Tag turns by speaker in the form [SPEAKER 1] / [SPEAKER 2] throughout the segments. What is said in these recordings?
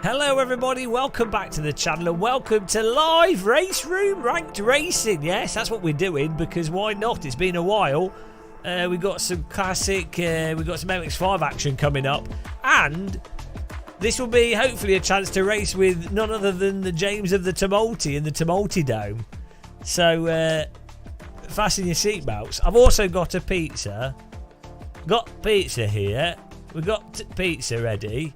[SPEAKER 1] Hello everybody, welcome back to the channel and welcome to live RaceRoom ranked racing. Yes, that's what we're doing because why not? It's been a while. We've got some classic, we've got some MX-5 action coming up, and this will be hopefully a chance to race with none other than the James of the Tumulty in the Tumulty Dome. So fasten your seatbelts. I've also got a pizza. Got pizza here. We've got pizza ready.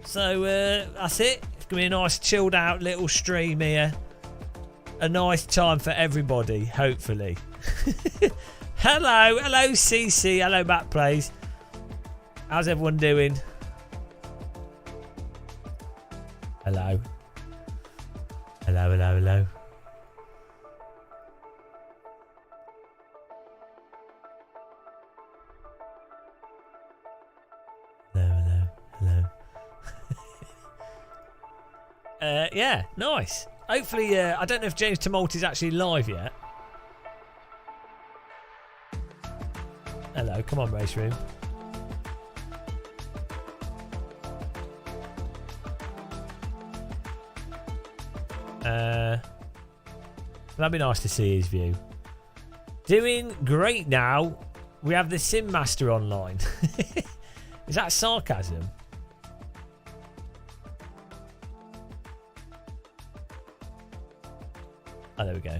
[SPEAKER 1] So that's it. It's going to be a nice chilled out little stream here. A nice time for everybody, hopefully. Hello CC, hello Backplays. How's everyone doing? Hello. Hello. Hello. Yeah, nice. Hopefully, I don't know if James Tumult is actually live yet. Hello, come on, RaceRoom. That'd be nice to see his view. Doing great now. We have the Sim Master online. Is that sarcasm? Oh, there we go.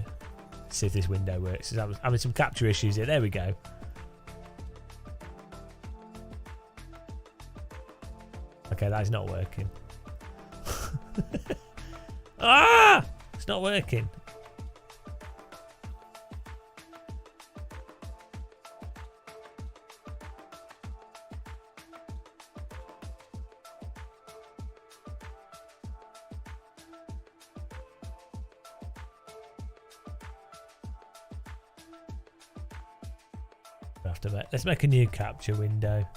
[SPEAKER 1] Let's see if this window works. I'm having some capture issues here. There we go. Okay, that is not working. Ah! It's not working. Let's make a new capture window.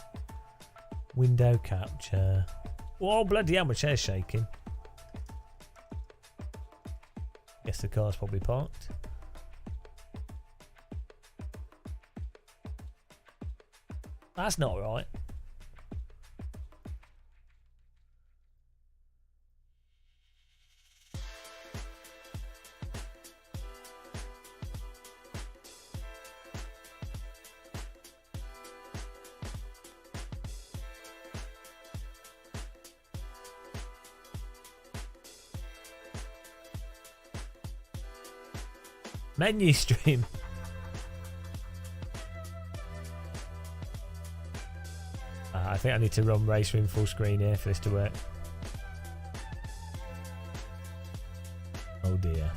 [SPEAKER 1] Window capture. Whoa, bloody hell, my chair's shaking. Guess the car's probably parked. That's not right. Menu stream. I think I need to run RaceRoom full screen here for this to work. Oh dear.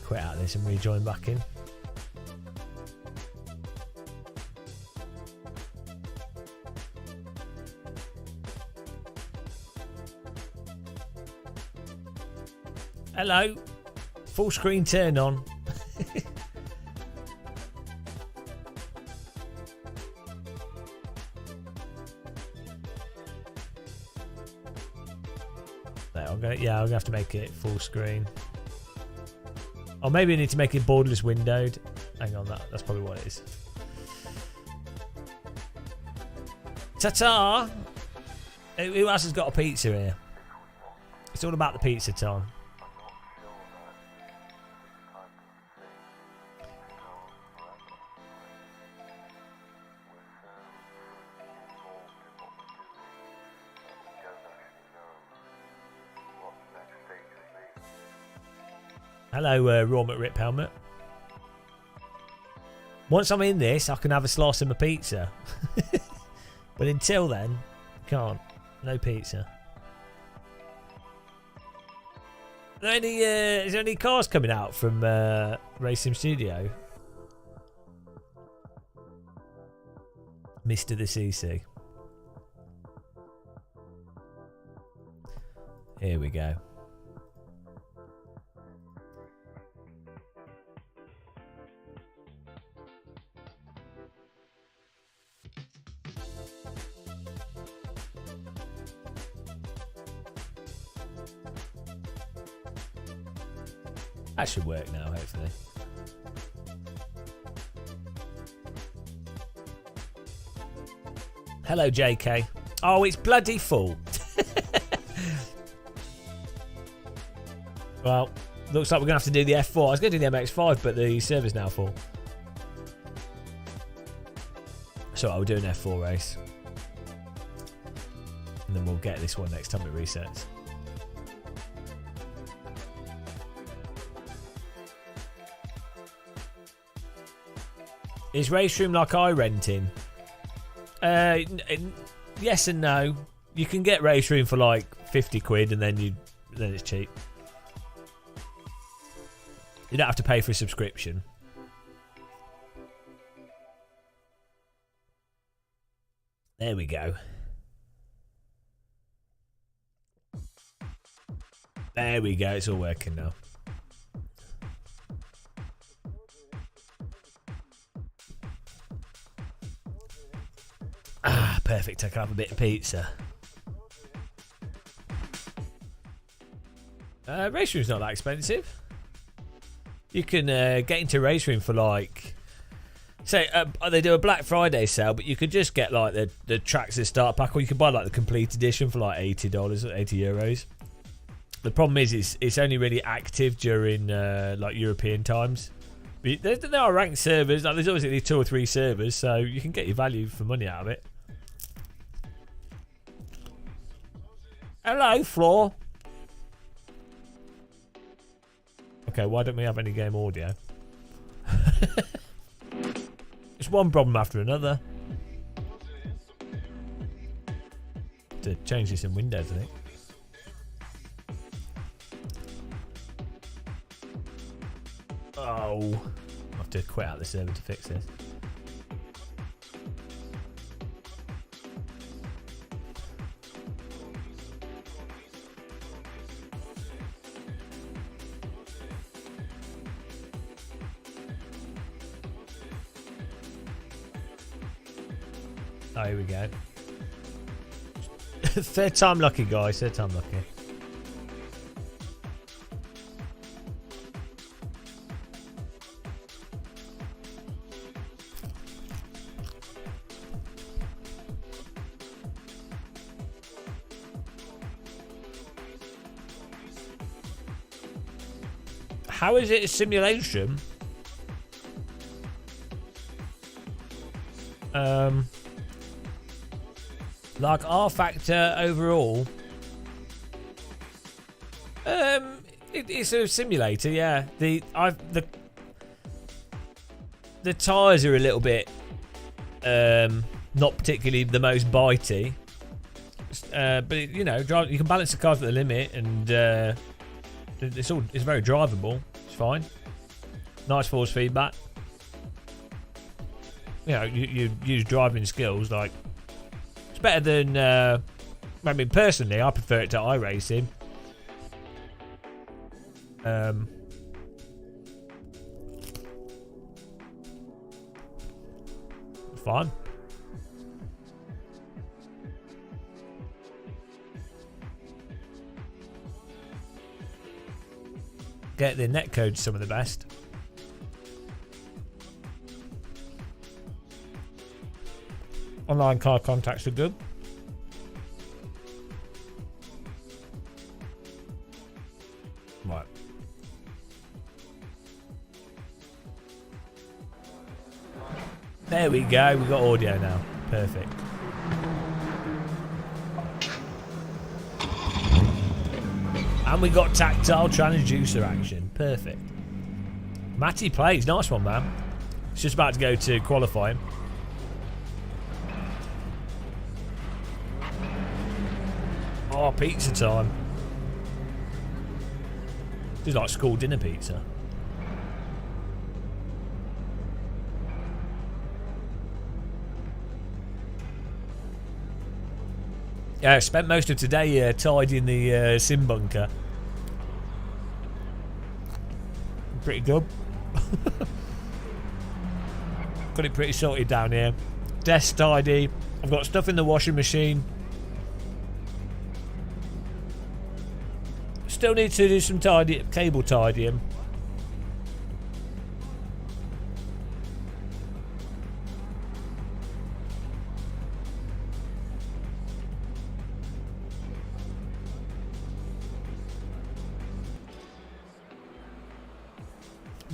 [SPEAKER 1] Quit out of this and rejoin back in. Hello. Full screen turn on. I'm gonna have to make it full screen. Or maybe I need to make it borderless windowed. Hang on, that's probably what it is. Ta-ta! Who else has got a pizza here? It's all about the pizza time. Hello, Raw McRip Helmet. Once I'm in this, I can have a slice of my pizza. But until then, can't. No pizza. Is there any cars coming out from RaceRoom Studio? Mr. the CC. Here we go. That should work now, hopefully. Hello, JK. Oh, it's bloody full. Well, looks like we're going to have to do the F4. I was going to do the MX5, but the server's now full. So I'll do an F4 race. And then we'll get this one next time it resets. Is RaceRoom like iRenting? Yes and no. You can get RaceRoom for like 50 quid and then it's cheap. You don't have to pay for a subscription. There we go. There we go. It's all working now. Ah, perfect. I can have a bit of pizza. RaceRoom's not that expensive. You can get into RaceRoom for like, say, they do a Black Friday sale, but you could just get like the Traxxas start pack, or you could buy like the complete edition for like $80 or €80. The problem is it's only really active during like European times. But there are ranked servers. Like, there's obviously 2 or 3 servers, so you can get your value for money out of it. Hello, Floor. Okay, why don't we have any game audio? It's one problem after another. To change this in Windows, I think. Oh, I have to quit out the server to fix this. Oh, here we go. Third time lucky, guys. Third time lucky. How is it a simulation? Like R factor overall. It's a simulator, yeah. The tyres are a little bit not particularly the most bitey, but you know, you can balance the cars at the limit, and it's very drivable. It's fine. Nice force feedback. You know, you use driving skills like. Better than I mean, personally I prefer it to iRacing. Fine. Get the netcode some of the best. Online car contacts are good. Right. There we go. We've got audio now. Perfect. And we got tactile transducer action. Perfect. Matty plays. Nice one, man. It's just about to go to qualifying. Oh, pizza time. This is like school dinner pizza. Yeah, I spent most of today tidying the sim bunker. Pretty good. Got it pretty sorted down here. Desk tidy. I've got stuff in the washing machine. Still need to do some cable tidying.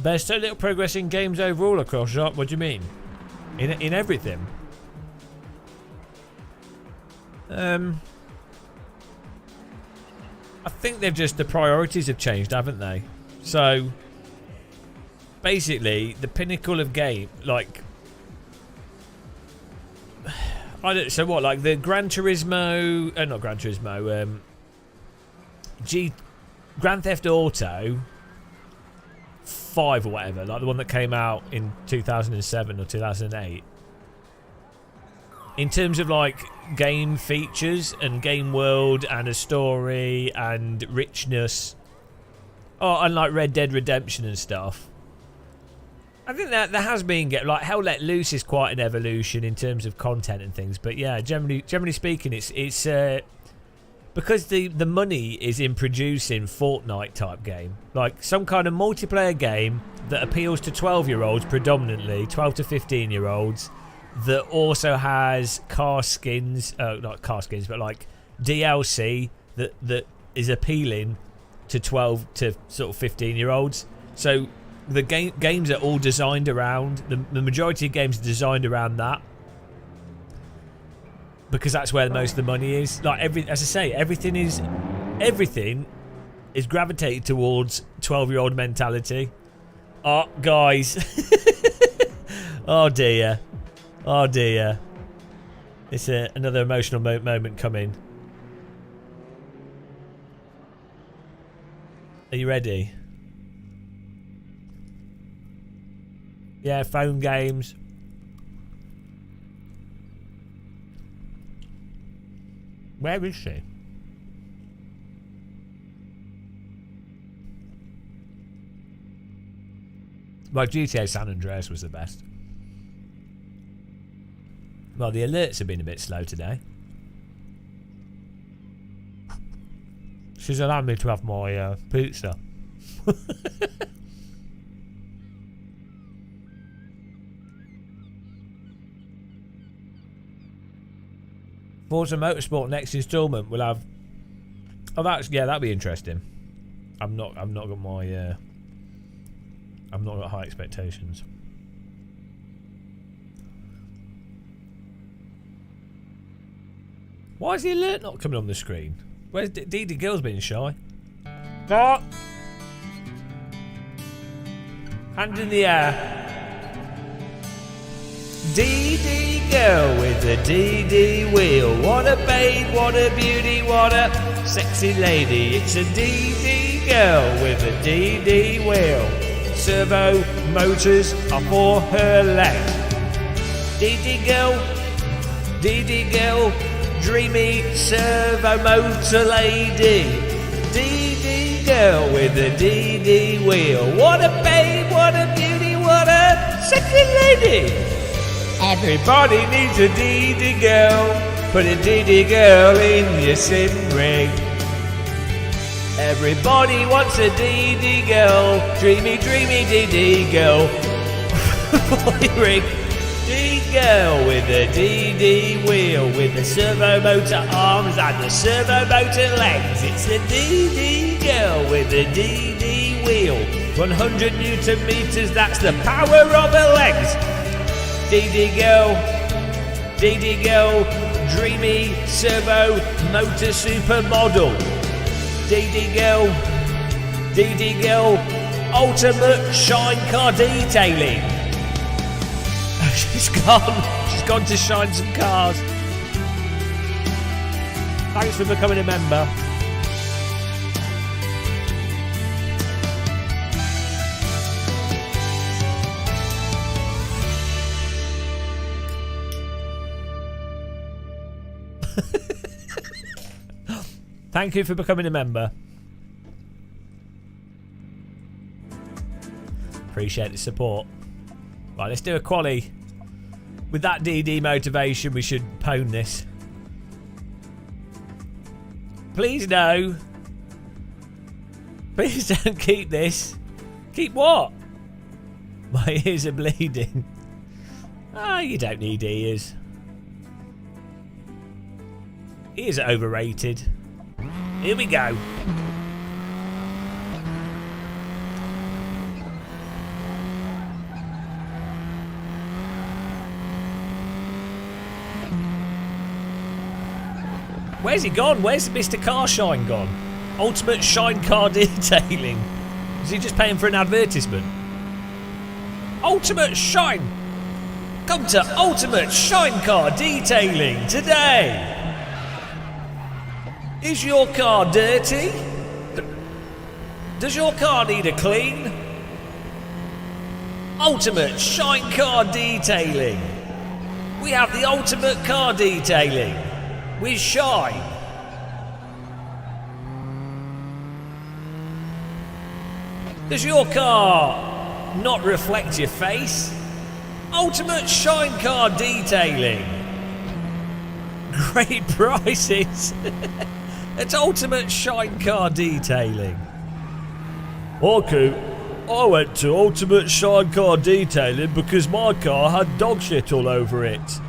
[SPEAKER 1] There's so little progress in games overall across shop. What do you mean? In everything? I think they've just, the priorities have changed, haven't they? So basically, the pinnacle of game, like, I don't. So what? Like the Gran Turismo, not Gran Turismo. Grand Theft Auto 5 or whatever, like the one that came out in 2007 or 2008. In terms of like game features and game world and a story and richness, and like Red Dead Redemption and stuff. I think that there has been like Hell Let Loose is quite an evolution in terms of content and things, but yeah, generally speaking, it's because the money is in producing Fortnite type game, like some kind of multiplayer game that appeals to 12-year-olds predominantly, 12 to 15-year-olds, that also has car skins, not car skins, but like DLC that is appealing to 12 to sort of 15-year-olds. So the games are all designed around, the majority of games are designed around that, because that's where most of the money is. Like as I say, everything is gravitated towards 12-year-old mentality. Oh, guys. Oh dear. Oh dear. It's another emotional moment coming. Are you ready? Yeah, phone games. Where is she? Well, GTA San Andreas was the best. Well, the alerts have been a bit slow today. She's allowed me to have my pizza. Forza Motorsport next instalment will have. Oh, that'll be interesting. I've not got high expectations. Why is the alert not coming on the screen? Where's DD Girl's being shy? What? Hand in the air. DD Girl with the DD wheel. What a babe, what a beauty, what a sexy lady. It's a DD Girl with a DD wheel. Servo motors are for her legs. DD Girl, dreamy servo motor lady. DD Girl with a DD wheel. What a babe, what a beauty, what a sexy lady. Everybody needs a DD Girl. Put a DD Girl in your sim rig. Everybody wants a DD Girl. Dreamy, dreamy DD Girl. rig. DD Girl with a DD wheel, with the servo motor arms and the servo motor legs. It's a DD Girl with a DD wheel. 100 Newton meters, that's the power of her legs. DD Girl, dreamy servo motor supermodel. DD Girl, ultimate shine car detailing. She's gone to shine some cars. Thanks for becoming a member. Thank you for becoming a member. Appreciate the support. Right, let's do a quali. With that DD motivation, we should pwn this. Please no. Please don't keep this. Keep what? My ears are bleeding. Ah, you don't need ears. Ears are overrated. Here we go. Where's he gone? Where's Mr. Car Shine gone? Ultimate Shine Car Detailing. Is he just paying for an advertisement? Ultimate Shine. Come to Ultimate Shine Car Detailing today. Is your car dirty? Does your car need a clean? Ultimate Shine Car Detailing. We have the ultimate car detailing with shine. Does your car not reflect your face? Ultimate Shine Car Detailing. Great prices. It's Ultimate Shine Car Detailing. Okay, I went to Ultimate Shine Car Detailing because my car had dog shit all over it.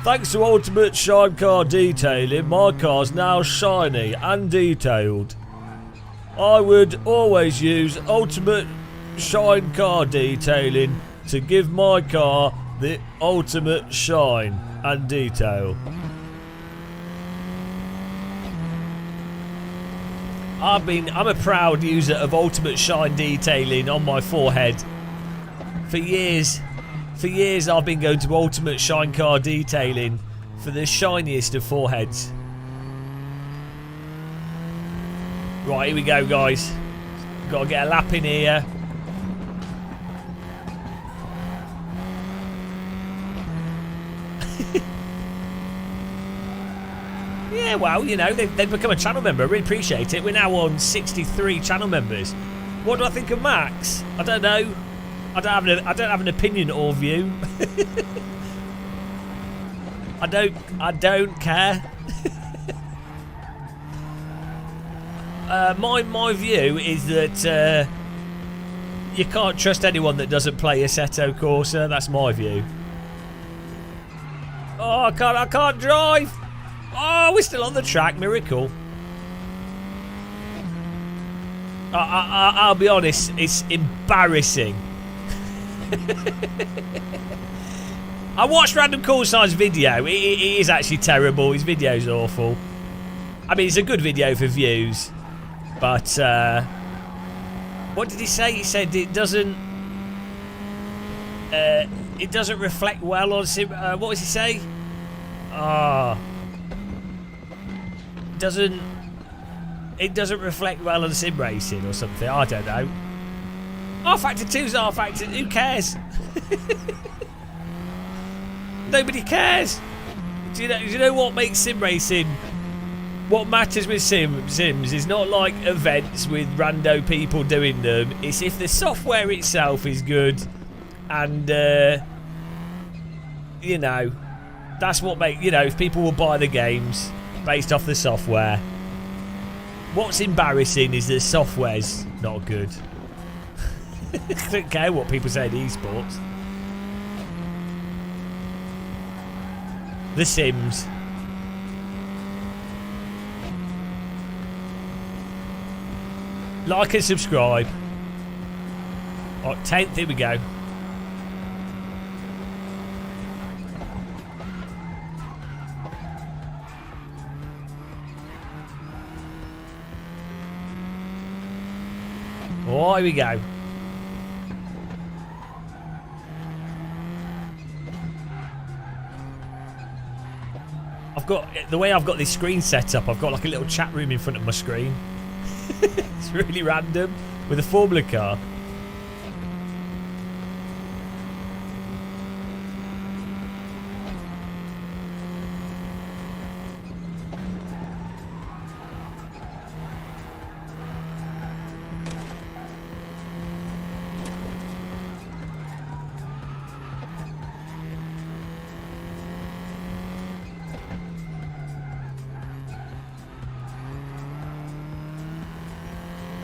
[SPEAKER 1] Thanks to Ultimate Shine Car Detailing, my car's now shiny and detailed. I would always use Ultimate Shine Car Detailing to give my car the ultimate shine and detail. I'm a proud user of Ultimate Shine Detailing on my forehead. For years I've been going to Ultimate Shine Car Detailing for the shiniest of foreheads. Right, here we go, guys. Got to get a lap in here. Yeah, well, you know, they've become a channel member. I really appreciate it. We're now on 63 channel members. What do I think of Max? I don't know. I don't have an opinion or view. I don't care. My view is that you can't trust anyone that doesn't play Assetto Corsa. That's my view. Oh, I can't drive. Oh, we're still on the track. Miracle. I'll be honest, it's embarrassing. I watched Random Call Sign's video. It is actually terrible. His video's awful. I mean, it's a good video for views, but what did he say? He said it doesn't reflect well on sim. What does he say? It doesn't reflect well on sim racing or something. I don't know. R-Factor 2's R-Factor. Who cares? Nobody cares. Do you know what makes sim racing? What matters with sims is not like events with rando people doing them. It's if the software itself is good, and you know, that's what make, you know, if people will buy the games based off the software. What's embarrassing is the software's not good. I don't care what people say in esports. The Sims. Like and subscribe. Right, 10th, here we go. Oh, here we go. The way I've got this screen set up, I've got like a little chat room in front of my screen. It's really random with a Formula car.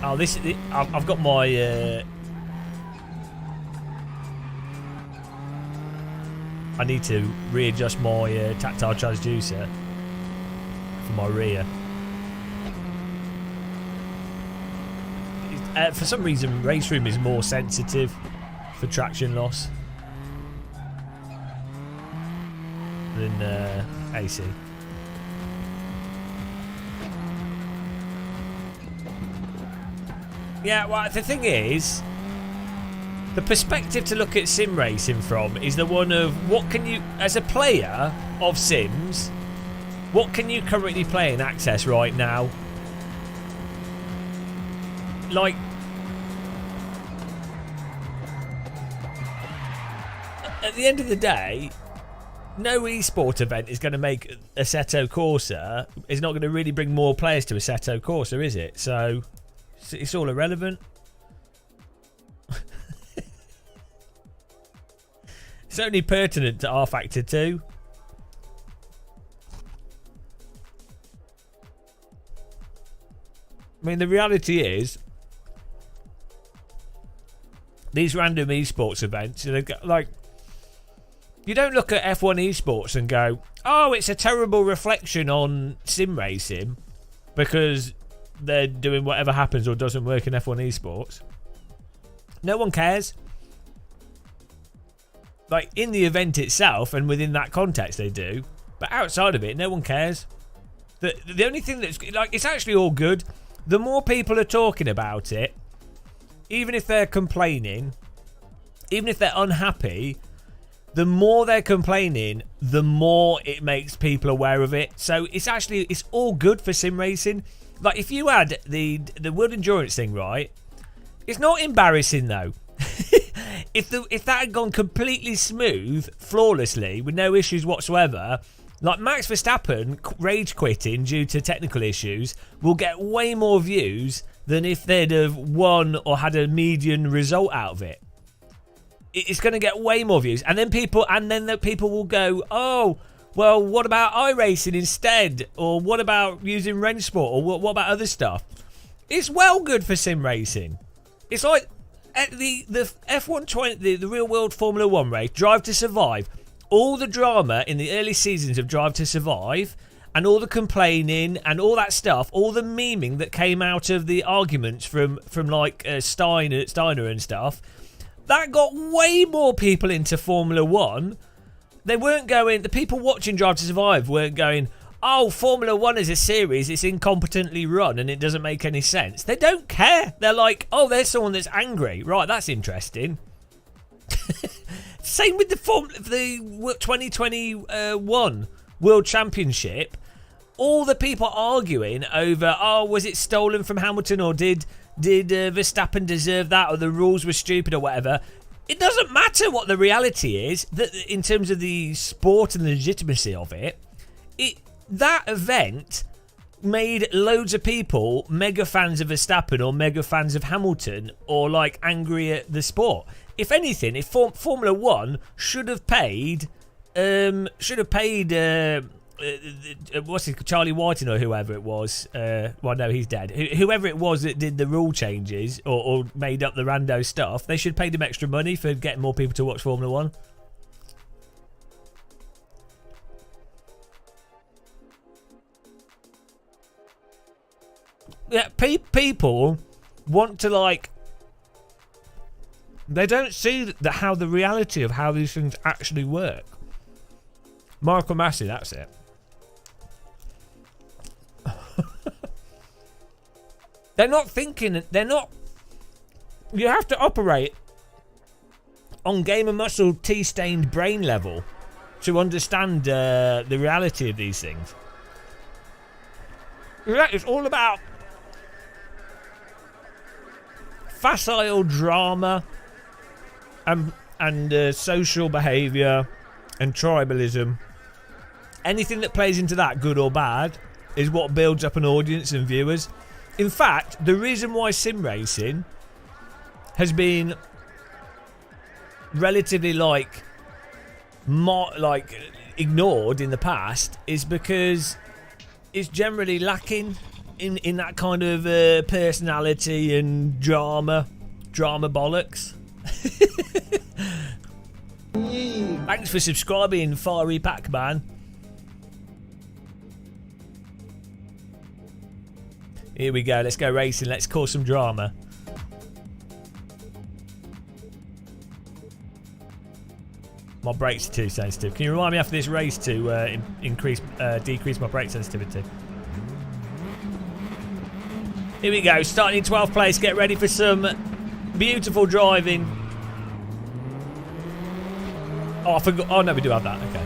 [SPEAKER 1] Oh, this is. I've got my. I need to readjust my tactile transducer for my rear. For some reason, RaceRoom is more sensitive for traction loss than AC. Yeah, well, the thing is, the perspective to look at sim racing from is the one of what can you, as a player of Sims, what can you currently play in Access right now? Like, at the end of the day, no esport event is going to make Assetto Corsa. It's not going to really bring more players to Assetto Corsa, is it? So it's all irrelevant. It's only pertinent to R Factor 2. I mean, the reality is, these random esports events, they've got, like, you don't look at F1 esports and go, oh, it's a terrible reflection on sim racing because they're doing whatever happens or doesn't work in F1 esports. No one cares. Like, in the event itself and within that context they do, but outside of it, no one cares. The only thing that's, like, it's actually all good. The more people are talking about it, even if they're complaining, even if they're unhappy, the more they're complaining, the more it makes people aware of it. So it's all good for sim racing. Like, if you had the World Endurance thing, right, it's not embarrassing though. If that had gone completely smooth, flawlessly, with no issues whatsoever, like Max Verstappen rage quitting due to technical issues will get way more views than if they'd have won or had a median result out of it. It's going to get way more views, and then people will go, oh, well, what about iRacing instead, or what about using Rennsport, or what about other stuff? It's well good for sim racing. It's like the F120, the real world Formula 1 race, Drive to Survive. All the drama in the early seasons of Drive to Survive, and all the complaining and all that stuff, all the memeing that came out of the arguments from like Steiner and stuff, that got way more people into Formula 1. They weren't going, the people watching Drive to Survive weren't going, oh, Formula 1 is a series, it's incompetently run and it doesn't make any sense. They don't care. They're like, oh, there's someone that's angry. Right, that's interesting. Same with the 2021 World Championship. All the people arguing over, oh, was it stolen from Hamilton, or did Verstappen deserve that, or the rules were stupid, or whatever. It doesn't matter what the reality is, that in terms of the sport and the legitimacy of it. That event made loads of people mega fans of Verstappen or mega fans of Hamilton, or like angry at the sport. If anything, if Formula 1 should have paid what's it, Charlie Whiting or whoever it was, well, no, he's dead, whoever it was that did the rule changes or made up the rando stuff, they should pay them extra money for getting more people to watch Formula 1. Yeah, people want to, like, they don't see how the reality of how these things actually work. Michael Massey, that's it. They're not thinking, you have to operate on gamer muscle tea-stained brain level to understand the reality of these things. It's all about facile drama and social behaviour and tribalism. Anything that plays into that, good or bad, is what builds up an audience and viewers. In fact, the reason why sim racing has been relatively ignored in the past is because it's generally lacking in that kind of personality and drama bollocks. Thanks for subscribing, Fiery Pac-Man. Here we go, let's go racing, let's cause some drama. My brakes are too sensitive. Can you remind me after this race to decrease my brake sensitivity? Here we go, starting in 12th place. Get ready for some beautiful driving. Oh, I forgot. Oh, no, we do have that. Okay.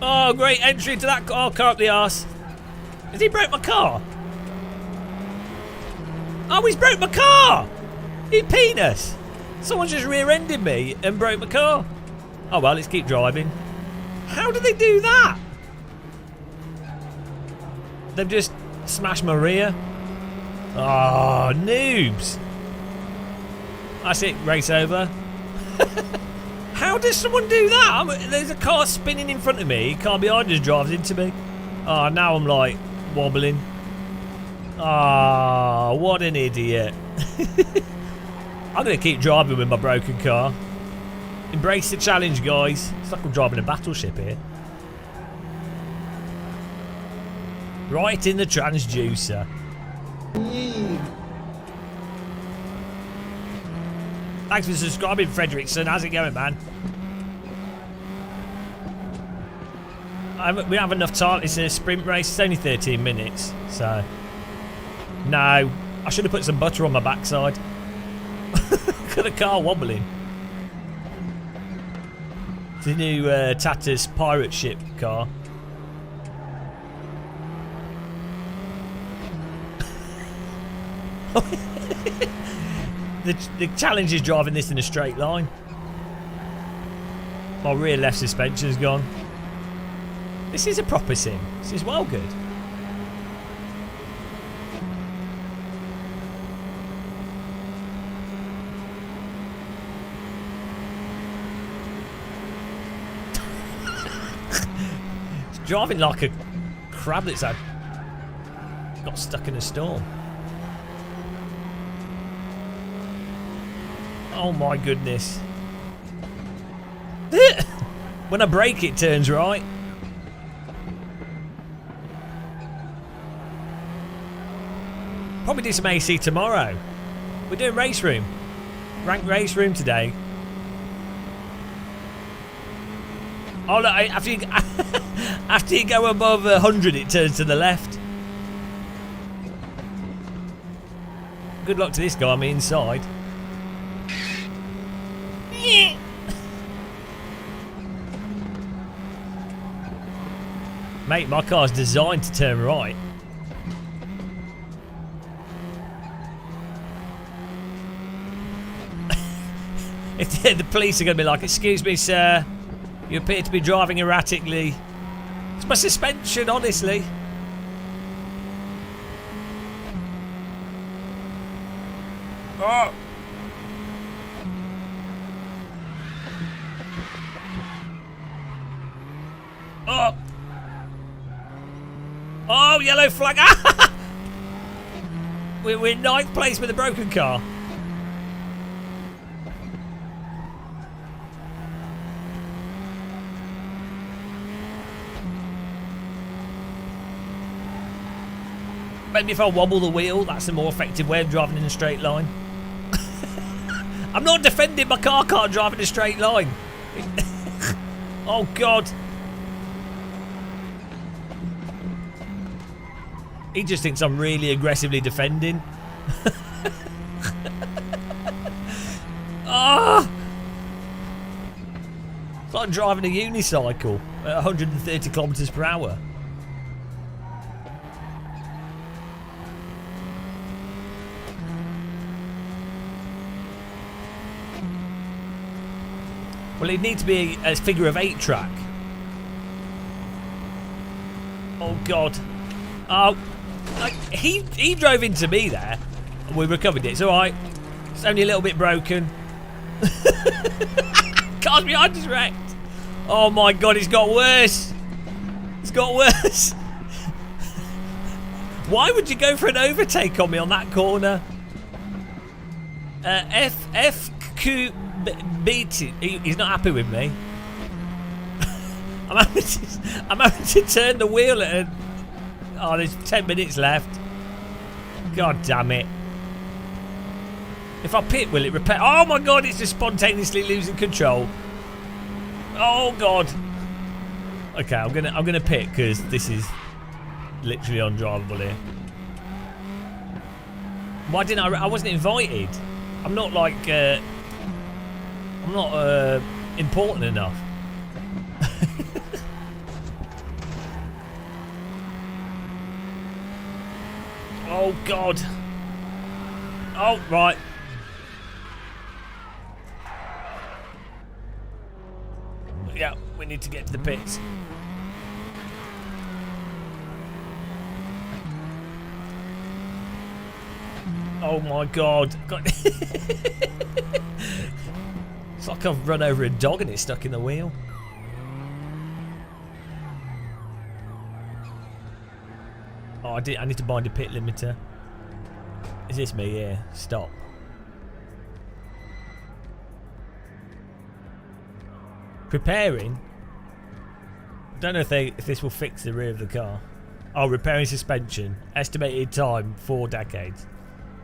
[SPEAKER 1] Oh, great entry to that car. Oh, car up the arse. Has he broke my car? Oh, he's broke my car! You penis! Someone just rear-ended me and broke my car. Oh, well, let's keep driving. How do they do that? They've just smashed my rear. Oh, noobs. That's it, race over. How does someone do that? There's a car spinning in front of me. Car behind just drives into me. Oh, now I'm like wobbling. Ah, oh, what an idiot. I'm going to keep driving with my broken car. Embrace the challenge, guys. It's like I'm driving a battleship here. Right in the transducer. Thanks for subscribing, Frederickson. How's it going, man? We have enough time. It's a sprint race. It's only 13 minutes. So, no. I should have put some butter on my backside. Got the car wobbling. It's a new Tatas pirate ship car. The challenge is driving this in a straight line. My rear left suspension's gone. This is a proper sim. This is well good. It's driving like a crab that's got stuck in a storm. Oh my goodness. When I brake it turns right. Probably do some AC tomorrow. We're doing RaceRoom. Ranked RaceRoom today. Oh look, after you go above 100 it turns to the left. Good luck to this guy on the inside. Mate, my car's designed to turn right. If the police are going to be like, "Excuse me, sir, you appear to be driving erratically." It's my suspension, honestly. Oh. Oh. Oh, yellow flag. We're in 9th place with a broken car. Maybe if I wobble the wheel, that's a more effective way of driving in a straight line. I'm not defending, my car can't drive in a straight line. Oh God. He just thinks I'm really aggressively defending. Ah! It's like driving a unicycle at 130 kilometers per hour. Well, it needs to be a figure of 8 track. Oh God. Oh. He drove into me there. And we recovered it. It's alright. It's only a little bit broken. Car's behind us wrecked. Oh my God, it's got worse. It's got worse. Why would you go for an overtake on me on that corner? FQBT. He's not happy with me. I'm having to turn the wheel at a... Oh, there's 10 minutes left. God damn it. If I pit, will it repair? Oh my God, it's just spontaneously losing control. Oh God. Okay, I'm gonna pit because this is literally undrivable here. Why didn't I wasn't invited. I'm not like I'm not important enough. Oh God. Oh right. Yeah, we need to get to the pits. Oh my God. It's like I've run over a dog and it's stuck in the wheel. Oh, I need to bind a pit limiter. Is this me? Yeah. Stop. Preparing. Don't know if this will fix the rear of the car. Oh, repairing suspension. Estimated time 4 decades.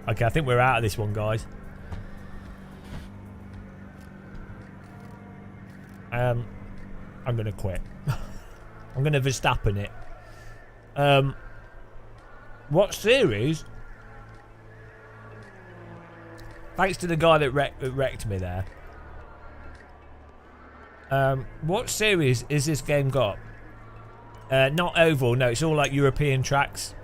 [SPEAKER 1] Okay, I think we're out of this one, guys. I'm gonna quit. I'm gonna Verstappen it. What series? Thanks to the guy that wrecked me there. What series is this game got? Not oval. No, it's all like European tracks.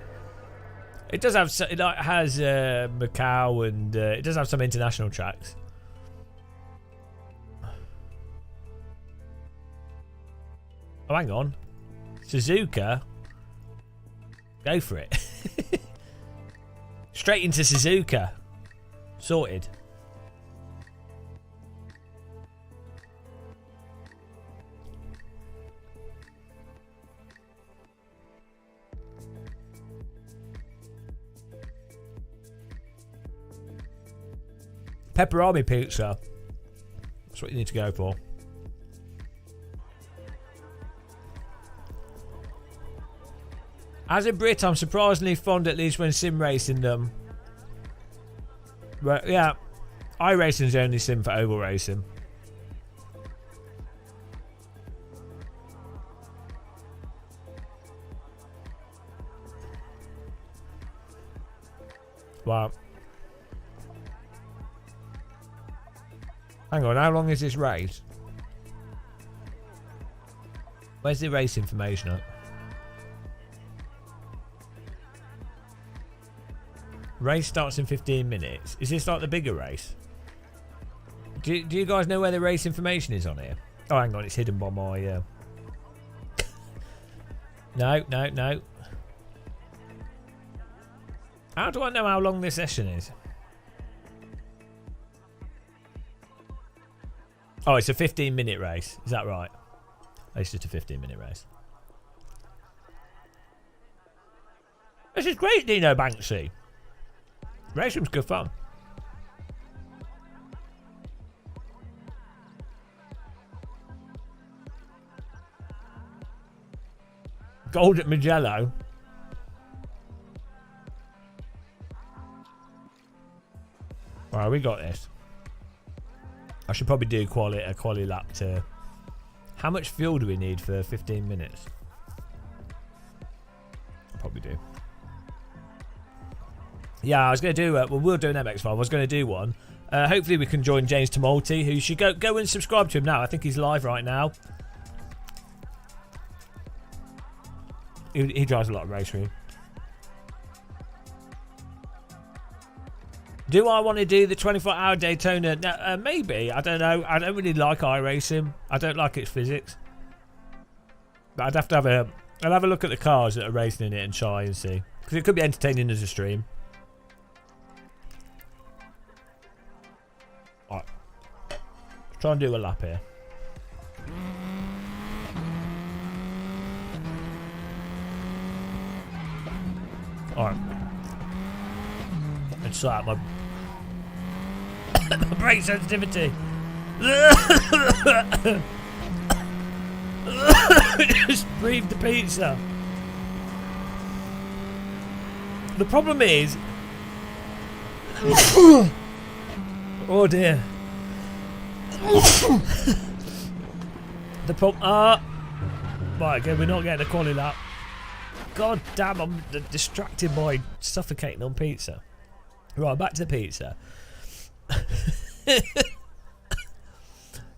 [SPEAKER 1] It does have. It has Macau and it does have some international tracks. Oh, hang on, Suzuka. Go for it. Straight into Suzuka. Sorted. Pepperoni pizza. That's what you need to go for. As a Brit, I'm surprisingly fond, at least when sim racing them. But yeah, iRacing's the only sim for oval racing. Wow. Hang on, how long is this race? Where's the race information at? Race starts in 15 minutes. Is this like the bigger race? Do you guys know where the race information is on here? Oh, hang on, it's hidden by my... No. How do I know how long this session is? Oh, it's a 15-minute race. Is that right? It's just a 15-minute race. This is great, Dino Banksy. RaceRoom's good fun. Gold at Magello. Alright, we got this. I should probably do a quali lap to... How much fuel do we need for 15 minutes? Probably do. Yeah, I was going to do... well, we'll do an MX5. I was going to do one. Hopefully we can join James Tumulty, who should go and subscribe to him now. I think he's live right now. He drives a lot of RaceRoom. Do I want to do the 24-hour Daytona? No, maybe. I don't know. I don't really like iRacing. I don't like its physics. But I'd have to have a... I'll have a look at the cars that are racing in it and try and see. Because it could be entertaining as a stream. Alright. Let's try and do a lap here. Alright. Let's sort out my brake sensitivity. Just breathe the pizza. The problem is... oh dear. The problem... Right, okay, we're not getting a quality lap. God damn, I'm distracted by suffocating on pizza. Right, back to the pizza.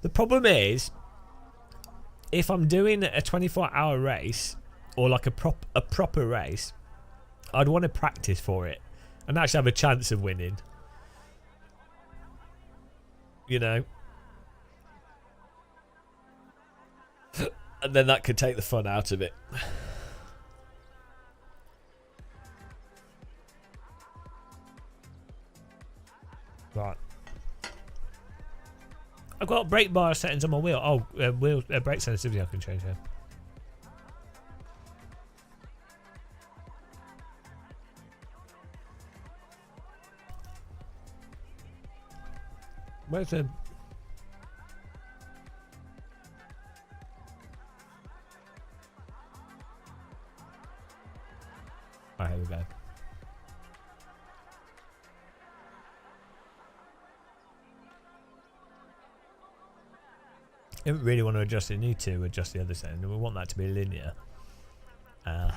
[SPEAKER 1] The problem is, if I'm doing a 24-hour race, or like a proper race, I'd want to practice for it and actually have a chance of winning. You know? And then that could take the fun out of it. Right. I've got brake bar settings on my wheel. Oh, brake sensitivity I can change here. Where's the... Oh, here we go. I don't really want to adjust it. Need to adjust the other setting. We want that to be linear. Oh,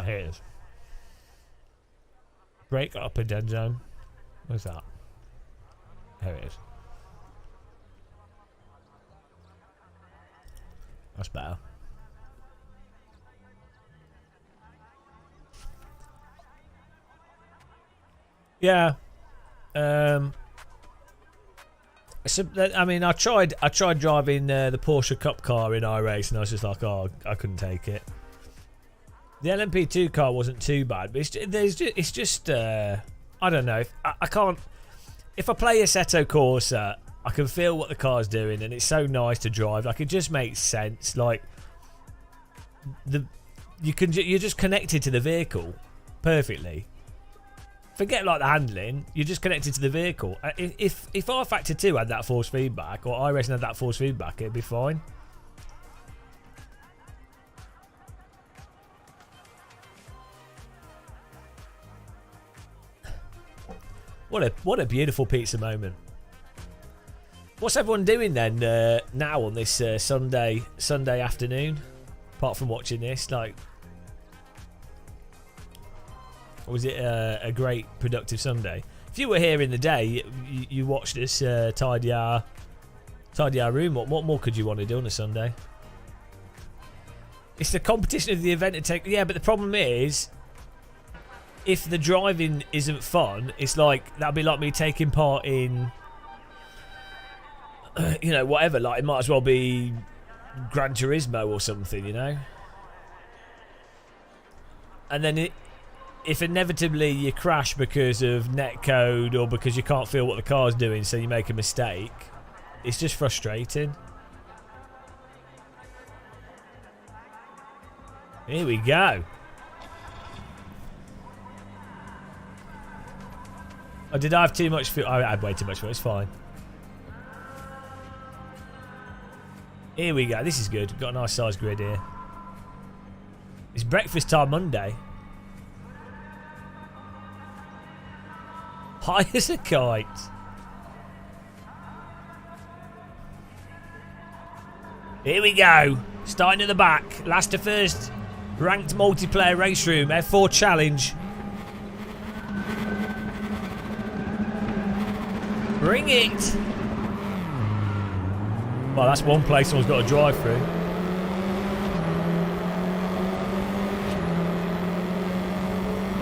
[SPEAKER 1] here it is. Brake up and dead zone. Where's that? Here it is. That's better. Yeah. So, I mean, I tried driving the Porsche Cup car in iRace, and I was just like, oh, I couldn't take it. The LMP2 car wasn't too bad, but it's just I don't know. I can't. If I play Assetto Corsa, I can feel what the car's doing, and it's so nice to drive. Like, it just makes sense. Like, you're just connected to the vehicle perfectly. Forget like the handling, you're just connected to the vehicle. If R-Factor 2 had that force feedback, or iRacing had that force feedback, it'd be fine. What a beautiful pizza moment. What's everyone doing then now on this Sunday afternoon? Apart from watching this, like, was it a great productive Sunday? If you were here in the day, you watched this tidy our room. What more could you want to do on a Sunday? It's the competition of the event to take. Yeah, but the problem is, if the driving isn't fun, it's like that'd be like me taking part in, you know, whatever. Like, it might as well be Gran Turismo or something, you know. And then if inevitably you crash because of netcode or because you can't feel what the car's doing, so you make a mistake, it's just frustrating. Here we go. Oh, did I have too much fuel? I had way too much fuel. It's fine. Here we go. This is good. Got a nice size grid here. It's breakfast time Monday. High as a kite. Here we go. Starting at the back. Last to first. Ranked multiplayer race room. F4 challenge. Bring it. Well, that's one place someone's got to drive through.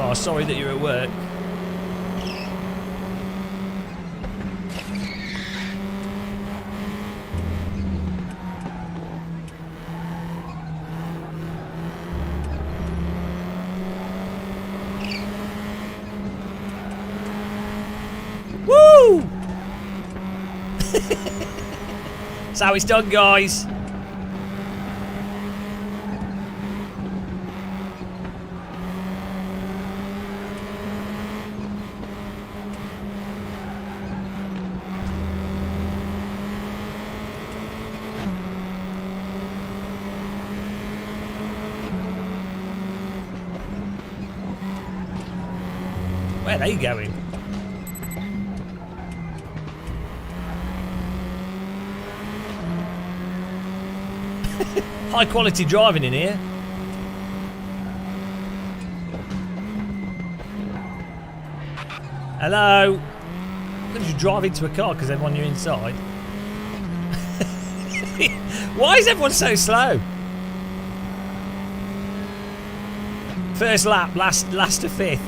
[SPEAKER 1] Oh, sorry that you're at work. Woo! That's how it's done, guys. Where are they going? High quality driving in here. Hello. Why did you drive into a car because everyone you're inside? Why is everyone so slow? First lap, last to fifth.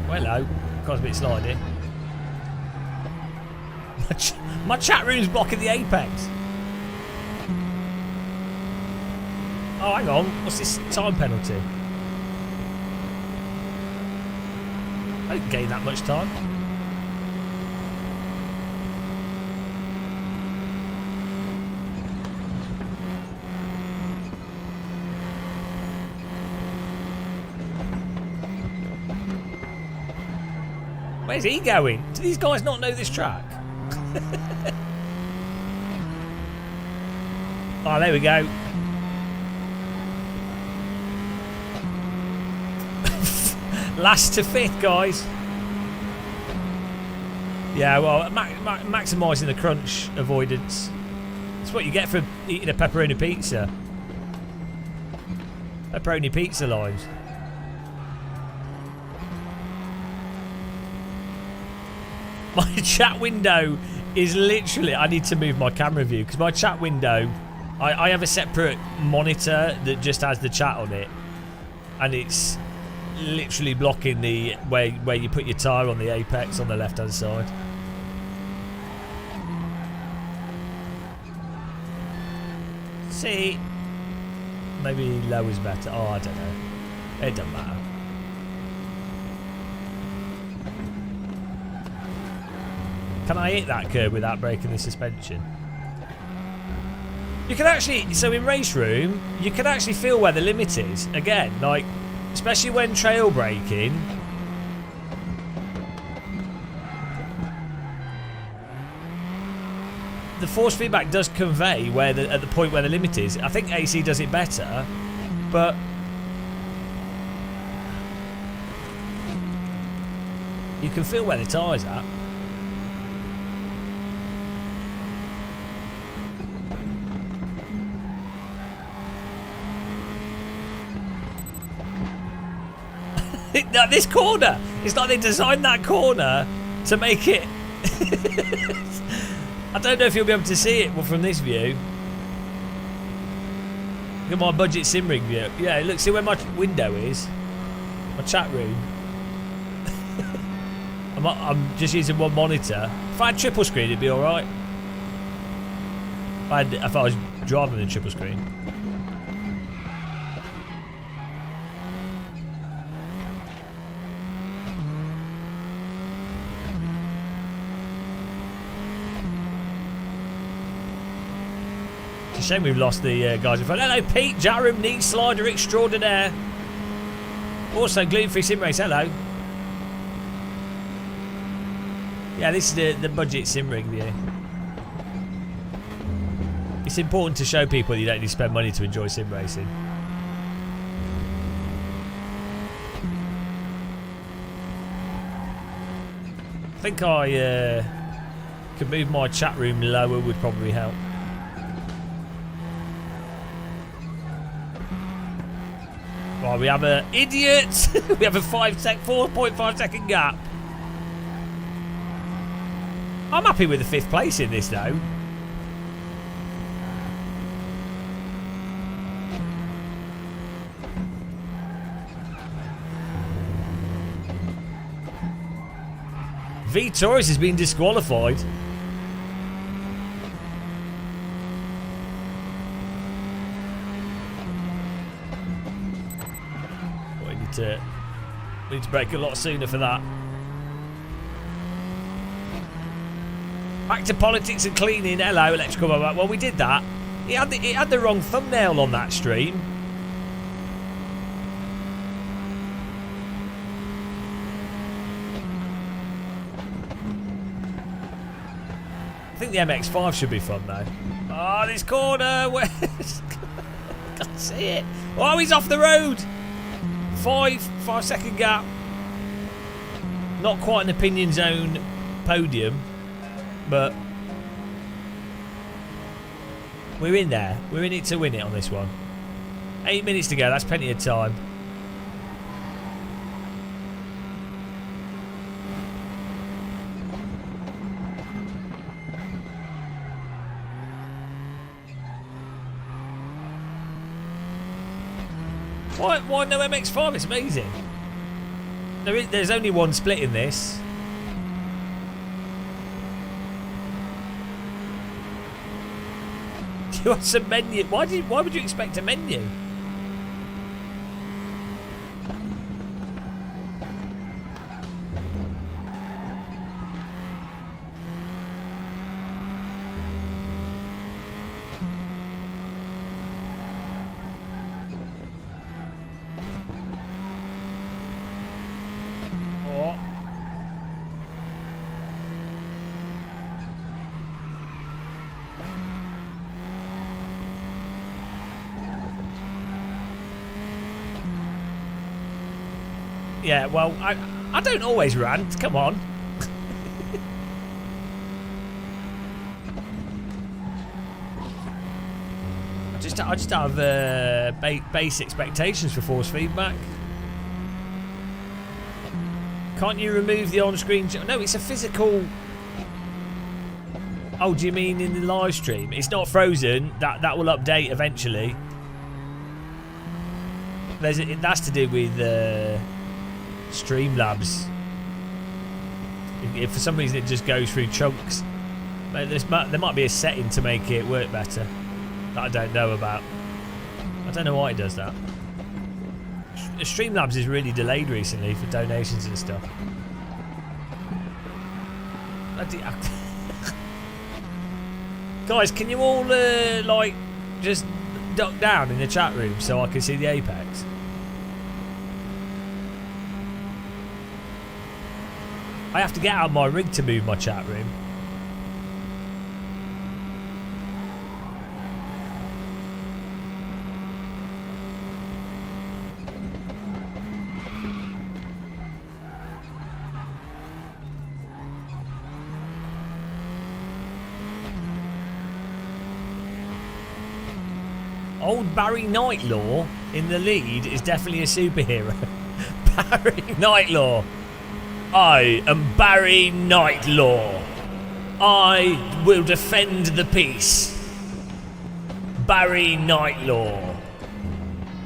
[SPEAKER 1] Well, hello. Car's a bit slidey. My chat room's blocking the apex. Oh, hang on. What's this time penalty? I didn't gain that much time. Where's he going? Do these guys not know this track? Oh, there we go. Last to fifth, guys. Yeah, well, maximising the crunch avoidance. That's what you get for eating a pepperoni pizza. Pepperoni pizza lives. My chat window is literally... I need to move my camera view because my chat window... I have a separate monitor that just has the chat on it. And it's literally blocking the... Where you put your tyre on the apex on the left-hand side. See? Maybe low is better. Oh, I don't know. It doesn't matter. Can I hit that curb without breaking the suspension? You can actually, so in RaceRoom, you can actually feel where the limit is. Again, like, especially when trail braking. The force feedback does convey where at the point where the limit is. I think AC does it better, but you can feel where the tyre's at. This corner, it's like they designed that corner to make it. I don't know if you'll be able to see it from this view. Look at my budget SimRacing view. Yeah, look, see where my window is? My chat room. I'm just using one monitor. If I had triple screen, it'd be alright. If I was driving in triple screen. Shame we've lost the guys in front. Hello, Pete, Jarum, knee slider extraordinaire. Also, gluten-free sim race. Hello. Yeah, this is the budget sim rig view. It's important to show people you don't need to spend money to enjoy sim racing. I think I could move my chat room lower would probably help. Right, we have an idiot. We have a 4.5 second gap. I'm happy with the 5th place in this though. V Torres has been disqualified. We need to break a lot sooner for that. Back to politics and cleaning. Hello, electrical. Well, we did that. It had the wrong thumbnail on that stream. I think the MX-5 should be fun though. Oh, this corner! Where? Can't see it. Oh, he's off the road. 5-second gap. Not quite an opinion zone podium, but we're in there. We're in it to win it on this one. 8 minutes to go. That's plenty of time. Why no MX-5? It's amazing. There's only one split in this. Do you want some menu? Why would you expect a menu? Yeah, well, I don't always rant. Come on. I just have base expectations for force feedback. Can't you remove the on-screen? No, it's a physical. Oh, do you mean in the live stream? It's not frozen. That will update eventually. That's to do with Streamlabs. If for some reason it just goes through chunks, there might be a setting to make it work better that I don't know about. I don't know why it does that. Streamlabs is really delayed recently for donations and stuff. Guys, can you all like just duck down in the chat room so I can see the apex? I have to get out of my rig to move my chat room. Old Barry Nightlaw in the lead is definitely a superhero. Barry Nightlaw. I am Barry Nightlaw. I will defend the peace. Barry Nightlaw.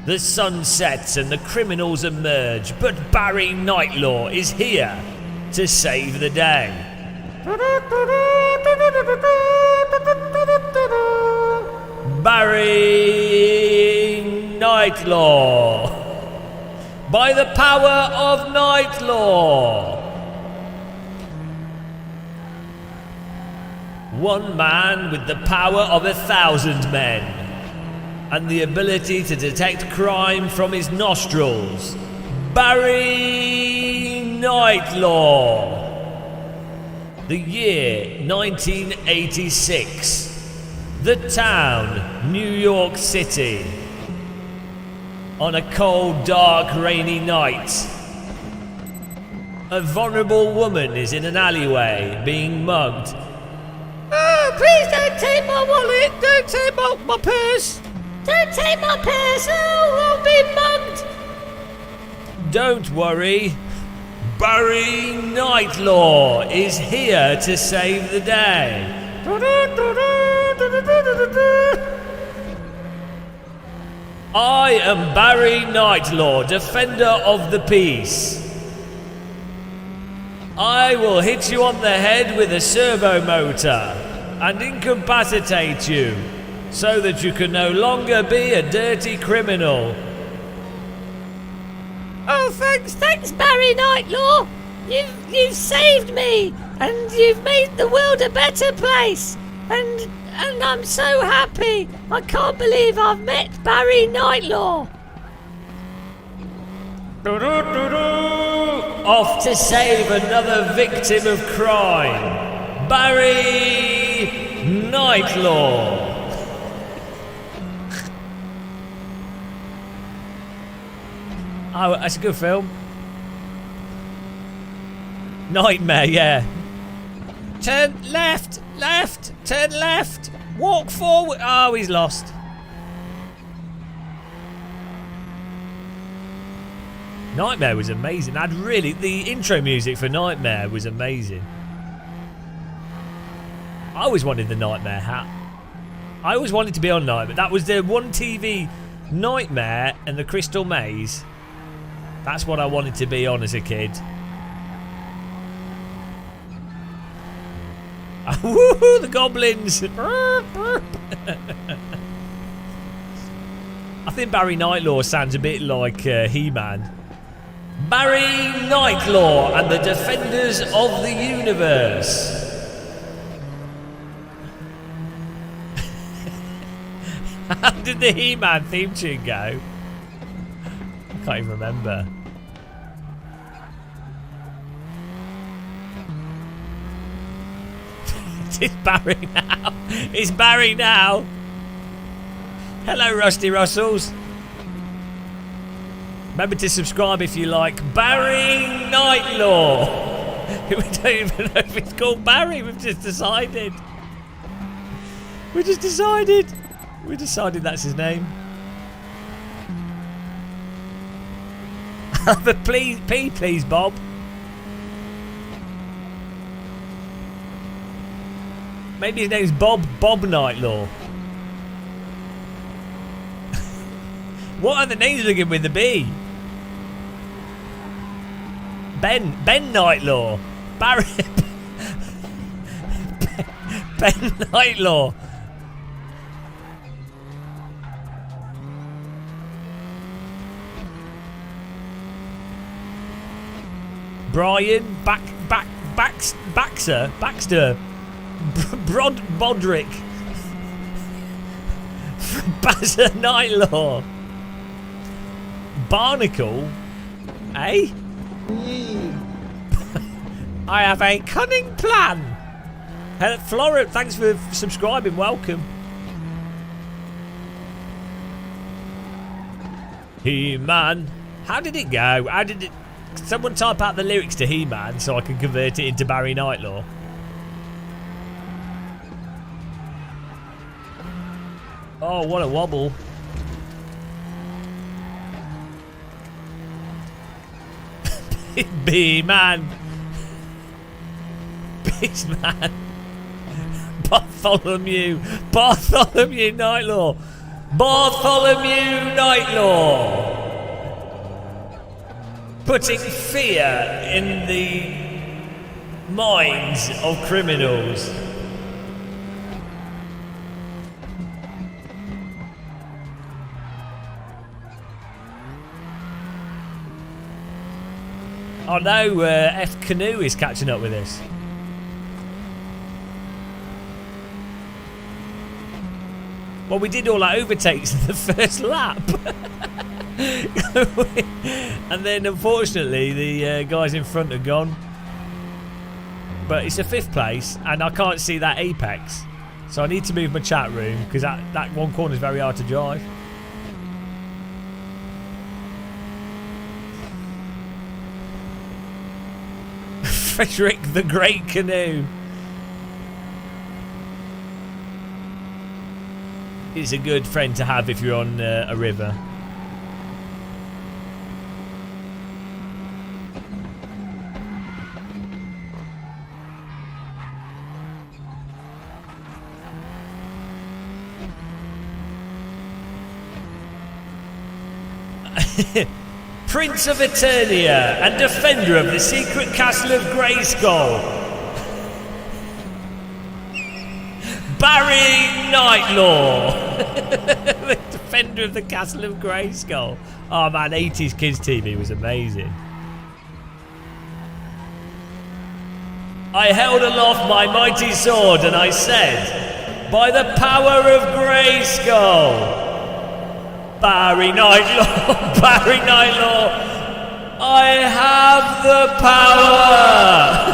[SPEAKER 1] The sun sets and the criminals emerge, but Barry Nightlaw is here to save the day. Barry Nightlaw. By the power of Nightlaw. One man with the power of 1,000 men and the ability to detect crime from his nostrils. Barry Nightlaw. The year 1986. The town, New York City. On a cold, dark, rainy night, a vulnerable woman is in an alleyway being mugged. Oh, please don't take my wallet! Don't take my purse! Don't take my purse! Oh, I'll be mugged! Don't worry. Barry Nightlaw is here to save the day. I am Barry Nightlaw, defender of the peace. I will hit you on the head with a servo motor and incapacitate you so that you can no longer be a dirty criminal.
[SPEAKER 2] Oh, thanks, Barry Nightlaw. You've saved me, and you've made the world a better place. And I'm so happy. I can't believe I've met Barry Nightlaw.
[SPEAKER 1] Off to save another victim of crime. Barry Nightlaw. Oh, that's a good film. Nightmare, yeah. Turn left, left, turn left. Walk forward. Oh, he's lost. Nightmare was amazing. The intro music for Nightmare was amazing. I always wanted the Nightmare hat. I always wanted to be on Nightmare. That was the one TV, Nightmare and the Crystal Maze. That's what I wanted to be on as a kid. Woohoo, the goblins! I think Barry Nightlaw sounds a bit like He-Man. Barry Nightlaw and the Defenders of the Universe. How did the He-Man theme tune go? I can't even remember. It's Barry now. It's Barry now. Hello, Rusty Russells. Remember to subscribe if you like Barry Nightlaw. We don't even know if it's called Barry. We've just decided. We decided that's his name. But please, Bob. Maybe his name's Bob Nightlaw. What are the names looking with the B? Ben Nightlaw. Barry. Ben Nightlaw. Brian Baxter. Bodrick. Bazza Nightlaw. Barnacle. Eh? I have a cunning plan. Flora, thanks for subscribing. Welcome. He-Man. How did it go? How did it... Someone type out the lyrics to He-Man so I can convert it into Barry Nightlaw. Oh, what a wobble. B-Man. Beastman. Bartholomew Nightlaw. Bartholomew Nightlaw. Putting fear in the minds of criminals. Oh no, F Canoe is catching up with us. Well, we did all our overtakes in the first lap. And then unfortunately the guys in front are gone. But it's a 5th place and I can't see that apex. So I need to move my chat room because that one corner is very hard to drive. Frederick the Great Canoe. He's a good friend to have if you're on a river. Prince of Eternia and defender of the secret castle of Grayskull, Barry Nightlaw. The defender of the castle of Grayskull. Oh man, 80s kids TV was amazing. I held aloft my mighty sword and I said, by the power of Grayskull, Barry Nightlaw, Barry Nightlaw, I have the power.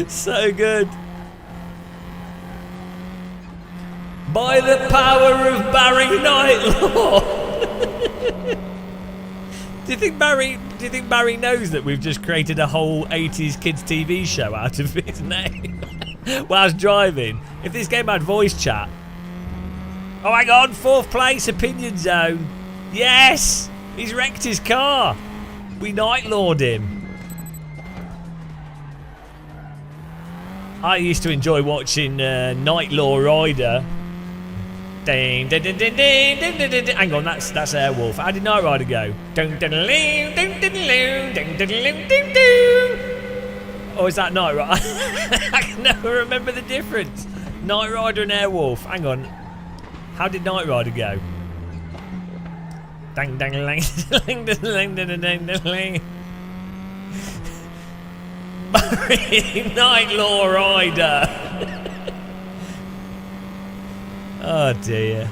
[SPEAKER 1] So good. By the power of Barry Nightlaw. Do you think Barry knows that we've just created a whole 80s kids TV show out of his name whilst driving? If this game had voice chat. Oh, hang on, 4th place, Opinion Zone. Yes, he's wrecked his car. We nightlawed him. I used to enjoy watching Nightlaw Rider. Ding, ding, ding, ding, ding, ding, ding, ding. Hang on, that's Airwolf. How did Night Rider go? Or is that Night Rider? I can never remember the difference. Night Rider and Airwolf. Hang on. How did Night Rider go? Dang, dang, dang, dang, dang, dang, dang, dang. Nightlaw Rider. Oh dear.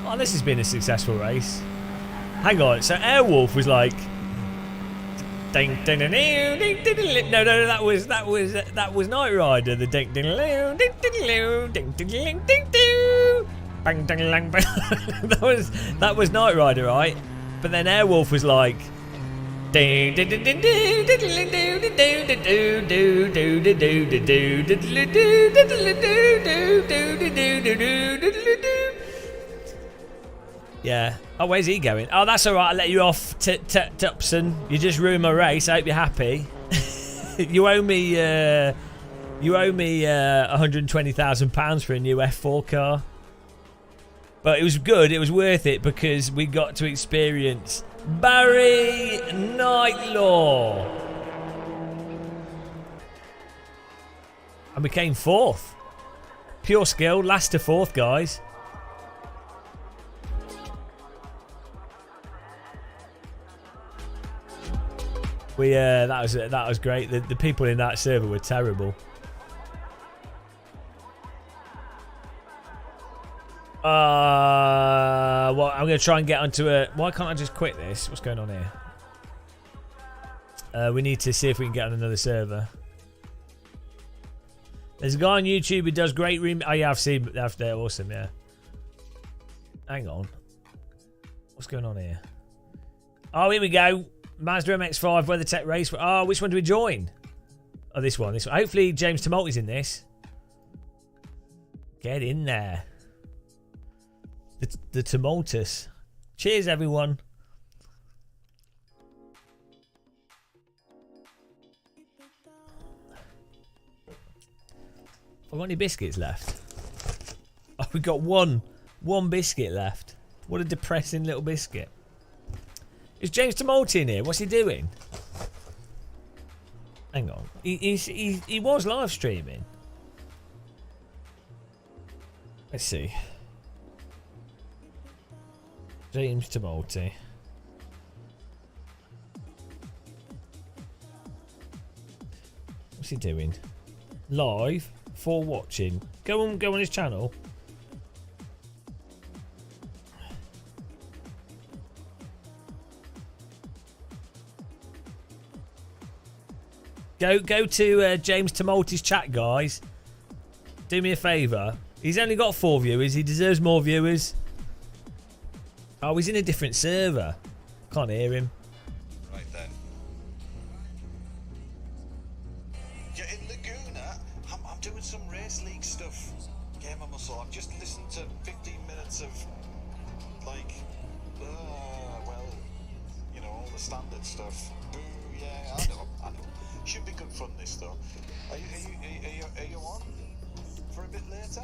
[SPEAKER 1] Oh, this has been a successful race. Hang on, so Airwolf was like ding ding ding ding ding ding. No, that was Night Rider. The ding ding ding ding ding ding ding ding ding ding. Bang ding ding bang. That was Night Rider, right? But then Airwolf was like ding ding ding ding ding ding ding ding ding ding ding ding ding. Yeah. Oh, where's he going? Oh, that's all right. I'll let you off, Tupson. You just ruined my race. I hope you're happy. You owe me £120,000 for a new F4 car. But it was good. It was worth it because we got to experience Barry Nightlaw. And we came 4th. Pure skill. Last to 4th, guys. That was great. The people in that server were terrible. Well, I'm going to try and get onto a... Why can't I just quit this? What's going on here? We need to see if we can get on another server. There's a guy on YouTube who does great Oh yeah, I've seen. They're awesome. Yeah. Hang on. What's going on here? Oh, here we go. Mazda MX-5 WeatherTech race. Oh, which one do we join? Oh, this one. Hopefully James Tumulty's in this. Get in there. The Tumultus. Cheers, everyone. Have I got any biscuits left? Oh, we've got one biscuit left. What a depressing little biscuit. Is James Tumulty in here? What's he doing? Hang on. He was live streaming. Let's see. James Tumulty. What's he doing? Live for watching. Go on his channel. Go to James Tumulty's chat, guys. Do me a favour. He's only got 4 viewers. He deserves more viewers. Oh, he's in a different server. Can't hear him.
[SPEAKER 3] Right then. You're in Laguna. I'm doing some race league stuff. Game of muscle. I've just listened to 15 minutes of like, well, you know, all the standard stuff. Boo, yeah, I know. Should be good fun this though. Are you on for a bit later?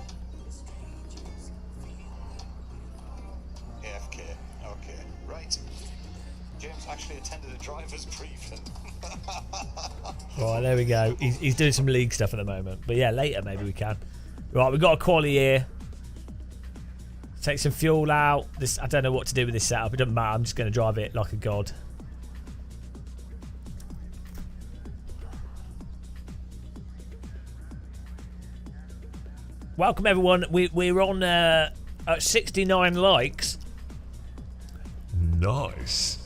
[SPEAKER 3] AFK. Okay, right. James actually attended a driver's briefing.
[SPEAKER 1] Right, there we go. He's doing some league stuff at the moment. But yeah, later maybe we can. Right, we've got a quali here. Take some fuel out. I don't know what to do with this setup. It doesn't matter. I'm just going to drive it like a god. Welcome everyone. We're on at 69 likes. Nice.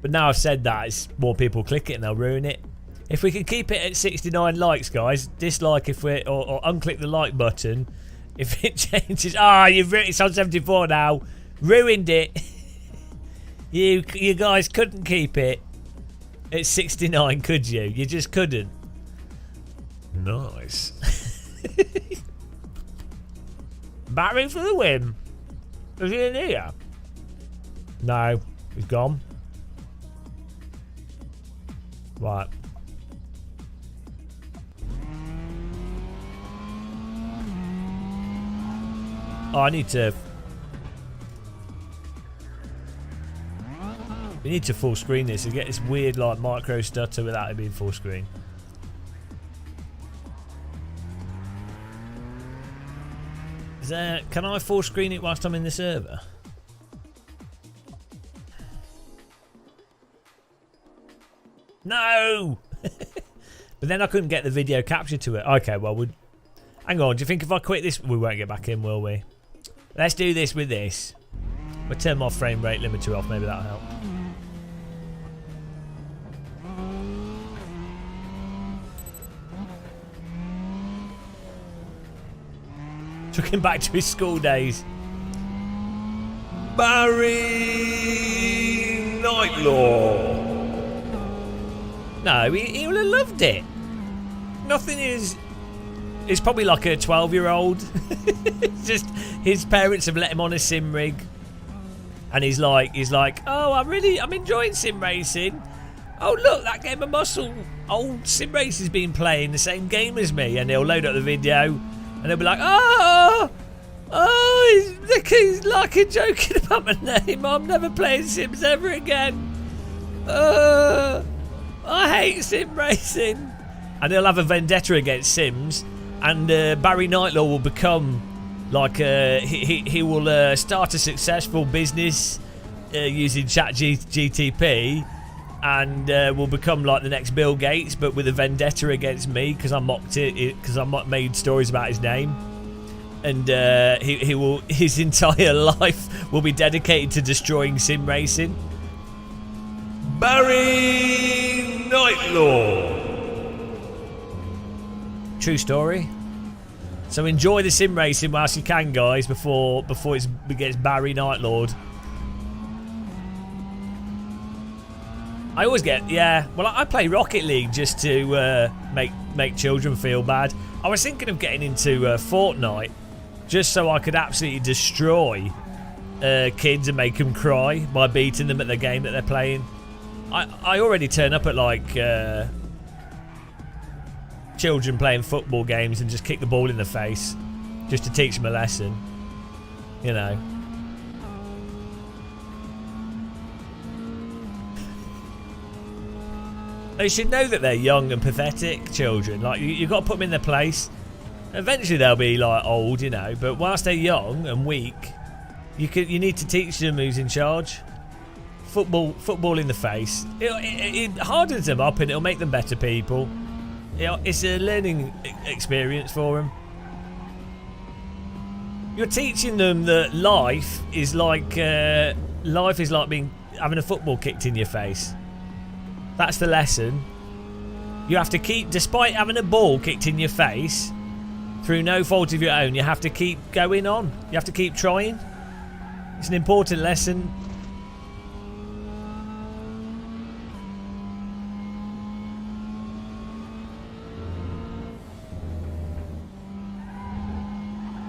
[SPEAKER 1] But now I've said that, it's more people click it and they'll ruin it. If we can keep it at 69 likes, guys, dislike if we or unclick the like button. If it changes, it's on 74 now. Ruined it. You guys couldn't keep it at 69, could you? You just couldn't. Nice. Barry for the win. Is he in here? No, he's gone. Right. Oh, I need to... We need to full screen this and get this weird like micro stutter without it being full screen. Is there... Can I full screen it whilst I'm in the server? No! But then I couldn't get the video capture to it. Okay, well, hang on, do you think if I quit this... We won't get back in, will we? Let's do this with this. We'll turn my frame rate limiter off, maybe that'll help. Took him back to his school days. Barry Nightlaw. No, he would have loved it. Nothing is... It's probably like a 12-year-old. It's just his parents have let him on a sim rig. And he's like, oh, I'm enjoying sim racing. Oh, look, that game of muscle. Old sim racing's been playing the same game as me. And he'll load up the video. And they'll be like, he's like joking about my name. I'm never playing Sims ever again. I hate sim racing. And he'll have a vendetta against Sims. And Barry Nightlaw will become like, he will start a successful business using ChatGTP. And will become like the next Bill Gates, but with a vendetta against me because I mocked it because I made stories about his name, and his entire life will be dedicated to destroying sim racing. Barry Nightlaw. True story. So enjoy the sim racing whilst you can, guys, before it gets Barry Nightlord. I always get, yeah, well, I play Rocket League just to make children feel bad. I was thinking of getting into Fortnite just so I could absolutely destroy kids and make them cry by beating them at the game that they're playing. I already turn up at like children playing football games and just kick the ball in the face just to teach them a lesson, you know. They should know that they're young and pathetic children. Like, you've got to put them in their place. Eventually they'll be like old, you know. But whilst they're young and weak, you need to teach them who's in charge. Football in the face. It hardens them up and it'll make them better people. It's a learning experience for them. You're teaching them that life is like having a football kicked in your face. That's the lesson. You have to keep, despite having a ball kicked in your face, through no fault of your own, you have to keep going on. You have to keep trying. It's an important lesson.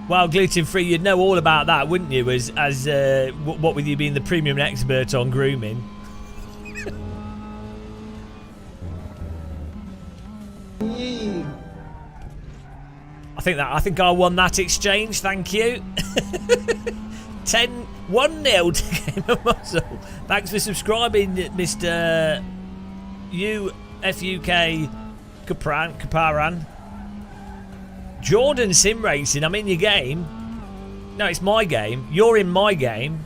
[SPEAKER 1] Well, gluten-free, you'd know all about that, wouldn't you? What with you being the premium expert on grooming. I think I won that exchange, thank you. 1-0 to Game of Muscle. Thanks for subscribing, Mr. UFUK Kaparan. Jordan Sim Racing, I'm in your game. No, it's my game. You're in my game.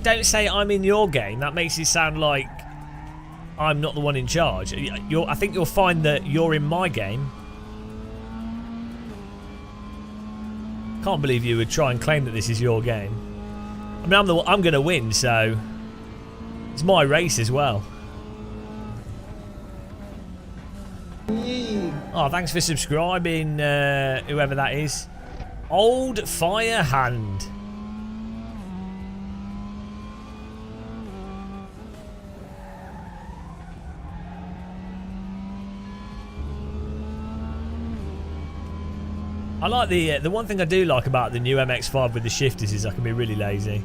[SPEAKER 1] Don't say I'm in your game. That makes it sound like I'm not the one in charge. I think you'll find that you're in my game. Can't believe you would try and claim that this is your game. I mean, I'm going to win, so It's my race as well. Oh, thanks for subscribing, whoever that is. Old Fire Hand. I like the one thing I do like about the new MX-5 with the shifters is I can be really lazy.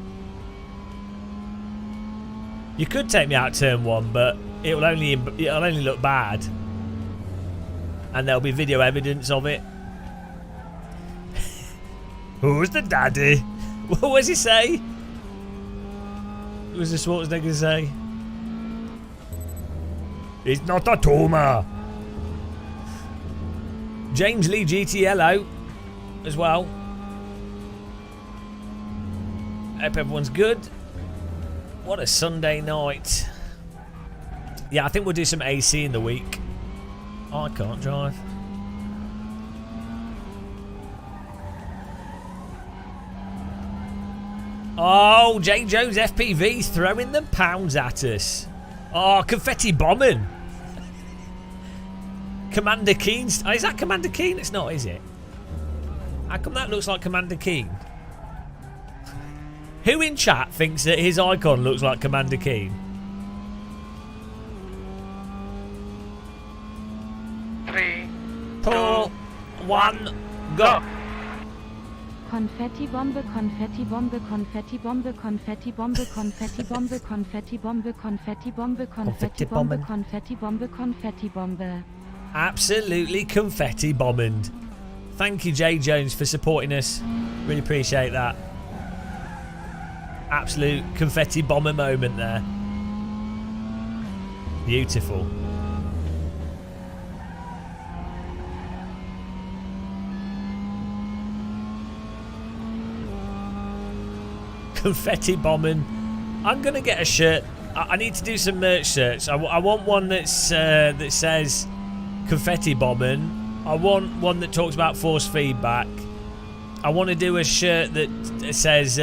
[SPEAKER 1] You could take me out turn 1, but it'll only look bad. And there'll be video evidence of it. Who's the daddy? What was he say? What was the Schwarzenegger say? It's not a tumor. James Lee GTLO as well. Hope everyone's good. What a Sunday night. Yeah, I think we'll do some AC in the week. Oh, I can't drive. Oh, J. Jones FPV's throwing the pounds at us. Oh, confetti bombing. Commander Keen. Oh, is that Commander Keen? It's not, is it? How come that looks like Commander Keen? Who in chat thinks that his icon looks like Commander Keen?
[SPEAKER 4] 3,
[SPEAKER 1] 2, 1, go!
[SPEAKER 5] Konfetti Bombe, Konfetti Bombe, Konfetti Bombe, Konfetti Bombe, Konfetti Bombe, Konfetti Bombe, Konfetti Bombe, Konfetti Bombe, Konfetti Bombe, Konfetti Bombe.
[SPEAKER 1] Absolutely confetti bombing. Thank you, J. Jones, for supporting us. Really appreciate that. Absolute confetti bomber moment there. Beautiful. Confetti bombing. I'm gonna get a shirt. I need to do some merch shirts. I want one that's that says confetti bombing. I want one that talks about force feedback. I want to do a shirt that says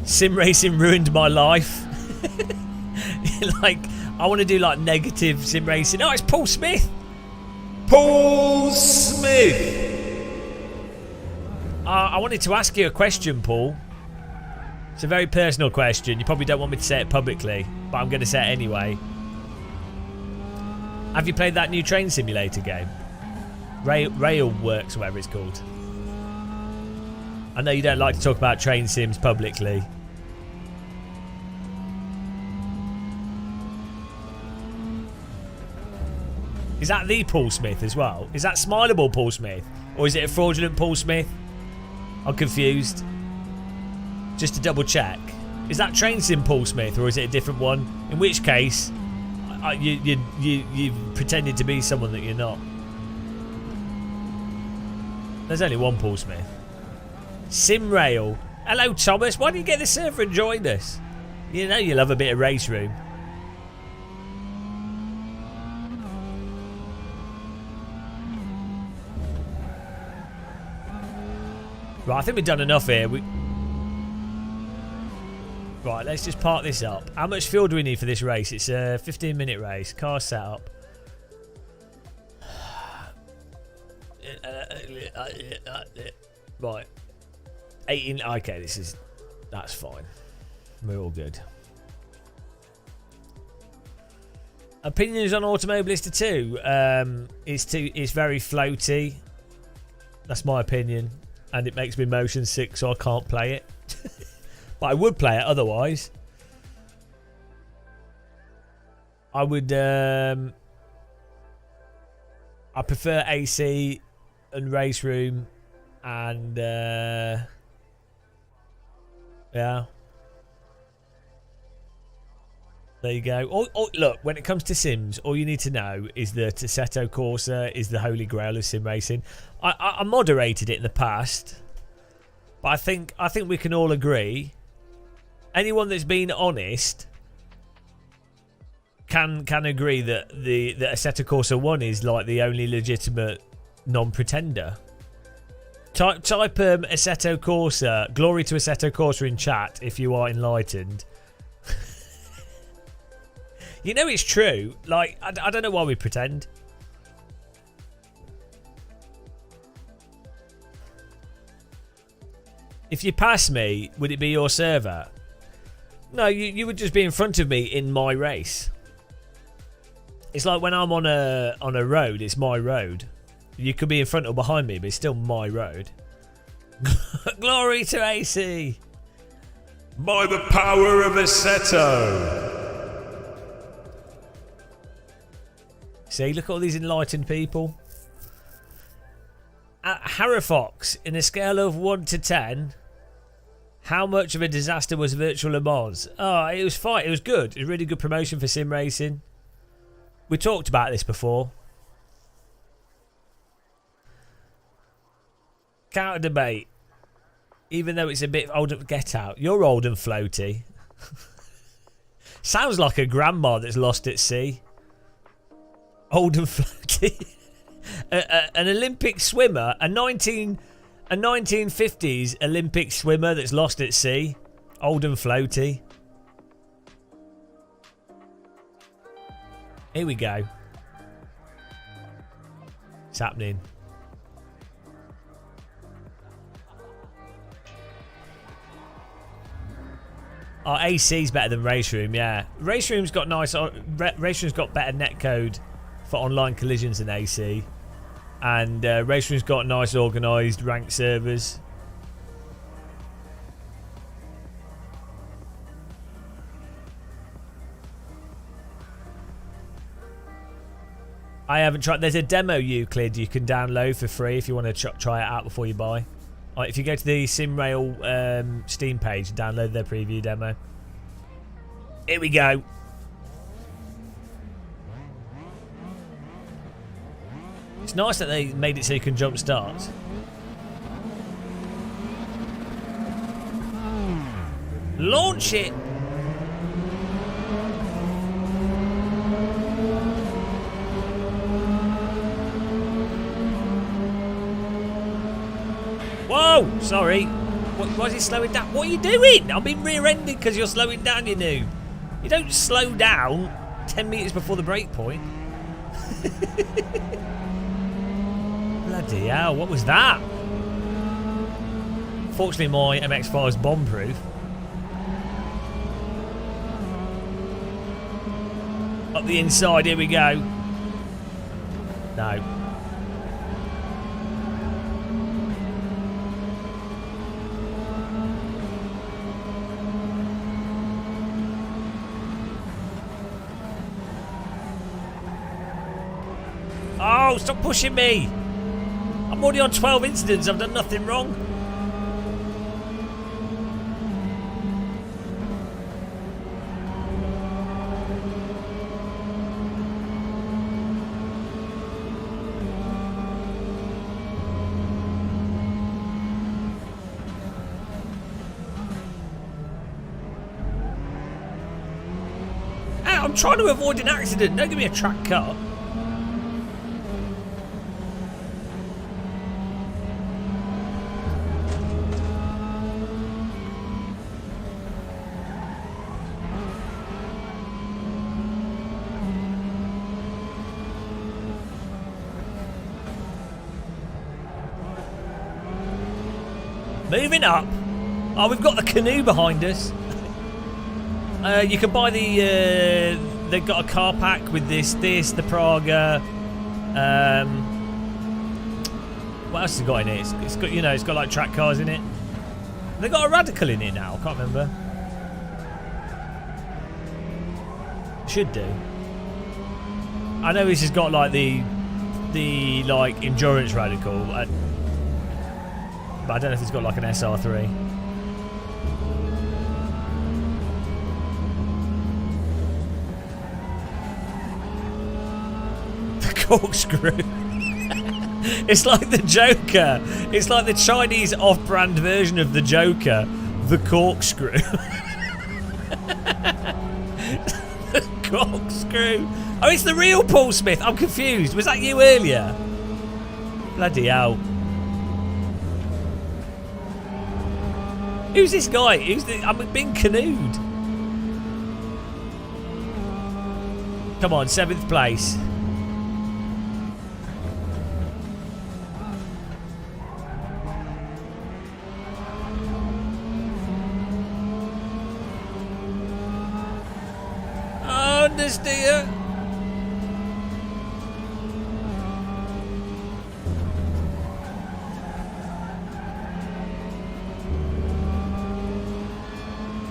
[SPEAKER 1] SimRacing ruined my life. Like, I want to do like negative SimRacing. Oh, it's Paul Smith. Paul Smith. I wanted to ask you a question, Paul. It's a very personal question. You probably don't want me to say it publicly, but I'm going to say it anyway. Have you played that new train simulator game? Railworks, whatever it's called. I know you don't like to talk about train sims publicly. Is that the Paul Smith as well? Is that Smileable Paul Smith? Or is it a fraudulent Paul Smith? I'm confused. Just to double check. Is that Train Sim Paul Smith or is it a different one? In which case, you pretended to be someone that you're not. There's only one Paul Smith. SimRail. Hello, Thomas. Why don't you get the server and join us? You know you love a bit of RaceRoom. Right, I think we've done enough here. Right, let's just park this up. How much fuel do we need for this race? It's a 15-minute race. Car setup. Right. 18. Okay, that's fine. We're all good. Opinions on Automobilista 2. It's very floaty. That's my opinion. And it makes me motion sick, so I can't play it. But I would play it otherwise. I would. I prefer AC and RaceRoom, and yeah. There you go. Look, when it comes to Sims, all you need to know is that Assetto Corsa is the holy grail of sim racing. I moderated it in the past, but I think we can all agree. Anyone that's been honest can agree that the Assetto Corsa 1 is like the only legitimate non-pretender. Type Assetto Corsa, glory to Assetto Corsa in chat if you are enlightened. You know it's true. Like, I don't know why we pretend. If you pass me, would it be your server? No, you would just be in front of me in my race. It's like when I'm on a road, it's my road. You could be in front or behind me, but it's still my road. Glory to AC!
[SPEAKER 4] By the power of Assetto!
[SPEAKER 1] See, look at all these enlightened people. At Harrifox, in a scale of 1 to 10, how much of a disaster was Virtual Le Mans? Oh, it was fine. It was good. It was a really good promotion for SimRacing. We talked about this before. Counter debate. Even though it's a bit old, get out. You're old and floaty. Sounds like a grandma that's lost at sea. Old and floaty. An Olympic swimmer, a 1950s Olympic swimmer that's lost at sea. Old and floaty. Here we go. It's happening. Oh, AC's better than RaceRoom, yeah. RaceRoom's got RaceRoom's got better netcode for online collisions than AC. And RaceRoom's got nice organised ranked servers. I haven't tried. There's a demo Euclid you can download for free if you want to try it out before you buy. Right, if you go to the SimRail Steam page, download their preview demo. Here we go. It's nice that they made it so you can jump start. Launch it! Whoa! Sorry. Why is he slowing down? What are you doing? I'm being rear-ended because you're slowing down, you noob. You don't slow down 10 metres before the break point. Bloody hell, what was that? Fortunately, my MX-5 is bomb-proof. Up the inside, here we go. No. Oh, stop pushing me! I'm already on 12 incidents, I've done nothing wrong. Hey, I'm trying to avoid an accident, don't give me a track cut. Moving up. Oh, we've got the canoe behind us. You can buy the... they've got a car pack with the Praga. What else has it got in it? It's got, you know, it's got like track cars in it. They've got a Radical in it now. I can't remember. Should do. I know this has got like the like endurance Radical. But I don't know if it's got like an SR3. The corkscrew. It's like the Joker. It's like the Chinese off-brand version of the Joker. The corkscrew. The corkscrew. Oh, it's the real Paul Smith. I'm confused. Was that you earlier? Bloody hell. Who's this guy? I'm being canoed. Come on, 7th place. Understeer.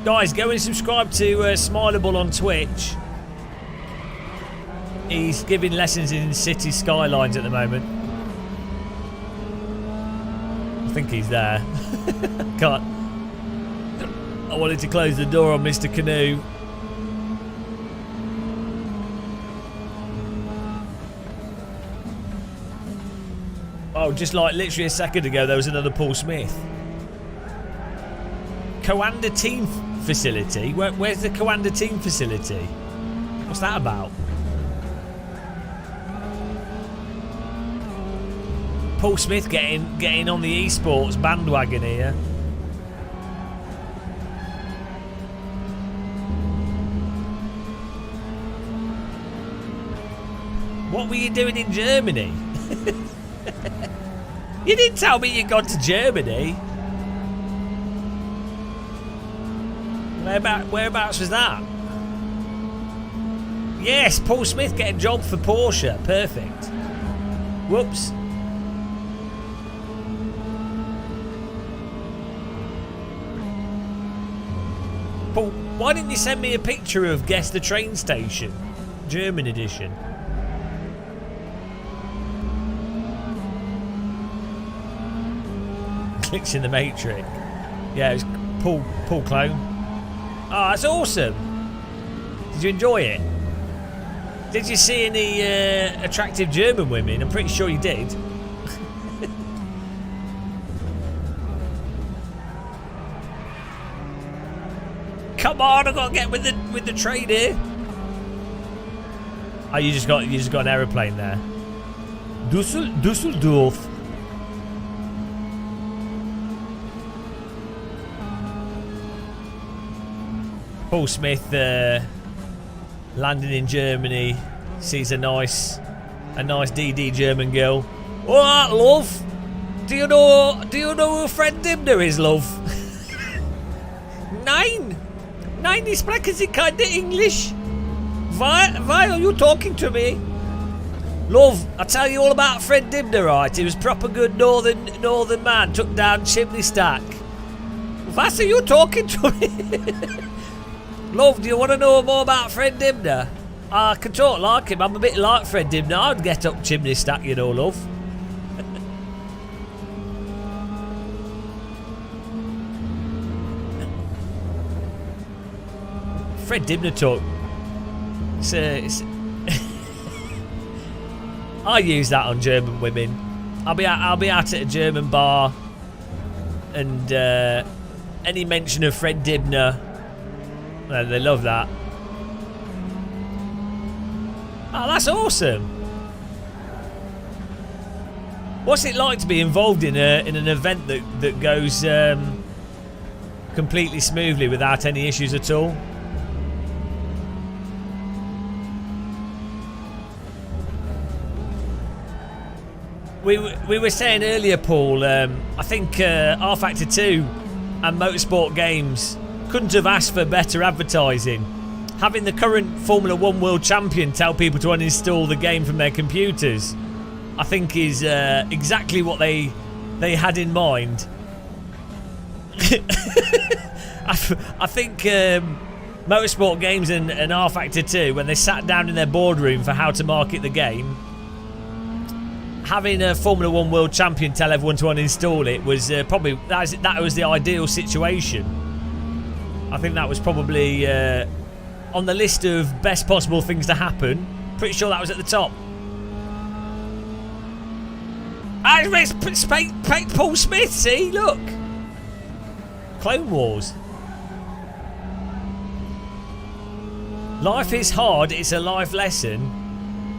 [SPEAKER 1] Guys, go and subscribe to Smileable on Twitch. He's giving lessons in city skylines at the moment. I think he's there. Can't. I wanted to close the door on Mr. Canoe. Oh, just like literally a second ago, there was another Paul Smith. Coanda Team Facility? Where's the Coanda Team Facility? What's that about? Paul Smith getting on the esports bandwagon here. What were you doing in Germany? You didn't tell me you'd gone to Germany. Whereabouts was that? Yes, Paul Smith getting a job for Porsche. Perfect. Whoops. Paul, why didn't you send me a picture of Guess the Train Station? German edition. Glitch in the Matrix. Yeah, it was Paul Clone. Oh, that's awesome. Did you enjoy it? Did you see any attractive German women? I'm pretty sure you did. Come on, I've got to get with the train here. Oh, you just got an aeroplane there. Dusseldorf. Paul Smith landing in Germany, sees a nice DD German girl. What, love? Do you know who Fred Dibner is, love? Nein, ich spreche Sie keine English. Why are you talking to me? Love, I tell you all about Fred Dibner, right? He was proper good northern man, took down chimney stack. What are you talking to me? Love, do you want to know more about Fred Dibner? I can talk like him. I'm a bit like Fred Dibner. I'd get up chimney stack, you know, love. Fred Dibner talk. I use that on German women. I'll be out at a German bar, and any mention of Fred Dibner, they love that. Oh, that's awesome. What's it like to be involved in an event that goes completely smoothly without any issues at all? We were saying earlier, Paul, I think R Factor 2 and Motorsport Games couldn't have asked for better advertising. Having the current Formula 1 World Champion tell people to uninstall the game from their computers, I think is exactly what they had in mind. I think Motorsport Games and R Factor 2, when they sat down in their boardroom for how to market the game, having a Formula 1 World Champion tell everyone to uninstall it was probably that was the ideal situation. I think that was probably on the list of best possible things to happen. Pretty sure that was at the top. It's Paul Smith, see? Look. Clone Wars. Life is hard, it's a life lesson.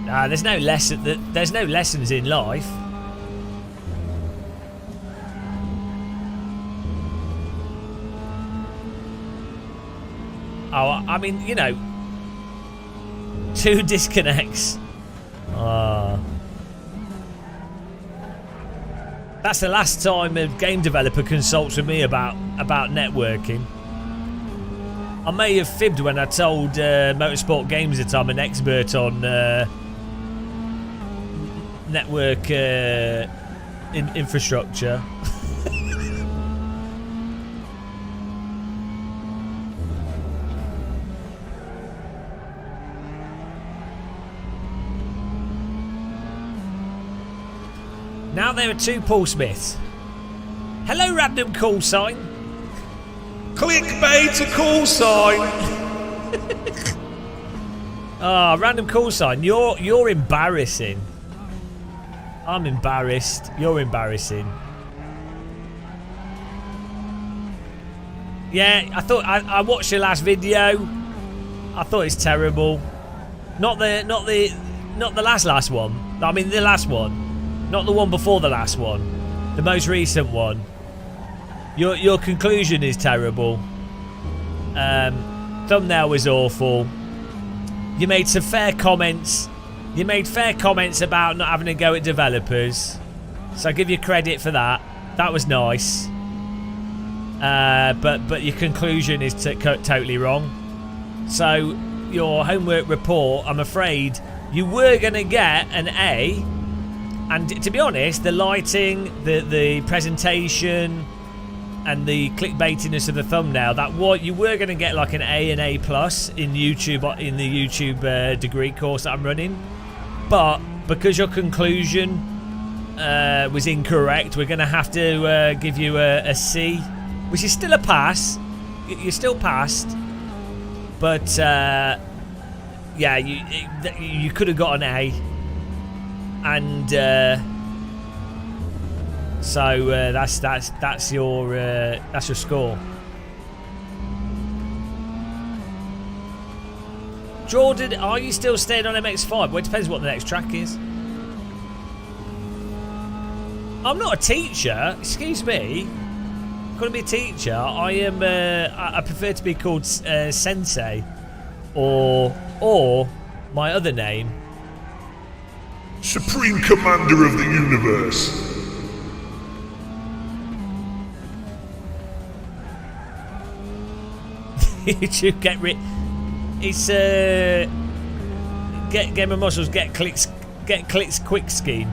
[SPEAKER 1] There's no lessons in life. Oh, I mean, you know, 2 disconnects. Ah. That's the last time a game developer consults with me about networking. I may have fibbed when I told Motorsport Games that I'm an expert on network infrastructure. Now there are 2 Paul Smiths. Hello, random call sign.
[SPEAKER 4] Clickbait a call sign.
[SPEAKER 1] Ah, random call sign. You're embarrassing. I'm embarrassed. You're embarrassing. Yeah, I thought I watched your last video. I thought it's terrible. Not the last one. I mean the last one. Not the one before the last one. The most recent one. Your conclusion is terrible. Thumbnail was awful. You made some fair comments. You made fair comments about not having to go at developers. So I give you credit for that. That was nice. But your conclusion is totally wrong. So your homework report, I'm afraid, you were going to get an A. And to be honest, the lighting, the presentation, and the clickbaitiness of the thumbnail, you were going to get like an A and A plus in YouTube, in the YouTube degree course that I'm running. But because your conclusion was incorrect, we're going to have to give you a C, which is still a pass. You're still passed, but yeah, you could have got an A. And so that's your score. Jordan, are you still staying on MX5? Well, it depends what the next track is. I'm not a teacher. Excuse me. I'm gonna be a teacher. I am. I prefer to be called Sensei, or my other name.
[SPEAKER 4] Supreme Commander of the Universe.
[SPEAKER 1] YouTube get rid. It's get Game of Muscles. Get clicks quick scheme.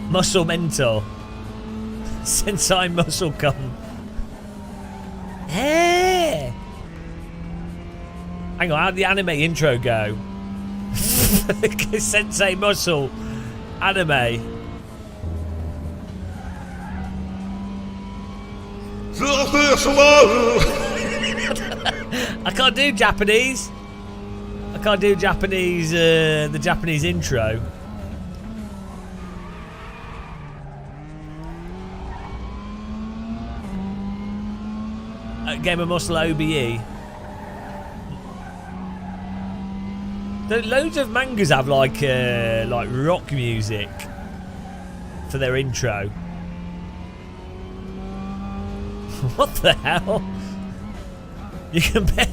[SPEAKER 1] Muscle mentor. Sensei muscle come. Hey. Hang on, how'd the anime intro go? Sensei muscle anime. I can't do Japanese. I can't do Japanese. The Japanese intro. Game of Muscle OBE. Loads of mangas have like rock music for their intro. What the hell? You can bet.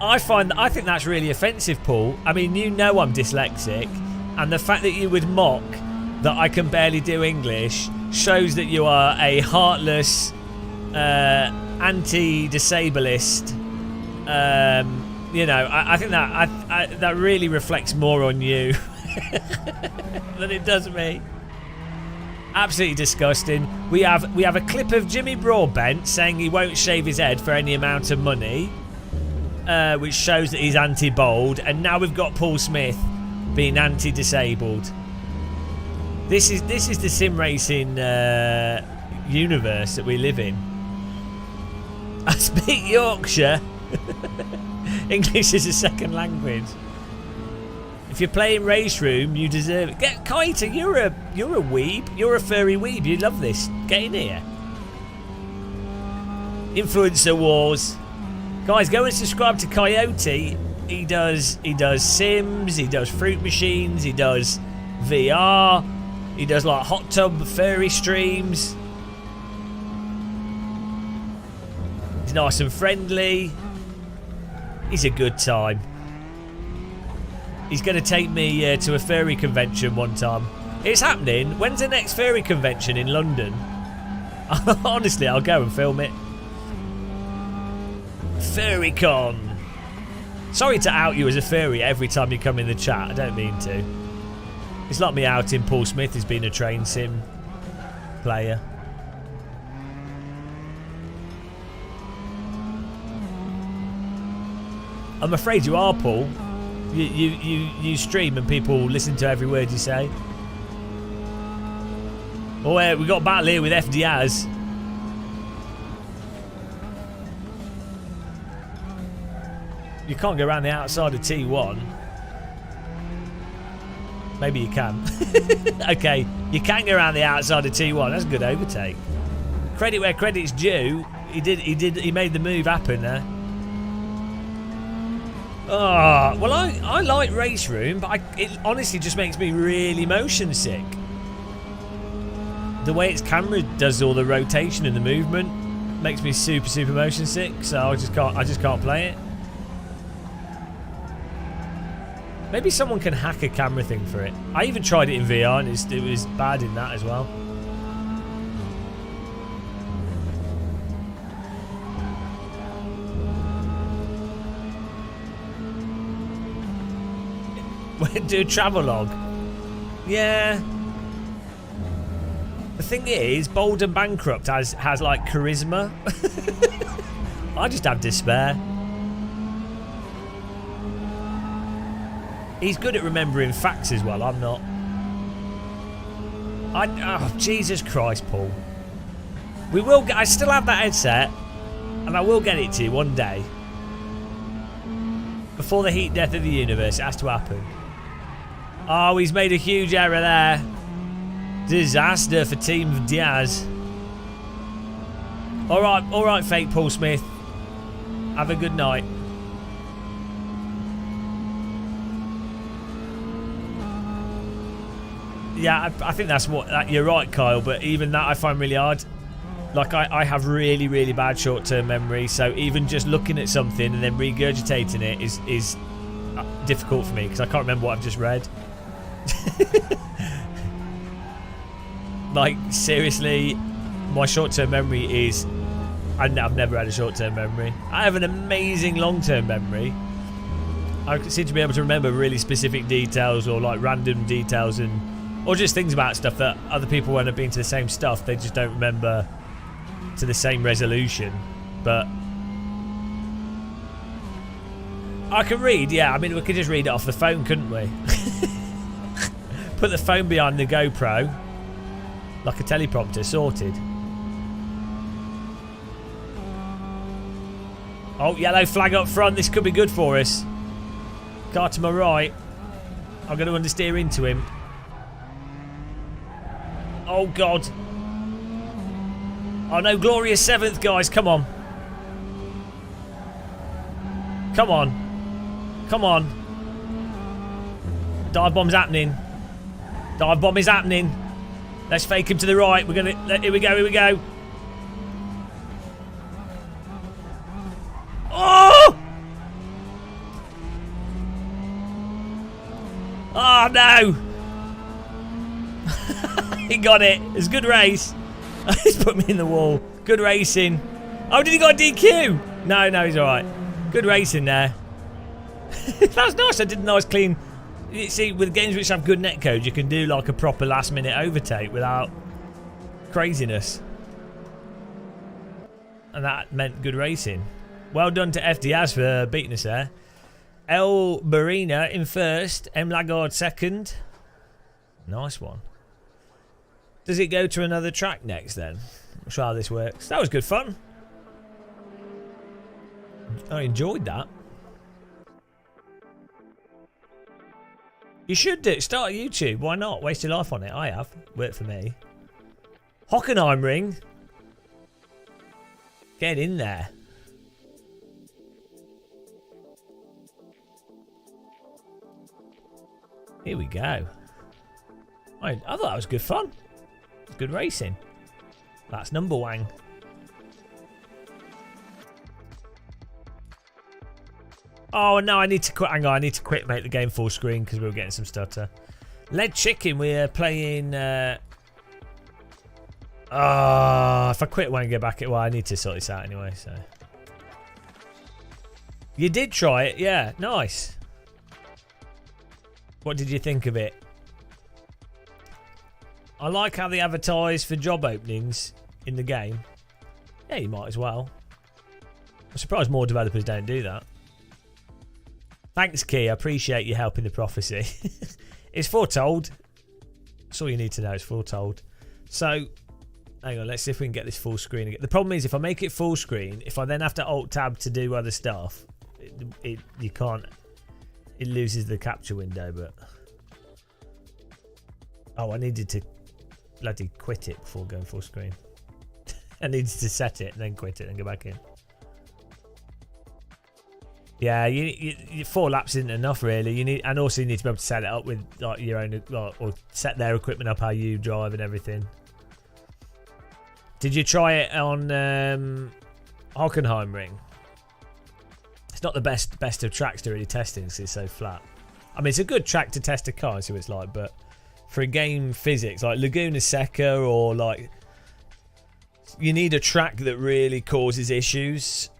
[SPEAKER 1] I think that's really offensive, Paul. I mean, you know I'm dyslexic, and the fact that you would mock that I can barely do English shows that you are a heartless, anti-disableist. You know, I think that really reflects more on you than it does me. Absolutely disgusting. We have a clip of Jimmy Broadbent saying he won't shave his head for any amount of money, which shows that he's anti-bold. And now we've got Paul Smith being anti-disabled. This is the SimRacing universe that we live in. I speak Yorkshire. English is a second language. If you're playing RaceRoom, you deserve it. Get Kaita, you're a weeb. You're a furry weeb. You love this. Get in here. Influencer wars. Guys, go and subscribe to Coyote. He does Sims, he does fruit machines, he does VR, he does like hot tub furry streams. nice and friendly. He's a good time. He's going to take me to a furry convention one time. It's happening. When's the next furry convention in London? Honestly, I'll go and film it. FurryCon. Sorry to out you as a furry every time you come in the chat. I don't mean to. It's like me outing Paul Smith as being a train sim player. I'm afraid you are, Paul. You stream and people listen to every word you say. Oh, we got a battle here with F. Diaz. You can't go around the outside of T1. Maybe you can. Okay, you can go around the outside of T1. That's a good overtake. Credit where credit's due. He made the move happen there. Oh, well, I like RaceRoom, but it honestly just makes me really motion sick. The way its camera does all the rotation and the movement makes me super motion sick. So I just can't play it. Maybe someone can hack a camera thing for it. I even tried it in VR and it was bad in that as well. Do a travelogue. Yeah. The thing is, Bold and Bankrupt has like charisma. I just have despair. He's good at remembering facts as well. I'm not. Oh, Jesus Christ, Paul. I still have that headset, and I will get it to you one day. Before the heat death of the universe, it has to happen. Oh, he's made a huge error there. Disaster for Team Diaz. All right, fake Paul Smith. Have a good night. Yeah, I think that's what... you're right, Kyle, but even that I find really hard. Like, I have really bad short-term memory, so even just looking at something and then regurgitating it is difficult for me, because I can't remember what I've just read. Like, seriously, my short-term memory is... I've never had a short-term memory. I have an amazing long-term memory. I seem to be able to remember really specific details or like random details or just things about stuff that other people, when have been to the same stuff, they just don't remember to the same resolution. But I can read, yeah. I mean, we could just read it off the phone, couldn't we? Put the phone behind the GoPro, like a teleprompter, sorted. Oh, yellow flag up front. This could be good for us. Car to my right. I'm going to understeer into him. Oh, God. Oh, no. Glorious 7th, guys. Come on. Come on. Come on. Dive bomb's happening. Dive bomb is happening. Let's fake him to the right. We're going to... Here we go. Here we go. Oh! Oh, no. He got it. It was a good race. He's put me in the wall. Good racing. Oh, did he got a DQ? No, he's all right. Good racing there. That was nice. I did a nice clean... You see, with games which have good netcode, you can do like a proper last-minute overtake without craziness. And that meant good racing. Well done to F. Diaz for beating us there. El Barina in first. M. Lagarde second. Nice one. Does it go to another track next then? Not sure how this works. That was good fun. I enjoyed that. You should do it. Start a YouTube. Why not? Waste your life on it. I have. Worked for me. Hockenheimring. Get in there. Here we go. I thought that was good fun. It was good racing. That's number one. Oh no, I need to quit. Hang on, I need to quit. Make the game full screen because we were getting some stutter. Lead Chicken. We're playing. If I quit, I won't go back. Well, I need to sort this out anyway. So you did try it, yeah? Nice. What did you think of it? I like how they advertise for job openings in the game. Yeah, you might as well. I'm surprised more developers don't do that. Thanks, Key. I appreciate you helping the prophecy. It's foretold. That's all you need to know. It's foretold. So, hang on. Let's see if we can get this full screen again. The problem is, if I make it full screen, if I then have to Alt-Tab to do other stuff, you can't. It loses the capture window, but... Oh, I needed to bloody quit it before going full screen. I needed to set it and then quit it and go back in. Yeah, you 4 laps isn't enough really. You need, and also you need to be able to set it up with like your own, or set their equipment up how you drive and everything. Did you try it on Hockenheimring? It's not the best of tracks to really test in because it's so flat. I mean, it's a good track to test a car, see what it's like, but for a game physics like Laguna Seca or like, you need a track that really causes issues.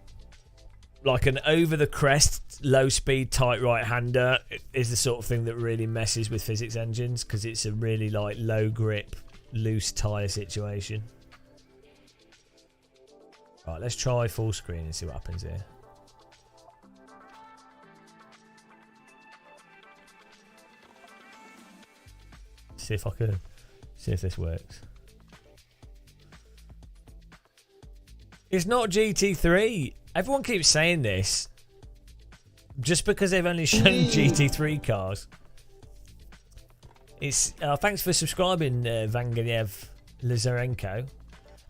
[SPEAKER 1] Like an over the crest, low speed, tight right hander is the sort of thing that really messes with physics engines because it's a really like low grip, loose tyre situation. Right, let's try full screen and see what happens here. See if I can see if this works. It's not GT3. Everyone keeps saying this just because they've only shown GT3 cars. It's thanks for subscribing, Vangayev Lazarenko,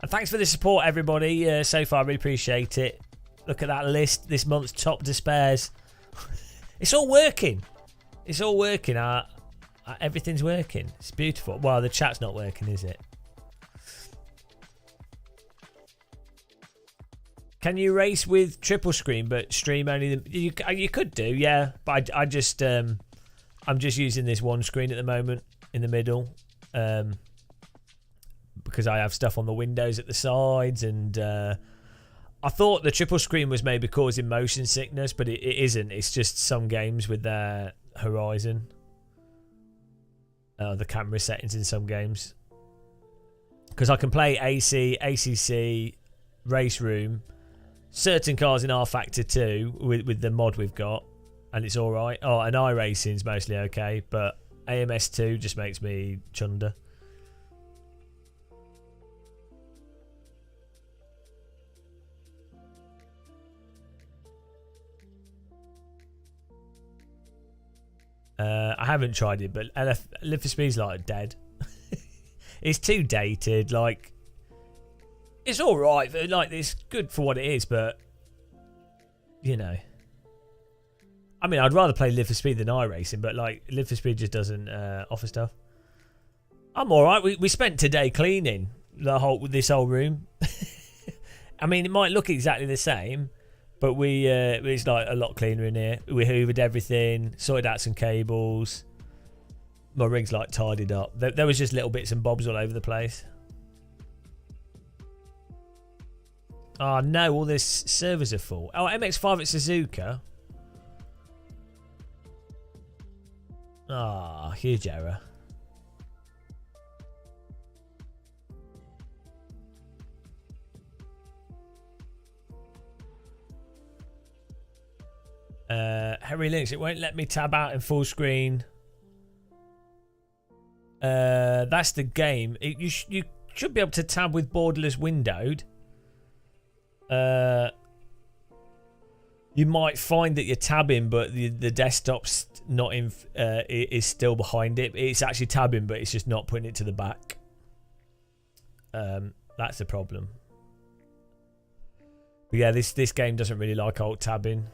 [SPEAKER 1] and thanks for the support, everybody. So far, I really appreciate it. Look at that list. This month's top despairs. It's all working. It's all working. Everything's working. It's beautiful. Well, the chat's not working, is it? Can you race with triple screen but stream only? You could do, yeah. But I just I'm just using this one screen at the moment in the middle, because I have stuff on the windows at the sides, and I thought the triple screen was maybe causing motion sickness, but it isn't. It's just some games with their horizon, the camera settings in some games, because I can play AC, ACC, RaceRoom. Certain cars in R Factor 2 with the mod we've got, and it's alright. Oh, and iRacing's mostly okay, but AMS2 just makes me chunder. I haven't tried it, but Live for Speed's like dead. It's too dated, like... It's all right, like it's good for what it is, but you know, I mean, I'd rather play Live for Speed than iRacing, but like Live for Speed just doesn't offer stuff. I'm all right. We spent today cleaning this whole room. I mean, it might look exactly the same, but it's like a lot cleaner in here. We hoovered everything, sorted out some cables. My rig's like tidied up. There was just little bits and bobs all over the place. Oh no, all these servers are full. Oh, MX5 at Suzuka. Ah, huge error. Harry Links, it won't let me tab out in full screen. That's the game. You should be able to tab with borderless windowed. You might find that you're tabbing, but the desktop's not in. Is still behind it. It's actually tabbing, but it's just not putting it to the back. That's the problem. But yeah, this game doesn't really like alt tabbing.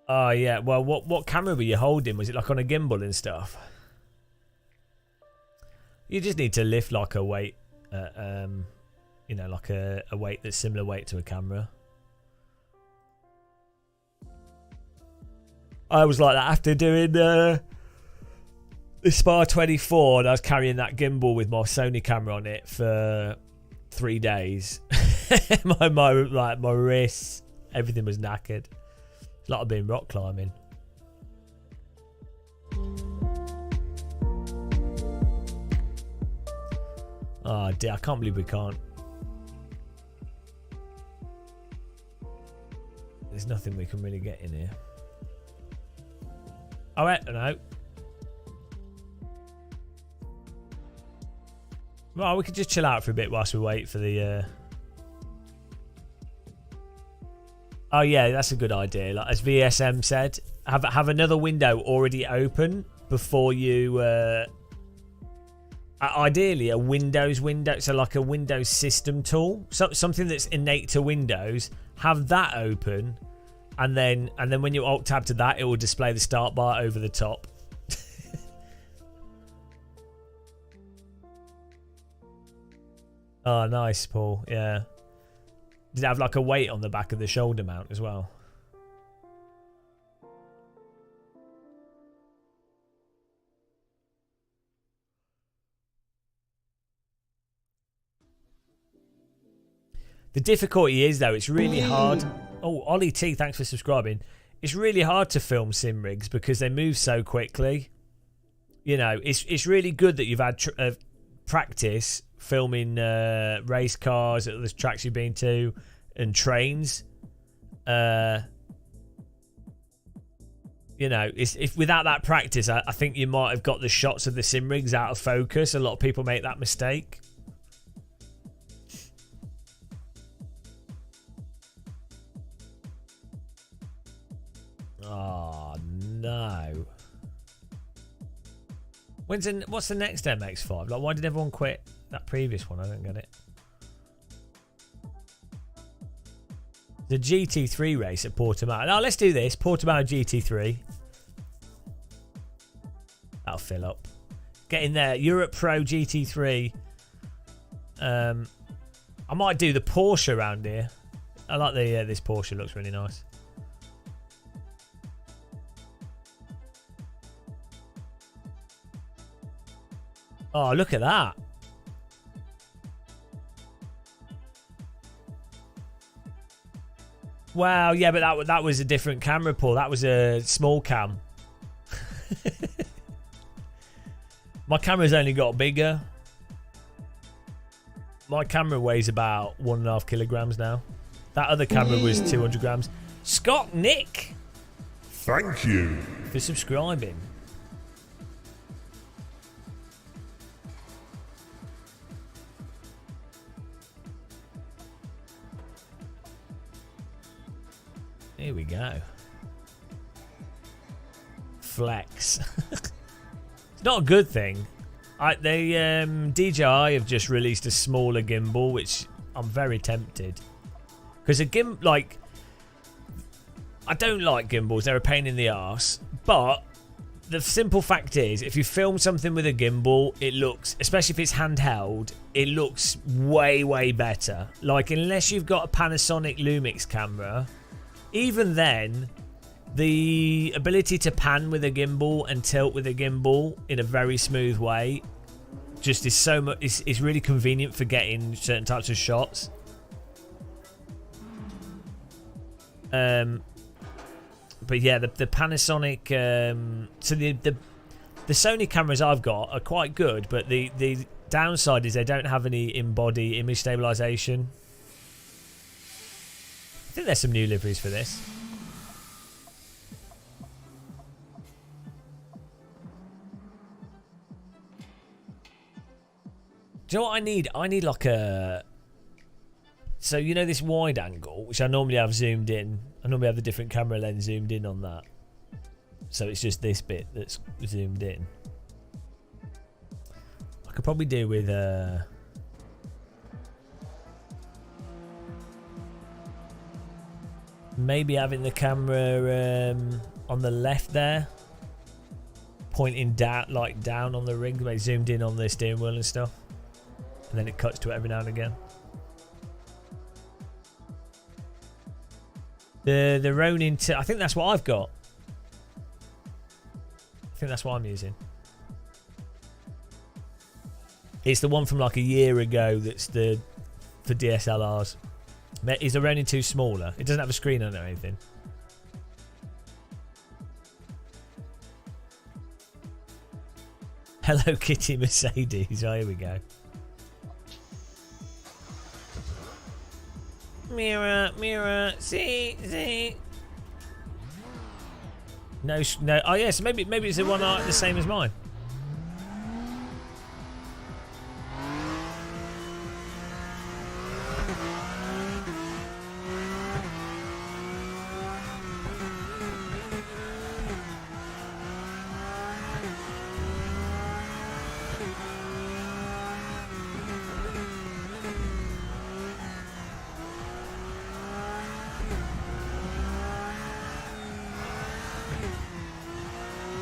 [SPEAKER 1] Oh yeah. Well, what camera were you holding? Was it like on a gimbal and stuff? You just need to lift like a weight. You know, like a weight that's similar weight to a camera. I was like that after doing the Spa 24, and I was carrying that gimbal with my Sony camera on it for 3 days. my wrists, everything was knackered. It's like I've been rock climbing. Oh dear, I can't believe we can't. There's nothing we can really get in here. Oh, I don't know. Well, we could just chill out for a bit whilst we wait for the... Oh yeah, that's a good idea. Like as VSM said, have another window already open before you... Ideally, a Windows window, so like a Windows system tool, something that's innate to Windows. Have that open, and then when you Alt tab to that, it will display the start bar over the top. Oh, nice, Paul. Yeah. Did it have like a weight on the back of the shoulder mount as well? The difficulty is, though, it's really hard. Oh, Ollie T, thanks for subscribing. It's really hard to film sim rigs because they move so quickly. You know, it's really good that you've had practice filming race cars at the tracks you've been to and trains. You know, if without that practice, I think you might have got the shots of the sim rigs out of focus. A lot of people make that mistake. Oh no! What's the next MX-5? Like, why did everyone quit that previous one? I don't get it. The GT3 race at Portimao. Now let's do this. Portimao GT3. That'll fill up. Get in there. Europe Pro GT3. I might do the Porsche around here. I like the this Porsche. Looks really nice. Oh, look at that. Wow, yeah, but that was a different camera, Paul. That was a small cam. My camera's only got bigger. My camera weighs about 1.5 kilograms now. That other camera was 200 grams. Scott Nick,
[SPEAKER 4] Thank you.
[SPEAKER 1] for subscribing. Here we go. Flex. It's not a good thing. DJI have just released a smaller gimbal, which I'm very tempted. Because a gimbal, like, I don't like gimbals. They're a pain in the arse. But the simple fact is, if you film something with a gimbal, it looks, especially if it's handheld, it looks way, way better. Like, unless you've got a Panasonic Lumix camera, even then, the ability to pan with a gimbal and tilt with a gimbal in a very smooth way just is so much. It's really convenient for getting certain types of shots. But yeah, the Panasonic. So the Sony cameras I've got are quite good, but the downside is they don't have any in-body image stabilization. I think there's some new liveries for this. Do you know what I need? I need like a... So, you know this wide angle, which I normally have zoomed in. I normally have a different camera lens zoomed in on that. So it's just this bit that's zoomed in. I could probably do with... maybe having the camera on the left there, pointing down, like on the rig, like zoomed in on the steering wheel and stuff, and then it cuts to it every now and again. The Ronin 2. I think that's what I've got. I think that's what I'm using. It's the one from like a year ago that's for DSLRs. Is the Ronin 2 smaller? It doesn't have a screen on it or anything. Hello Kitty Mercedes. Oh, here we go. Mirror, mirror, see. No. Oh yeah, so maybe it's the one the same as mine.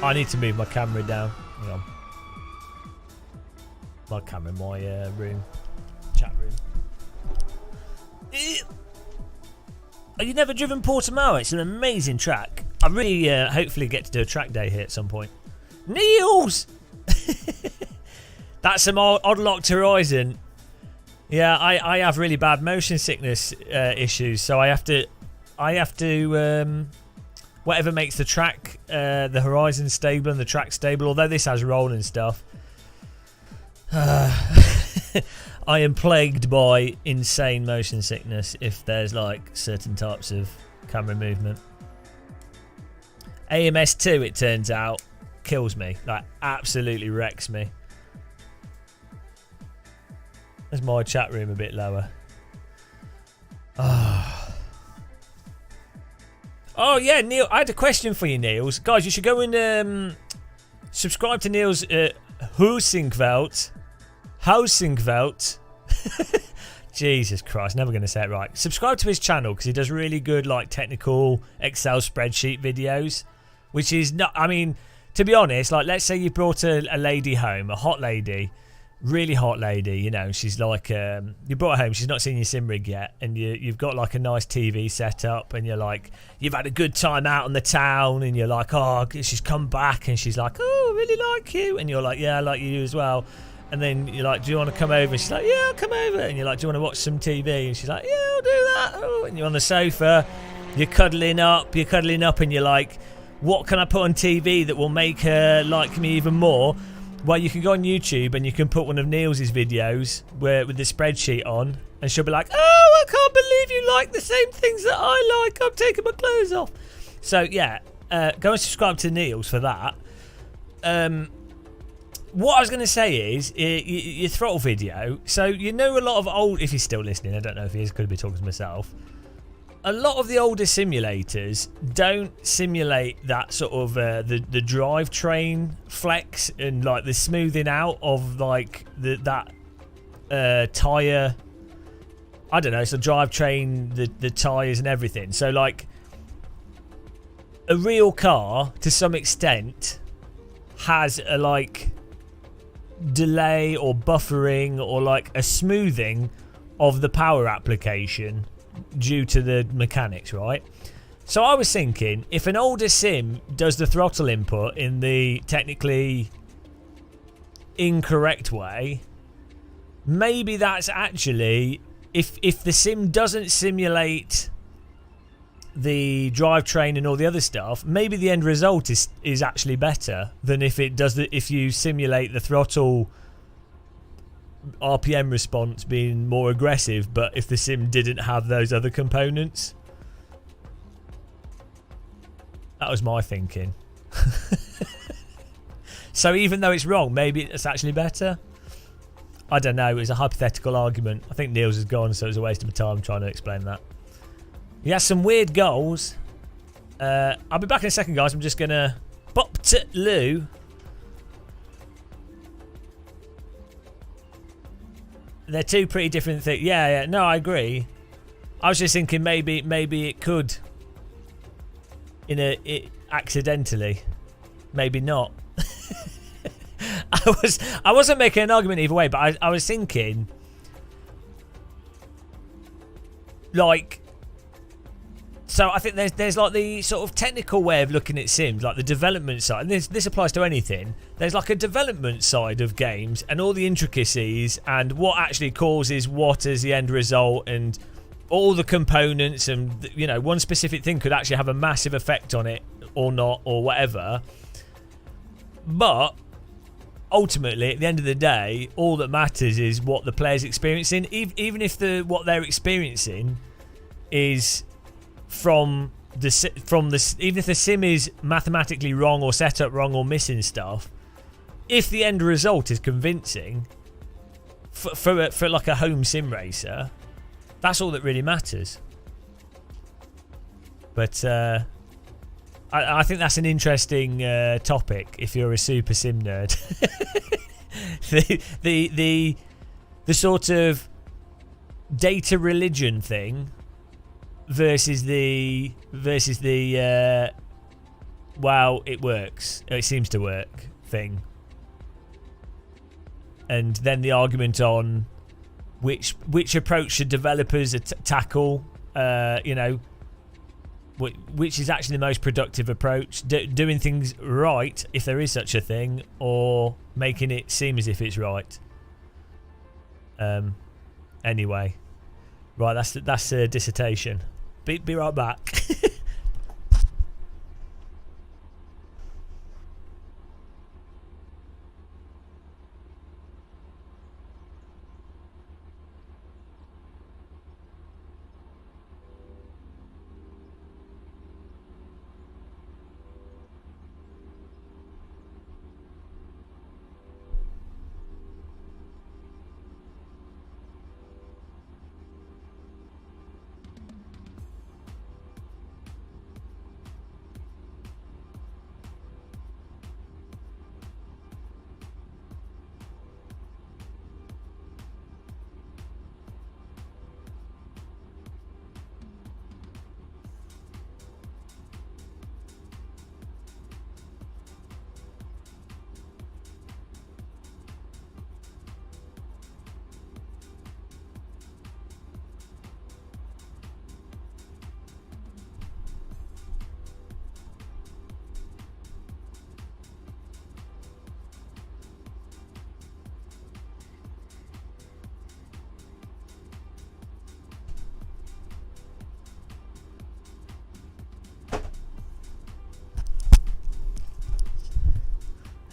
[SPEAKER 1] I need to move my camera down. Hang on. My camera in my room. Chat room. Have you never driven Portimao? It's an amazing track. I really hopefully get to do a track day here at some point. Niels! That's some odd locked horizon. Yeah, I have really bad motion sickness issues, so I have to whatever makes the track, the horizon stable and the track stable, although this has roll and stuff. I am plagued by insane motion sickness if there's like certain types of camera movement. AMS2, it turns out, kills me. Like, absolutely wrecks me. There's my chat room a bit lower. Oh yeah, Neil, I had a question for you, Niels. Guys, you should go and subscribe to Niels Husinkveld. Jesus Christ, never going to say it right. Subscribe to his channel because he does really good like technical Excel spreadsheet videos, which is not, I mean, to be honest, like let's say you brought a lady home, a hot lady, really hot lady, you know, she's like, you brought her home, she's not seen your sim rig yet, and you've got like a nice TV set up, and you're like, you've had a good time out in the town, and you're like, oh, she's come back, and she's like, oh, I really like you, and you're like, yeah, I like you as well. And then you're like, do you want to come over? And she's like, yeah, I'll come over. And you're like, do you want to watch some TV? And she's like, yeah, I'll do that. Oh, and you're on the sofa, you're cuddling up, and you're like, what can I put on TV that will make her like me even more? Well, you can go on YouTube and you can put one of Niels' videos with the spreadsheet on, and she'll be like, oh, I can't believe you like the same things that I like. I'm taking my clothes off. So, yeah, go and subscribe to Niels for that. What I was going to say is, your throttle video, so you know a lot of old, if he's still listening, I don't know if he is, could be talking to myself. A lot of the older simulators don't simulate that sort of the drivetrain flex and like the smoothing out of like that tyre. I don't know, so drivetrain, the tyres and everything. So like a real car to some extent has a like delay or buffering or like a smoothing of the power application due to the mechanics, right? So I was thinking, if an older sim does the throttle input in the technically incorrect way, maybe that's actually, if the sim doesn't simulate the drivetrain and all the other stuff, maybe the end result is actually better than if it does if you simulate the throttle RPM response being more aggressive, but if the sim didn't have those other components. That was my thinking. So even though it's wrong, maybe it's actually better. I don't know, it was a hypothetical argument. I think Niels is gone, so it was a waste of my time trying to explain that. He has some weird goals. I'll be back in a second, guys. I'm just gonna bop to Lou. They're two pretty different things. Yeah, no, I agree. I was just thinking maybe it could, accidentally, maybe not. I wasn't making an argument either way, but I was thinking, like, So I think there's like the sort of technical way of looking at sims, like the development side, and this applies to anything. There's like a development side of games and all the intricacies and what actually causes what as the end result and all the components, and you know, one specific thing could actually have a massive effect on it or not or whatever. But ultimately, at the end of the day, all that matters is what the player's experiencing, even if what they're experiencing is from the even if the sim is mathematically wrong or set up wrong or missing stuff. If the end result is convincing for like a home sim racer, that's all that really matters. But I think that's an interesting topic if you're a super sim nerd. the sort of data religion thing versus the wow, it works, it seems to work thing. And then the argument on which approach should developers tackle, you know, which is actually the most productive approach, doing things right if there is such a thing, or making it seem as if it's right. Anyway, right, that's a dissertation. Be right back.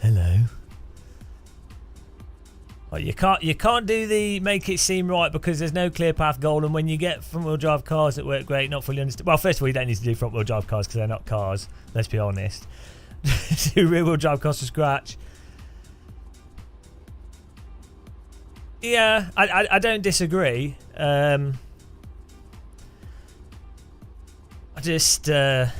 [SPEAKER 1] Hello. Oh, you can't do the make it seem right because there's no clear path goal, and when you get front wheel drive cars that work great, not fully understood. Well, first of all, you don't need to do front wheel drive cars because they're not cars. Let's be honest. Do rear wheel drive cars from scratch. Yeah, I don't disagree. I just you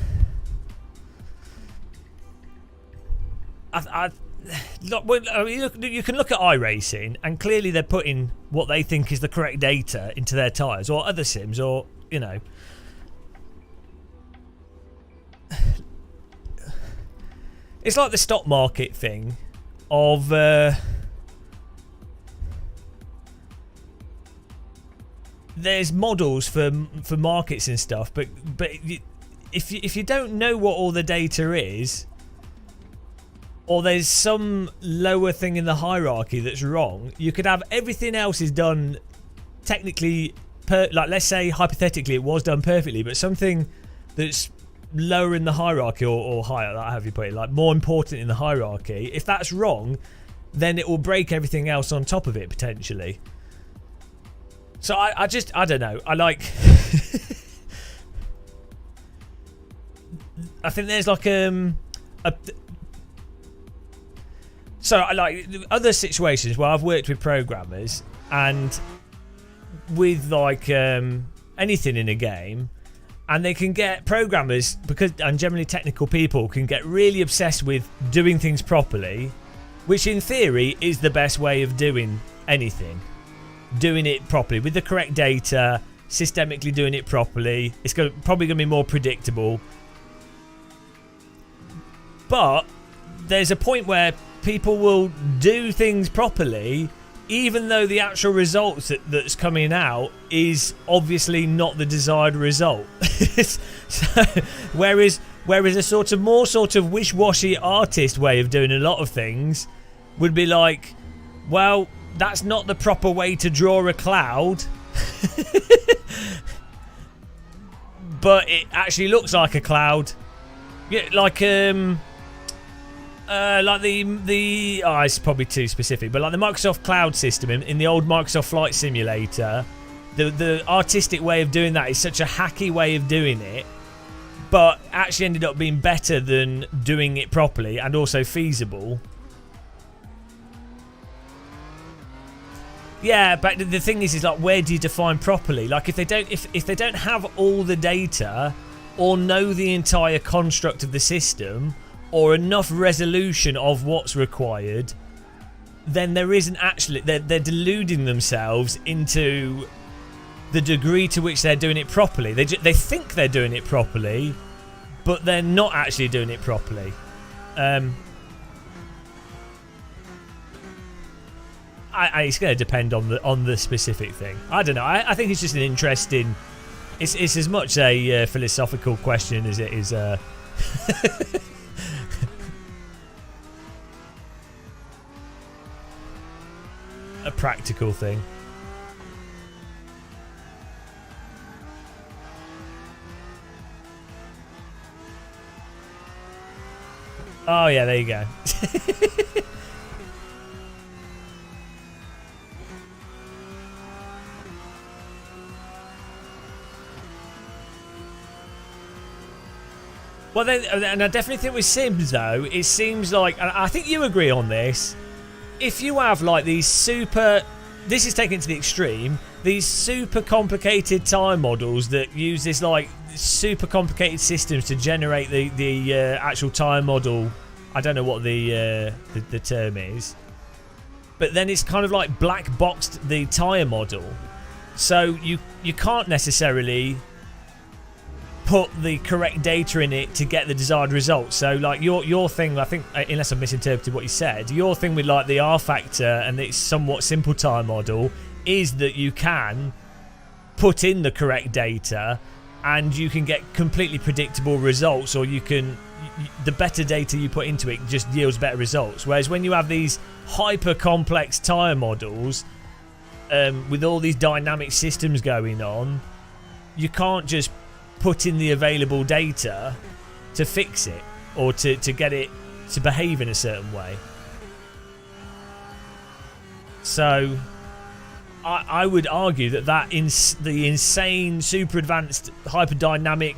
[SPEAKER 1] can look at iRacing, and clearly they're putting what they think is the correct data into their tyres, or other sims, or you know. It's like the stock market thing of there's models for markets and stuff, but if you don't know what all the data is, or there's some lower thing in the hierarchy that's wrong, you could have everything else is done technically, like let's say hypothetically it was done perfectly, but something that's lower in the hierarchy or higher, like how have you put it, like more important in the hierarchy, if that's wrong, then it will break everything else on top of it potentially. So I don't know. I like I think there's like so I like other situations where I've worked with programmers and with like anything in a game, and they can get programmers and generally technical people can get really obsessed with doing things properly, which in theory is the best way of doing anything. Doing it properly with the correct data, systemically doing it properly. It's probably going to be more predictable. But there's a point where people will do things properly even though the actual results that's coming out is obviously not the desired result. So, whereas a sort of more sort of wish-washy artist way of doing a lot of things would be like, well, that's not the proper way to draw a cloud. But it actually looks like a cloud. Yeah, like the it's probably too specific, but like the Microsoft Cloud system in the old Microsoft Flight Simulator, the artistic way of doing that is such a hacky way of doing it, but actually ended up being better than doing it properly and also feasible. Yeah, but the thing is like, where do you define properly? Like, if they don't have all the data or know the entire construct of the system or enough resolution of what's required, then there isn't actually, they're deluding themselves into the degree to which they're doing it properly. They think they're doing it properly, but they're not actually doing it properly. It's going to depend on the specific thing. I don't know. I think it's just an interesting. It's as much a philosophical question as it is a practical thing. Oh yeah, there you go. Well, then, and I definitely think with Sims, though, it seems like, and I think you agree on this, if you have, like, these super, this is taken to the extreme, these super complicated time models that use this, like, super complicated systems to generate the actual time model. I don't know what the term is. But then it's kind of like black boxed the tire model. So you can't necessarily put the correct data in it to get the desired result. So like your thing, I think, unless I've misinterpreted what you said, your thing with like the R factor and its somewhat simple time model is that you can put in the correct data and you can get completely predictable results, or you can, the better data you put into it just yields better results. Whereas when you have these hyper complex tire models with all these dynamic systems going on, you can't just put in the available data to fix it or to get it to behave in a certain way. So I would argue that the insane super advanced hyperdynamic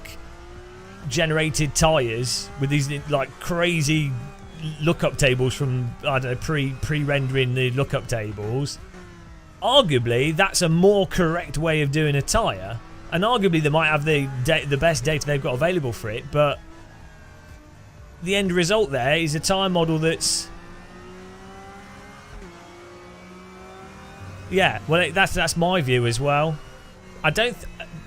[SPEAKER 1] generated tires with these like crazy lookup tables from, I don't know, pre-rendering the lookup tables, arguably that's a more correct way of doing a tire. And arguably they might have the best data they've got available for it, but the end result there is a tire model that's, yeah, well, that's my view as well. I don't.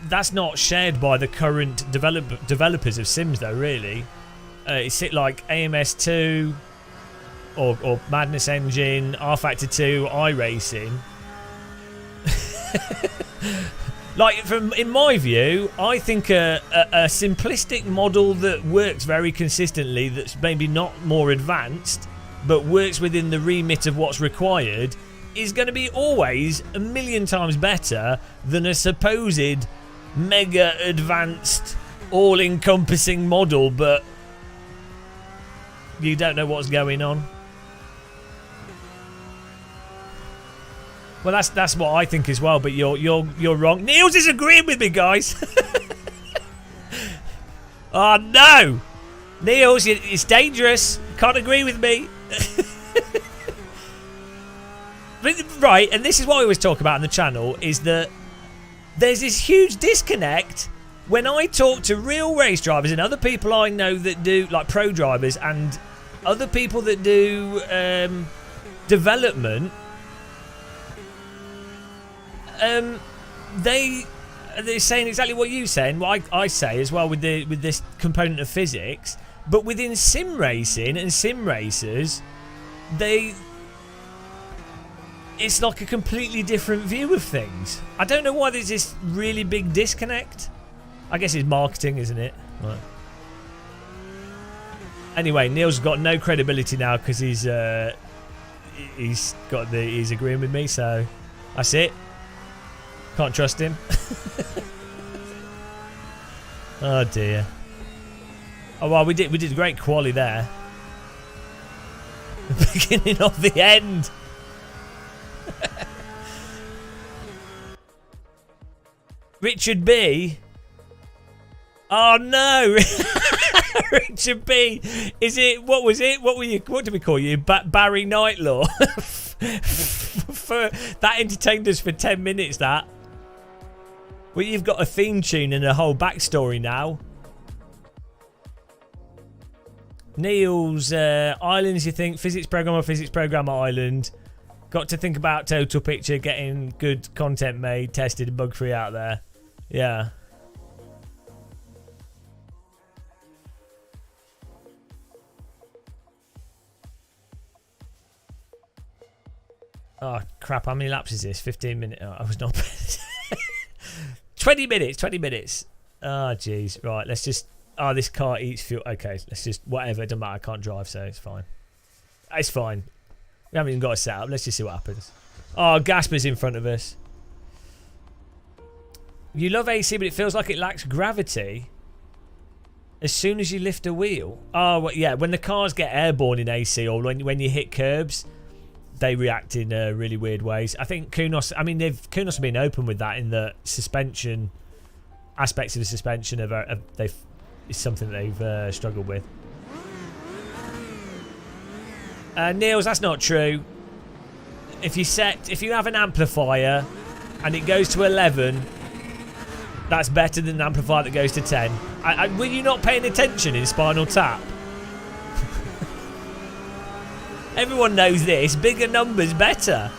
[SPEAKER 1] That's not shared by the current developers of Sims, though. Really, it's like AMS2 or Madness Engine, R Factor 2, iRacing. Like, in my view, I think a simplistic model that works very consistently, that's maybe not more advanced, but works within the remit of what's required, is going to be always a million times better than a supposed mega advanced, all-encompassing model, but you don't know what's going on. Well, that's what I think as well, but you're wrong. Neil's disagreeing with me, guys. Oh no, Niels, it's dangerous. Can't agree with me. Right, and this is what I always talk about on the channel, is that there's this huge disconnect when I talk to real race drivers and other people I know that do, like pro drivers and other people that do development. They're saying exactly what you say and what I say as well with this component of physics, but within sim racing and sim racers, it's like a completely different view of things. I don't know why there's this really big disconnect. I guess it's marketing, isn't it? Right. Anyway, Neil's got no credibility now because he's agreeing with me, so that's it. Can't trust him. Oh dear. Oh well, we did great quali there. The beginning of the end. Richard B. Oh no. Richard B. Is it? What was it? What did we call you? Barry Nightlaw. That entertained us for 10 minutes. That. Well, you've got a theme tune and a whole backstory now. Neil's islands. You think physics programmer island. Got to think about total picture, getting good content made, tested, and bug free out there. Yeah. Oh crap, how many laps is this? 15 minutes. Oh, I was not 20 minutes. Oh jeez. Right, let's just this car eats fuel. Okay, let's just whatever, it doesn't matter, I can't drive, so it's fine. It's fine. We haven't even got a setup. Let's just see what happens. Oh, Gasper's in front of us. You love AC, but it feels like it lacks gravity as soon as you lift a wheel. Oh, well, yeah, when the cars get airborne in AC or when you hit curbs, they react in really weird ways. I think Kunos have been open with that in the suspension aspects of the suspension is something they've struggled with. Niels, that's not true. If you have an amplifier and it goes to 11, that's better than an amplifier that goes to 10. Were you not paying attention in Spinal Tap? Everyone knows this. Bigger numbers, better.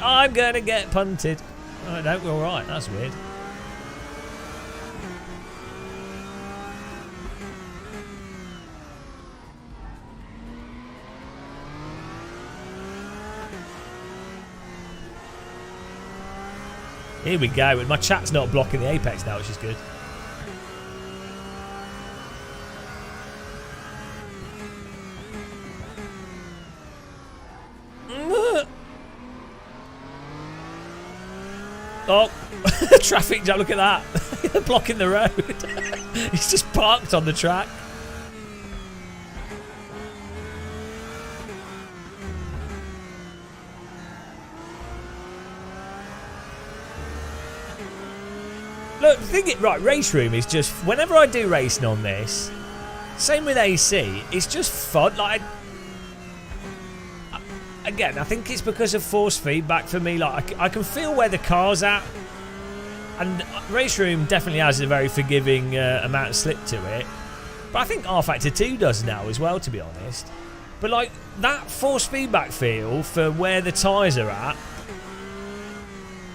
[SPEAKER 1] I'm going to get punted. Oh, no, all right. That's weird. Here we go. My chat's not blocking the apex now, which is good. Oh, traffic jam, look at that. They're blocking the road. He's just parked on the track. Look, the thing is, right, RaceRoom is just, whenever I do racing on this, same with AC, it's just fun. Like, again, I think it's because of force feedback for me. Like, I can feel where the car's at, and RaceRoom definitely has a very forgiving amount of slip to it. But I think R Factor 2 does now as well, to be honest. But like that force feedback feel for where the tyres are at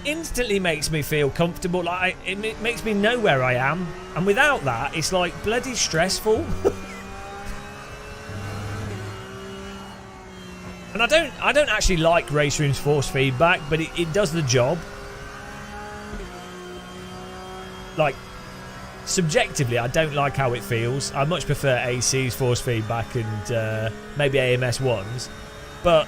[SPEAKER 1] instantly makes me feel comfortable. Like it makes me know where I am, and without that, it's like bloody stressful. And I don't actually like RaceRoom's force feedback, but it does the job. Like, subjectively, I don't like how it feels. I much prefer AC's force feedback and maybe AMS ones, but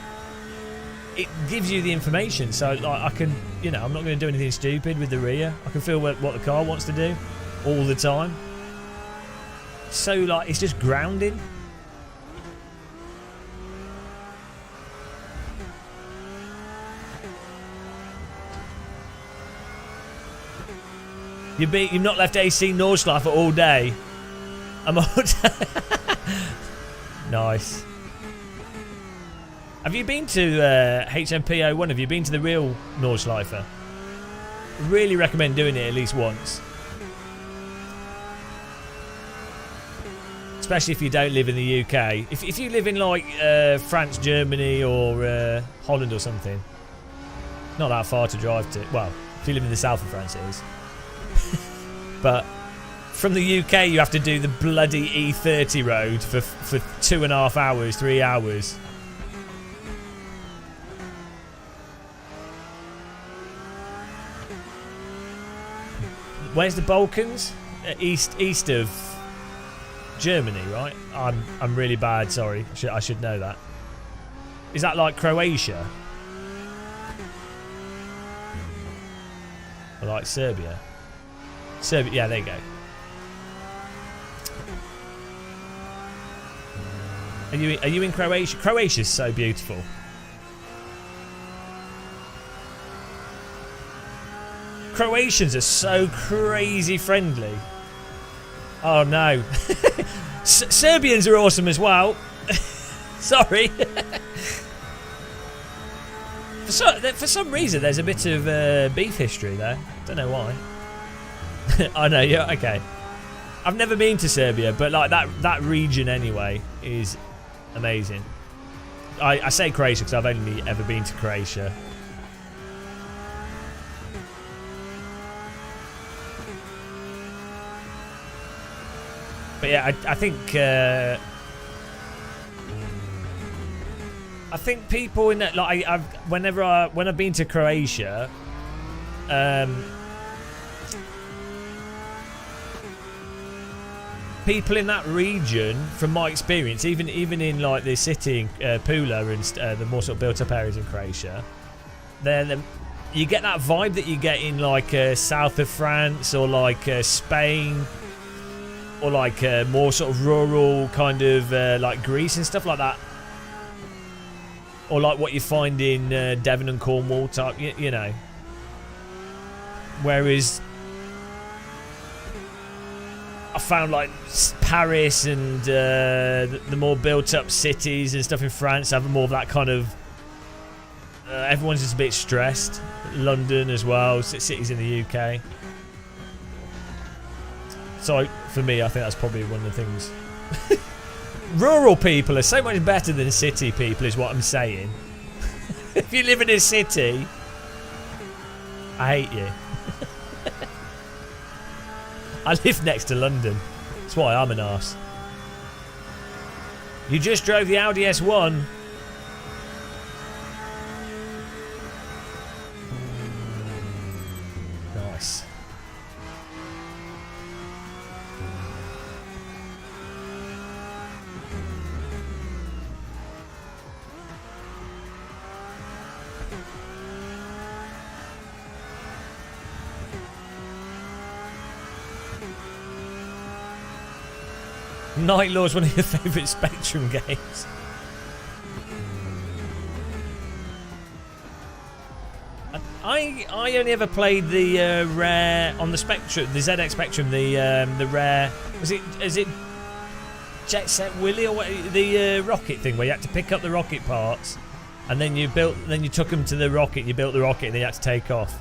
[SPEAKER 1] it gives you the information. So like, I can, I'm not going to do anything stupid with the rear. I can feel what the car wants to do all the time. So like, it's just grounding. You've not left AC Nordschleife all day. I'm all Nice. Have you been to HMP01? Have you been to the real Nordschleife? Really recommend doing it at least once. Especially if you don't live in the UK. If you live in like France, Germany or Holland or something. Not that far to drive to. Well, if you live in the south of France it is. But from the UK you have to do the bloody E30 road for 2.5 hours, 3 hours. Where's the Balkans? East of Germany, right? I'm really bad. Sorry, I should know that. Is that like Croatia? Or like Serbia? Serbia. Yeah, there you go. Are you in Croatia? Croatia's so beautiful. Croatians are so crazy friendly. Oh no. Serbians are awesome as well. Sorry. For some reason there's a bit of beef history there. Don't know why. I know, yeah, okay. I've never been to Serbia, but like that region anyway is amazing. I say Croatia because I've only ever been to Croatia. But yeah, I think people in that, like, when I've been to Croatia, people in that region, from my experience, even in like the city in Pula and the more sort of built up areas in Croatia, you get that vibe that you get in like south of France or like Spain. Or like more sort of rural kind of like Greece and stuff like that. Or like what you find in Devon and Cornwall type, you know. Whereas I found like Paris and the more built up cities and stuff in France have more of that kind of... everyone's just a bit stressed. London as well, cities in the UK. So for me, I think that's probably one of the things. Rural people are so much better than city people, is what I'm saying. If you live in a city, I hate you. I live next to London. That's why I'm an arse. You just drove the Audi S1. Nice. Night Law's one of your favourite Spectrum games. I only ever played the rare on the Spectrum, the ZX Spectrum, the rare. Is it Jet Set Willy or what, the rocket thing where you had to pick up the rocket parts, and then you took them to the rocket, you built the rocket, and then you had to take off.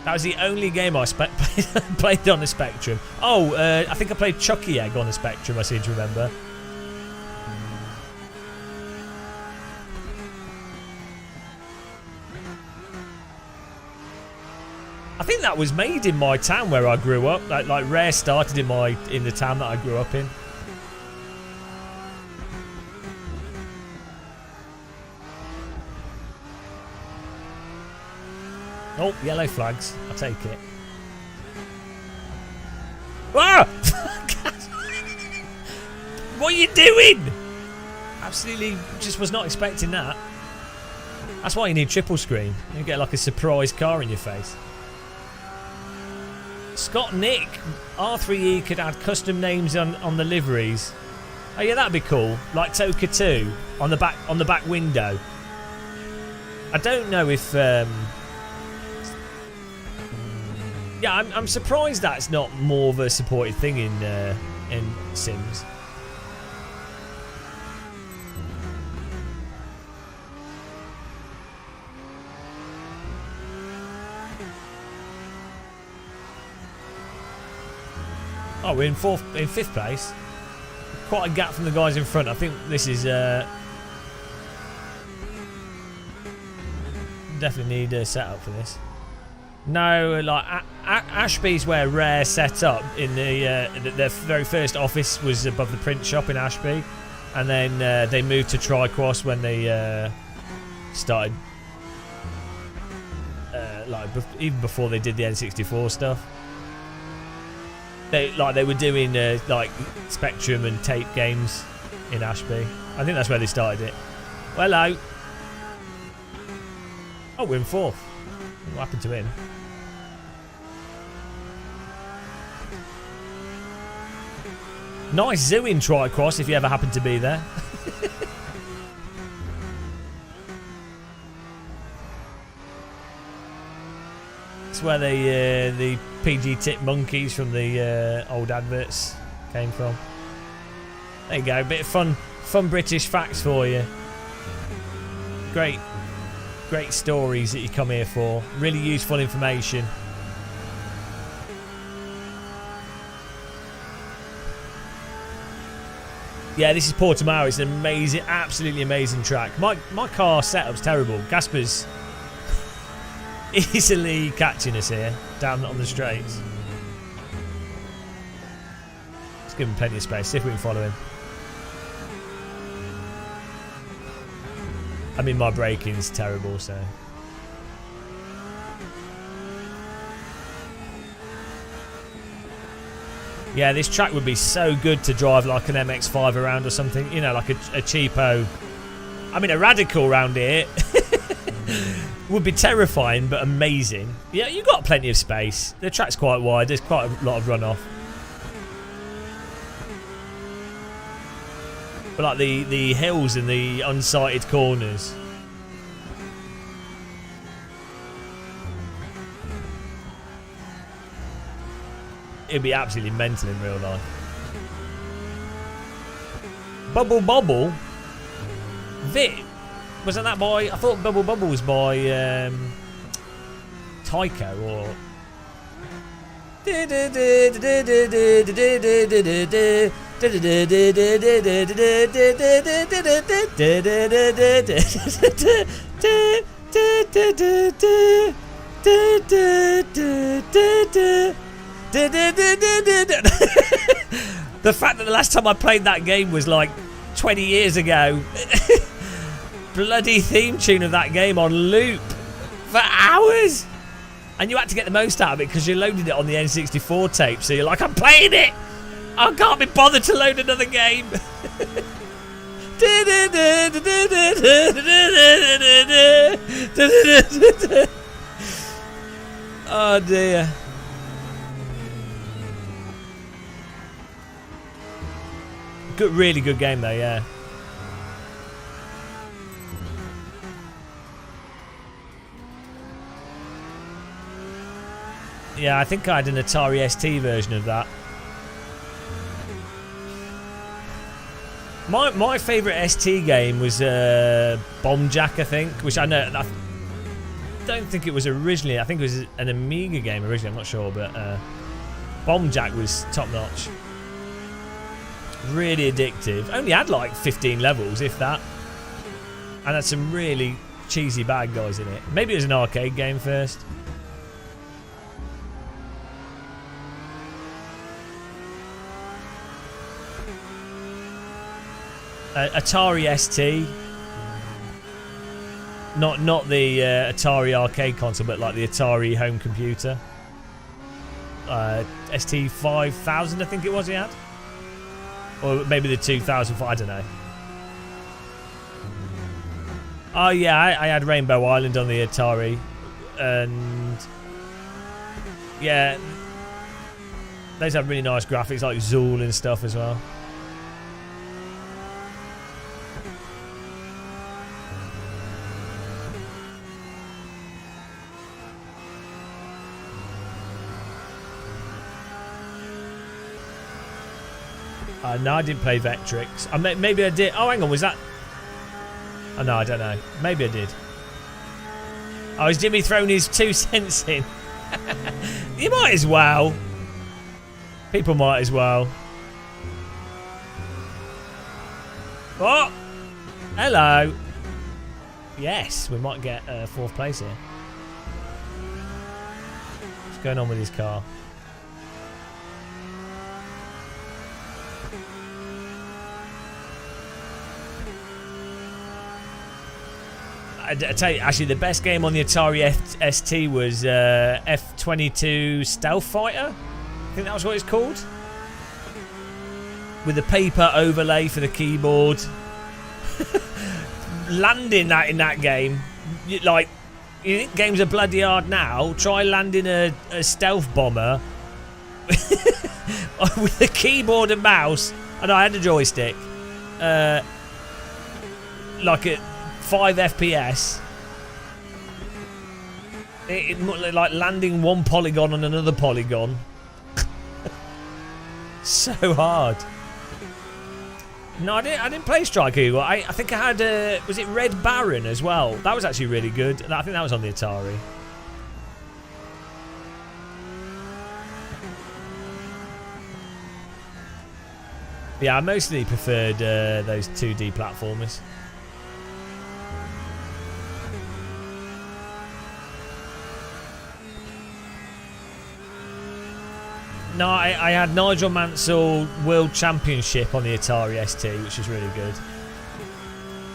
[SPEAKER 1] That was the only game I played on the Spectrum. Oh, I think I played Chucky Egg on the Spectrum, I seem to remember. I think that was made in my town where I grew up. Like Rare started in the town that I grew up in. Oh, yellow flags. I'll take it. Ah! What are you doing? Absolutely just was not expecting that. That's why you need triple screen. You get like a surprise car in your face. Scott Nick, R3E could add custom names on the liveries. Oh yeah, that'd be cool. Like Toka 2 on the back window. I don't know if yeah, I'm surprised that's not more of a supported thing in Sims. Oh, we're in fifth place. Quite a gap from the guys in front. I think this is definitely need a setup for this. No, like Ashby's where Rare set up in their very first office was above the print shop in Ashby, and then they moved to Tricross when they started, like even before they did the N64 stuff. They were doing like Spectrum and tape games in Ashby. I think that's where they started it. Well, hello. Oh, we're in 4th. What happened to him? Nice zooming tricross if you ever happen to be there. That's where the PG tip monkeys from the old adverts came from. There you go, a bit of fun British facts for you. Great stories that you come here for. Really useful information. Yeah, this is Portimao. It's an amazing, absolutely amazing track. My car setup's terrible. Gasper's easily catching us here down on the straights. Let's give him plenty of space. See if we can follow him. I mean, my braking's terrible, so. Yeah, this track would be so good to drive like an MX-5 around or something. You know, like a cheapo. I mean, a radical round here would be terrifying, but amazing. Yeah, you've got plenty of space. The track's quite wide. There's quite a lot of runoff. But like the hills and the unsighted corners. It'd be absolutely mental in real life. Bubble Bobble? Vit? Wasn't that by... I thought Bubble Bubble was by Tycho or... The fact that the last time I played that game was like 20 years ago. Bloody theme tune of that game on loop for hours. And you had to get the most out of it because you loaded it on the N64 tape. So you're like, I'm playing it. I can't be bothered to load another game. Oh dear. Good, really good game though, yeah. Yeah, I think I had an Atari ST version of that. My favourite ST game was Bomb Jack, I think, which I don't think it was originally. I think it was an Amiga game originally. I'm not sure, but Bomb Jack was top notch. Really addictive. Only had like 15 levels, if that, and had some really cheesy bad guys in it. Maybe it was an arcade game first. Atari ST, not the Atari arcade console, but like the Atari home computer. ST 5000, I think it was he had, or maybe the 2004. I don't know. Oh yeah, I had Rainbow Island on the Atari, and yeah, those have really nice graphics, like Zool and stuff as well. No, I didn't play Vectrix. Maybe I did. Oh, hang on, was that? Oh no, I don't know. Maybe I did. Oh, is Jimmy throwing his 2 cents in? You might as well. People might as well. Oh, hello. Yes, we might get 4th place here. What's going on with his car? I tell you, actually, the best game on the Atari ST was F-22 Stealth Fighter. I think that was what it's called. With the paper overlay for the keyboard. Landing that in that game, you think games are bloody hard now? Try landing a stealth bomber with the keyboard and mouse. And I had a joystick. Like at 5 FPS. It looked like landing one polygon on another polygon. So hard. No, I didn't play Strike Eagle. I think I had was it Red Baron as well? That was actually really good. I think that was on the Atari. Yeah, I mostly preferred those 2D platformers. No, I had Nigel Mansell World Championship on the Atari ST, which was really good.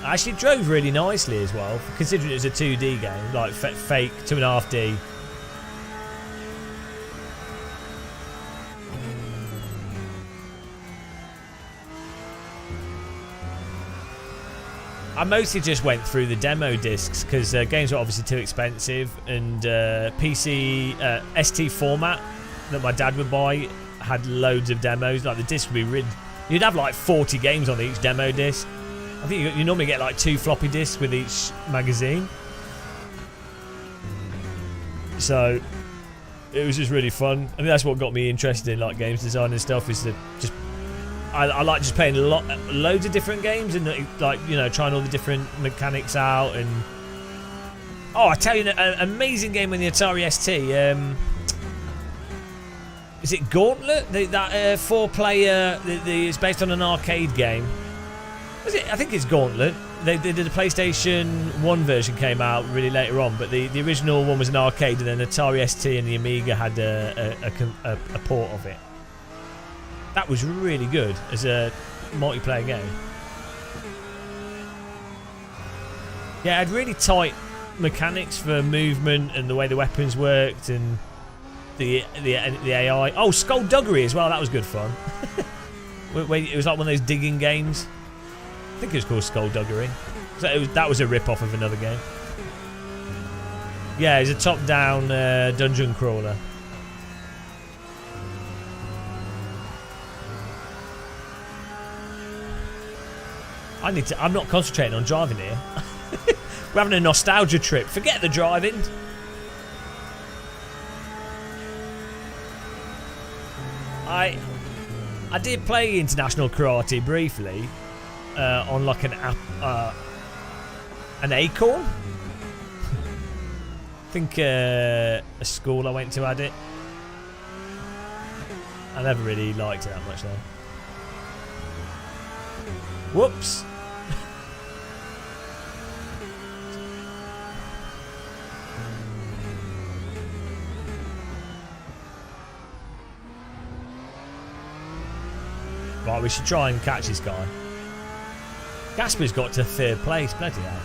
[SPEAKER 1] I actually drove really nicely as well, considering it was a 2D game, like fake 2.5D. I mostly just went through the demo discs because games were obviously too expensive, and PC ST format that my dad would buy had loads of demos. Like the disc would be rid. You'd have like 40 games on each demo disc. I think you normally get like 2 floppy disks with each magazine. So it was just really fun. I mean, that's what got me interested in like games design and stuff. Is to just I like just playing loads of different games and like, you know, trying all the different mechanics out. And oh, I tell you, an amazing game on the Atari ST. Is it Gauntlet? That 4-player. It's based on an arcade game. Was it? I think it's Gauntlet. They did a PlayStation 1 version came out really later on, but the original one was an arcade, and then Atari ST and the Amiga had a port of it. That was really good as a multiplayer game. Yeah, it had really tight mechanics for movement and the way the weapons worked and the AI. Oh, Skullduggery as well. That was good fun. It was like one of those digging games. I think it was called Skullduggery. So that was a rip-off of another game. Yeah, it's a top-down dungeon crawler. I'm not concentrating on driving here. We're having a nostalgia trip. Forget the driving. I did play international karate briefly on like an Acorn. I think a school I went to had it. I never really liked it that much though. Whoops. Right, we should try and catch this guy. Gasper's got to 3rd place, bloody hell.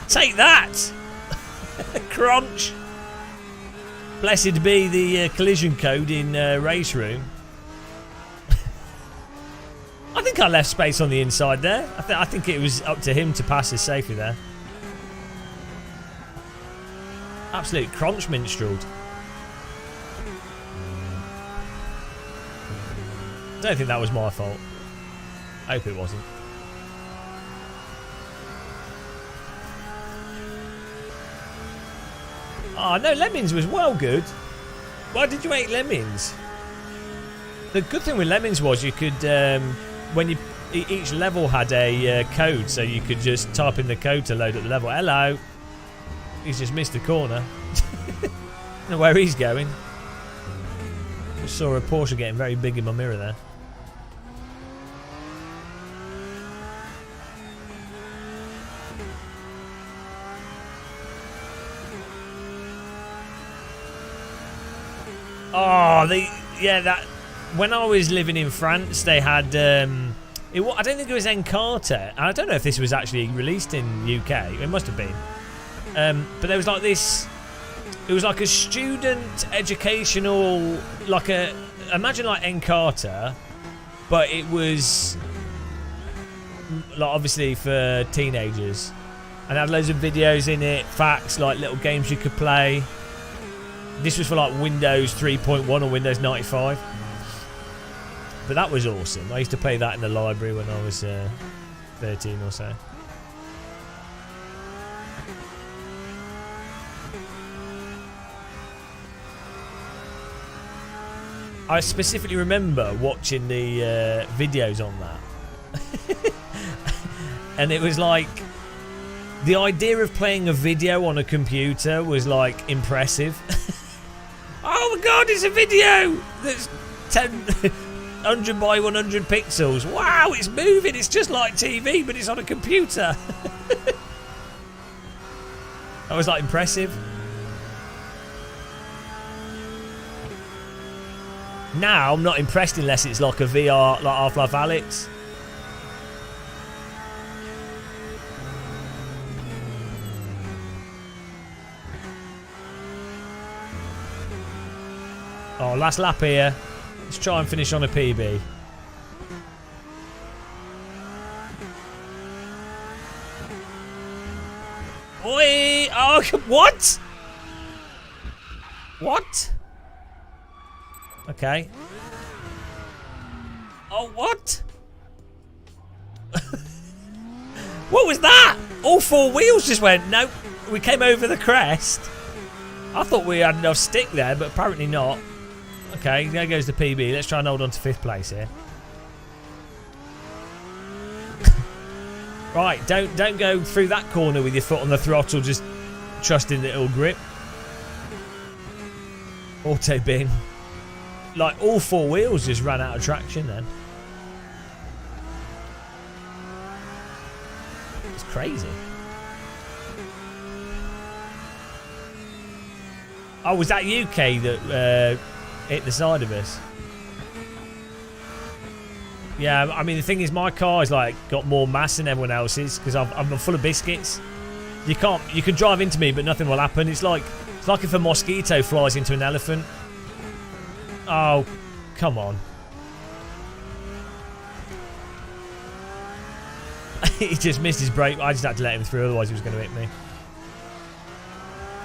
[SPEAKER 1] Take that! Crunch! Blessed be the collision code in RaceRoom. I think I left space on the inside there. I think it was up to him to pass us safely there. Absolute crunch minstrelled. Don't think that was my fault. Hope it wasn't. Oh no, Lemmings was well good. Why did you hate Lemmings? The good thing with Lemmings was you could, when each level had a code, so you could just type in the code to load up the level. Hello. He's just missed the corner. Don't know where he's going. Just saw a Porsche getting very big in my mirror there. Oh, that. When I was living in France, they had. I don't think it was Encarta. I don't know if this was actually released in UK. It must have been. But there was like this. It was like a student educational, imagine like Encarta, but it was like obviously for teenagers, and had loads of videos in it, facts, like little games you could play. This was for like Windows 3.1 or Windows 95. But that was awesome. I used to play that in the library when I was 13 or so. I specifically remember watching the videos on that. And it was like, the idea of playing a video on a computer was like impressive. Oh my god, it's a video that's 100 by 100 pixels. Wow, it's moving. It's just like TV, but it's on a computer. That was like impressive. Now I'm not impressed unless it's like a VR, like Half-Life Alyx. Oh, last lap here. Let's try and finish on a PB. Oi! Oh, what? What? Okay. Oh, what? What was that? All four wheels just went, nope. We came over the crest. I thought we had enough stick there, but apparently not. Okay, there goes the PB. Let's try and hold on to 5th place here. Right, don't go through that corner with your foot on the throttle, just trusting that it'll grip. Auto bin. Like, all four wheels just ran out of traction then. It's crazy. Oh, was that UK that hit the side of us? Yeah, I mean, the thing is, my car's like got more mass than everyone else's because I'm full of biscuits. You can drive into me, but nothing will happen. It's like if a mosquito flies into an elephant. Oh, come on. He just missed his brake. I just had to let him through, otherwise he was going to hit me.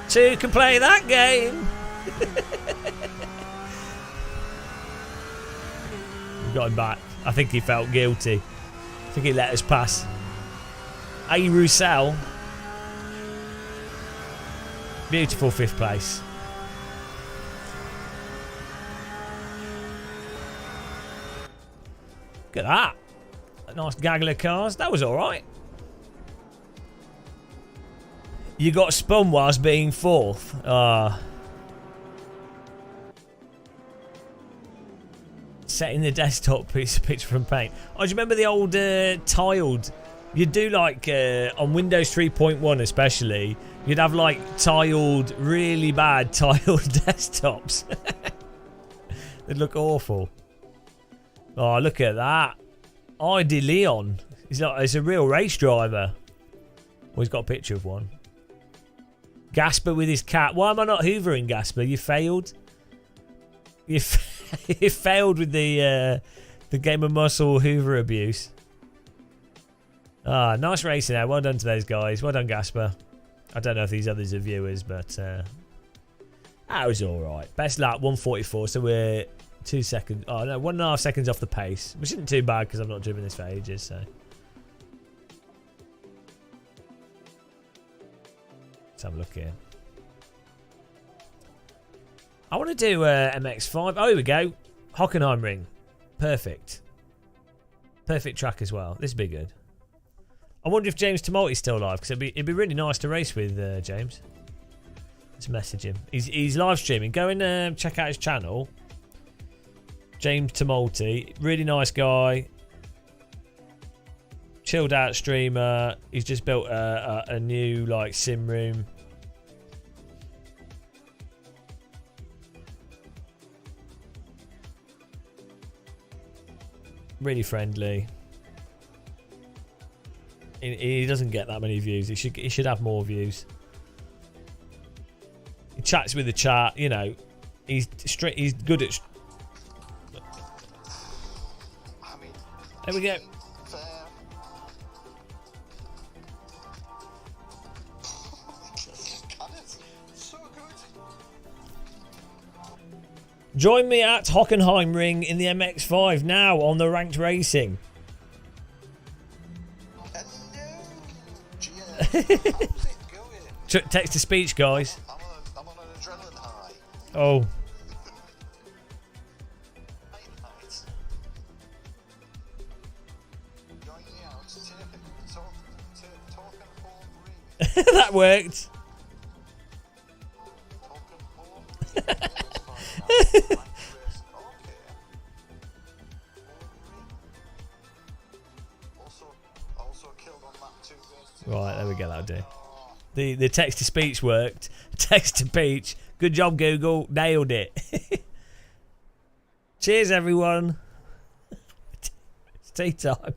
[SPEAKER 1] Two can play that game. We got him back. I think he felt guilty. I think he let us pass. A. Roussel. Beautiful 5th place. Look at that. A nice gaggle of cars. That was alright. You got spun whilst being 4th. Setting the desktop picture from paint. Oh, do you remember the old tiled? You'd do like on Windows 3.1 especially, you'd have like tiled, really bad tiled desktops. They'd look awful. Oh, look at that. ID Leon. He's a real race driver. Well, he's got a picture of one. Gasper with his cat. Why am I not hoovering, Gasper? You failed. You failed with the Game of Muscle Hoover abuse. Ah, nice racing there. Well done to those guys. Well done, Gasper. I don't know if these others are viewers, but that was all right. Best lap 144. So we're 2 seconds. Oh no, 1.5 seconds off the pace, which isn't too bad because I've not driven this for ages. So let's have a look here. I want to do MX5. Oh, here we go. Hockenheimring. Perfect. Perfect track as well. This would be good. I wonder if James Tumulty's still alive, because it'd be really nice to race with James. Let's message him. He's live streaming. Go and check out his channel. James Tumulty. Really nice guy. Chilled out streamer. He's just built a new like sim room. Really friendly. He doesn't get that many views. He should have more views. He chats with the chat, you know. He's good at.
[SPEAKER 3] I mean,
[SPEAKER 1] There we go.
[SPEAKER 3] fair. God, it's so good.
[SPEAKER 1] Join me at Hockenheimring in the MX-5 now on the Ranked Racing.
[SPEAKER 3] Hello, Gia. How's it going?
[SPEAKER 1] Text to speech, guys.
[SPEAKER 3] I'm on an adrenaline high.
[SPEAKER 1] Oh,
[SPEAKER 3] Right. Going out, talking home remix.
[SPEAKER 1] that worked.
[SPEAKER 3] Talking home remix. Okay. Also killed on that 2 versus 2.
[SPEAKER 1] Right, there we go. That'll do. The text to speech worked. Text to speech. Good job, Google. Nailed it. Cheers, everyone. It's tea time.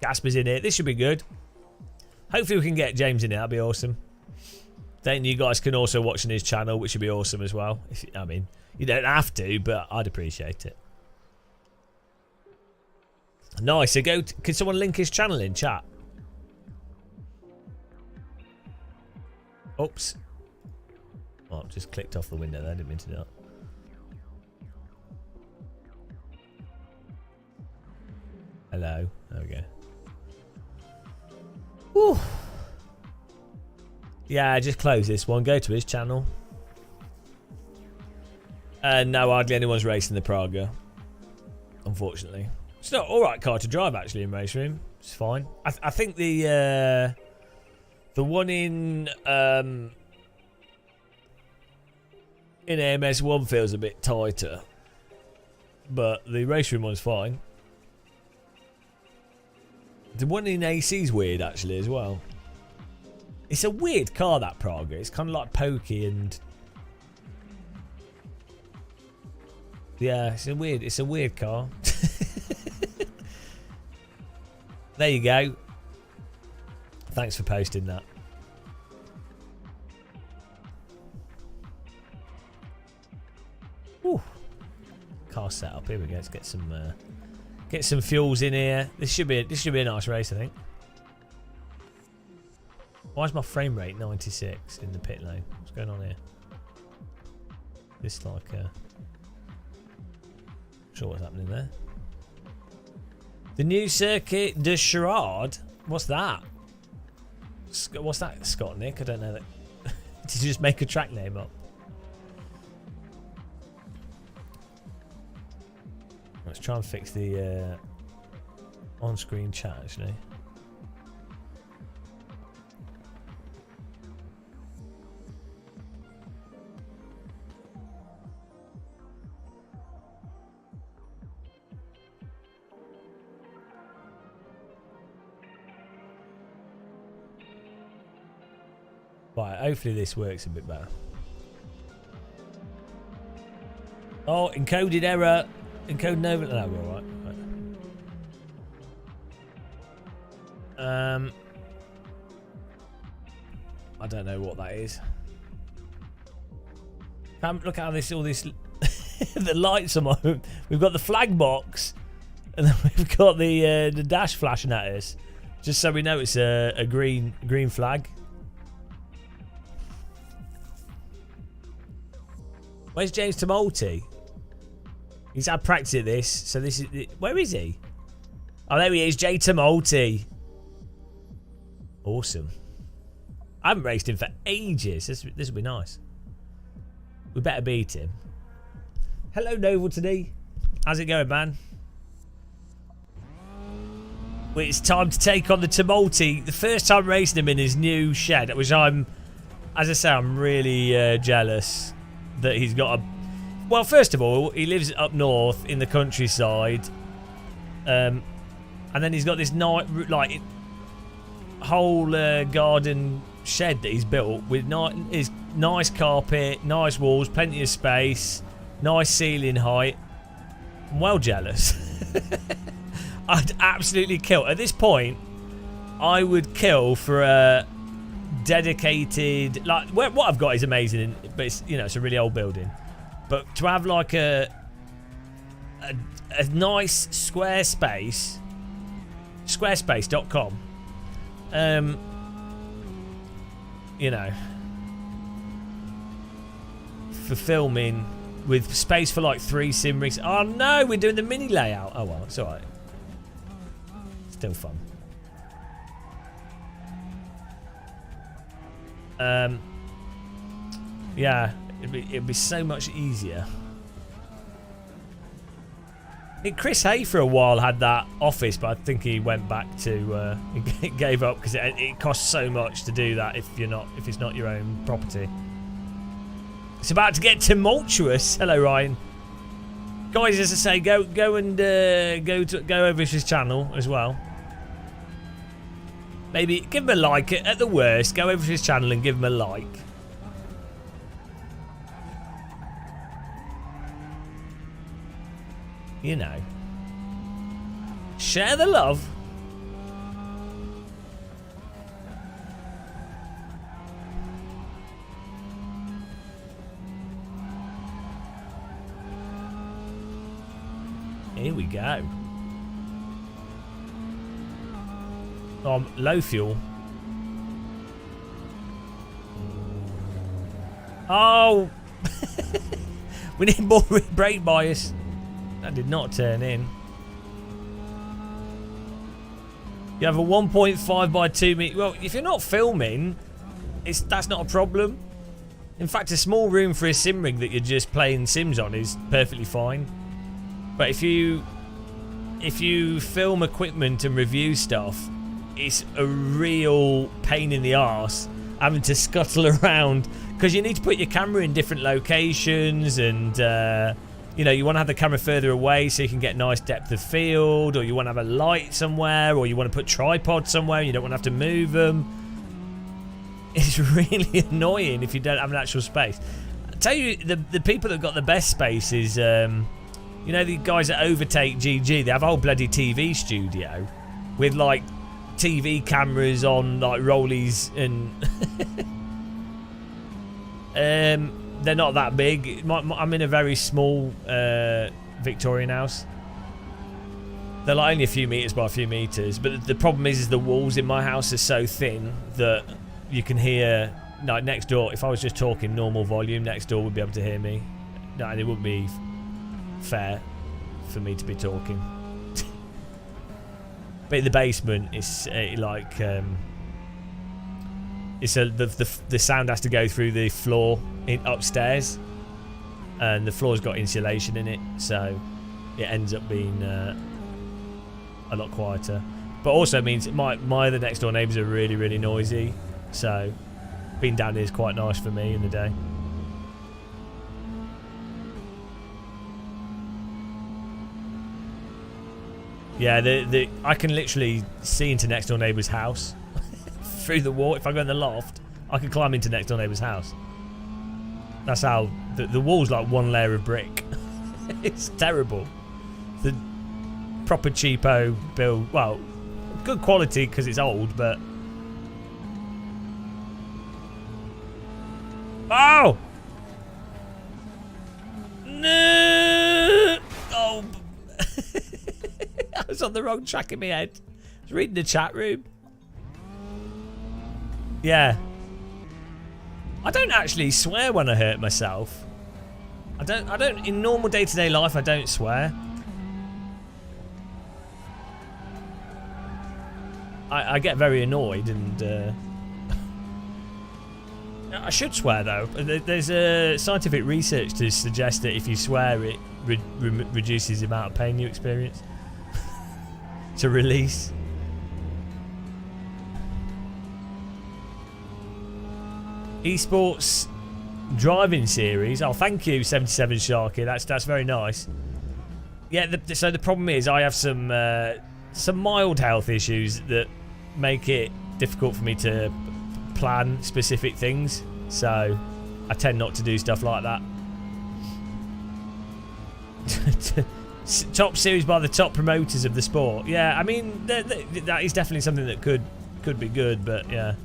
[SPEAKER 1] Gasper's in it. This should be good. Hopefully we can get James in it. That'd be awesome. Then you guys can also watch on his channel, which would be awesome as well. I mean, you don't have to, but I'd appreciate it. Nice. So can someone link his channel in chat? Oops. Oh, I've just clicked off the window there. I didn't mean to do that. Hello. There we go. Whew. Yeah, just close this one. Go to his channel. No, hardly anyone's racing the Praga. Unfortunately. It's not alright car to drive actually in RaceRoom. It's fine. I think the one in AMS1 feels a bit tighter. But the RaceRoom one's fine. The one in AC's weird actually as well. It's a weird car, that Praga. It's kind of like pokey and yeah, it's a weird car. There you go. Thanks for posting that. Whew. Car setup. Here we go. Let's get some fuels in here. This should be a nice race, I think. Why is my frame rate 96 in the pit lane? What's going on here? This like not sure what's happening there. The new circuit de Charade. What's that? What's that, Scott Nick? I don't know that. Did you just make a track name up? Let's try and fix the on-screen chat actually. Right, hopefully this works a bit better. Oh, encoded error. Encoding over. No, we're alright. Right. I don't know what that is. Look at how all this the lights are on. We've got the flag box, and then we've got the dash flashing at us, just so we know it's a green flag. Where's James Tumulty? He's had practice at this, so this is... Where is he? Oh, there he is, Jay Tumulty. Awesome. I haven't raced him for ages. This will be nice. We better beat him. Hello, Novel today. How's it going, man? Well, it's time to take on the Tumulty. The first time racing him in his new shed, which as I say, I'm really jealous that he's got a... Well, first of all, he lives up north in the countryside, and then he's got this whole garden shed that he's built with his nice carpet, nice walls, plenty of space, Nice ceiling height. I'm well jealous. I'd absolutely kill. At this point, I would kill for a dedicated... Like, what I've got is amazing, but it's, you know, it's a really old building. But to have like a nice Squarespace, squarespace.com, you know, for filming with space for like 3 sim rigs. Oh no, we're doing the mini layout. Oh well, it's alright. Still fun. Yeah, it'd be so much easier. I think Chris Hay for a while had that office, but I think he went back to he gave up because it costs so much to do that if it's not your own property. It's about to get tumultuous. Hello, Ryan. Guys, as I say, go and go over to his channel as well. Maybe give him a like. At the worst, go over to his channel and give him a like. You know, share the love. Here we go. Low fuel. Oh, we need more brake bias. That did not turn in. You have a 1.5 by 2 meter. Well, if you're not filming, that's not a problem. In fact, a small room for a sim rig that you're just playing Sims on is perfectly fine. But if you film equipment and review stuff, it's a real pain in the arse having to scuttle around because you need to put your camera in different locations and you know, you want to have the camera further away so you can get nice depth of field, or you want to have a light somewhere, or you want to put tripod somewhere and you don't want to have to move them. It's really annoying if you don't have an actual space. I tell you, the people that got the best space is, you know, the guys at Overtake GG. They have a whole bloody TV studio with like TV cameras on like rollies and they're not that big. I'm in a very small Victorian house. They're like only a few meters by a few meters, but the problem is the walls in my house are so thin that you can hear like next door. If I was just talking normal volume, next door would be able to hear me. No, it wouldn't be fair for me to be talking. But in the basement, it's like the sound has to go through the floor upstairs, and the floor's got insulation in it, so it ends up being a lot quieter. But also means my other next door neighbours are really, really noisy, so being down here is quite nice for me in the day. Yeah, I can literally see into next door neighbour's house through the wall. If I go in the loft, I can climb into next door neighbour's house. That's how the wall's like one layer of brick. It's terrible. The proper cheapo build. Well, good quality because it's old, but oh no! Oh, I was on the wrong track in my head. I was reading the chat room. Yeah. I don't actually swear when I hurt myself. I don't in normal day-to-day life I don't swear. I get very annoyed and I should swear though. There's scientific research to suggest that if you swear it reduces the amount of pain you experience. To release. Esports driving series. Oh, thank you, 77 Sharky. That's very nice. Yeah. So the problem is I have some mild health issues that make it difficult for me to plan specific things. So I tend not to do stuff like that. top series by the top promoters of the sport. Yeah, I mean that is definitely something that could be good, but yeah,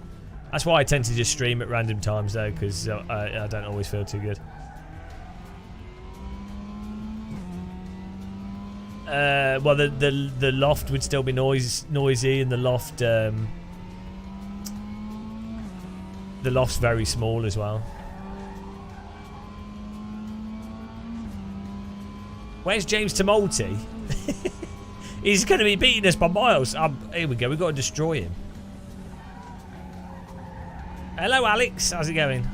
[SPEAKER 1] that's why I tend to just stream at random times though, because I don't always feel too good. Well, the loft would still be noisy, and the loft's very small as well. Where's James Tumulty? He's going to be beating us by miles. Here we go. We've got to destroy him. Hello, Alex. How's it going?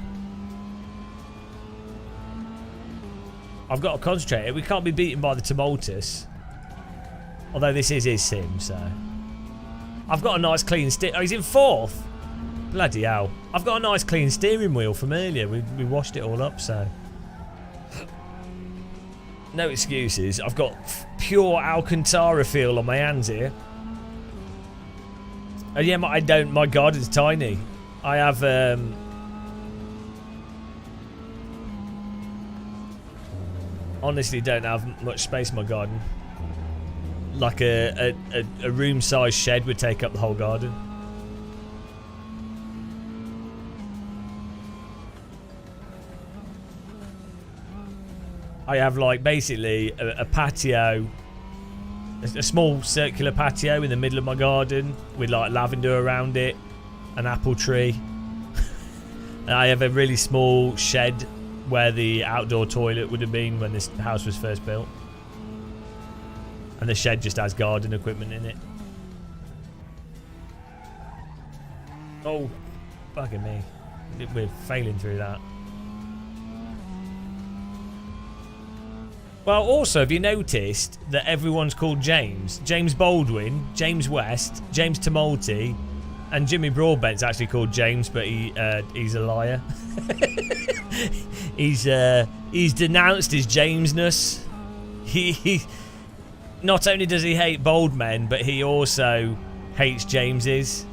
[SPEAKER 1] I've got to concentrate here. We can't be beaten by the Tumultus. Although this is his sim, so... I've got a nice clean oh, he's in 4th? Bloody hell. I've got a nice clean steering wheel from earlier. We washed it all up, so... No excuses. I've got pure Alcantara feel on my hands here. Oh yeah, my garden's tiny. I have honestly don't have much space in my garden. Like a room-sized shed would take up the whole garden. I have like basically a patio, a small circular patio in the middle of my garden with like lavender around it, an apple tree. And I have a really small shed where the outdoor toilet would have been when this house was first built. And the shed just has garden equipment in it. Oh, bugging me. We're failing through that. Well, also, have you noticed that everyone's called James? James Baldwin, James West, James Tumulty, and Jimmy Broadbent's actually called James, but he's a liar. He's denounced his Jamesness. He not only does he hate bald men, but he also hates Jameses.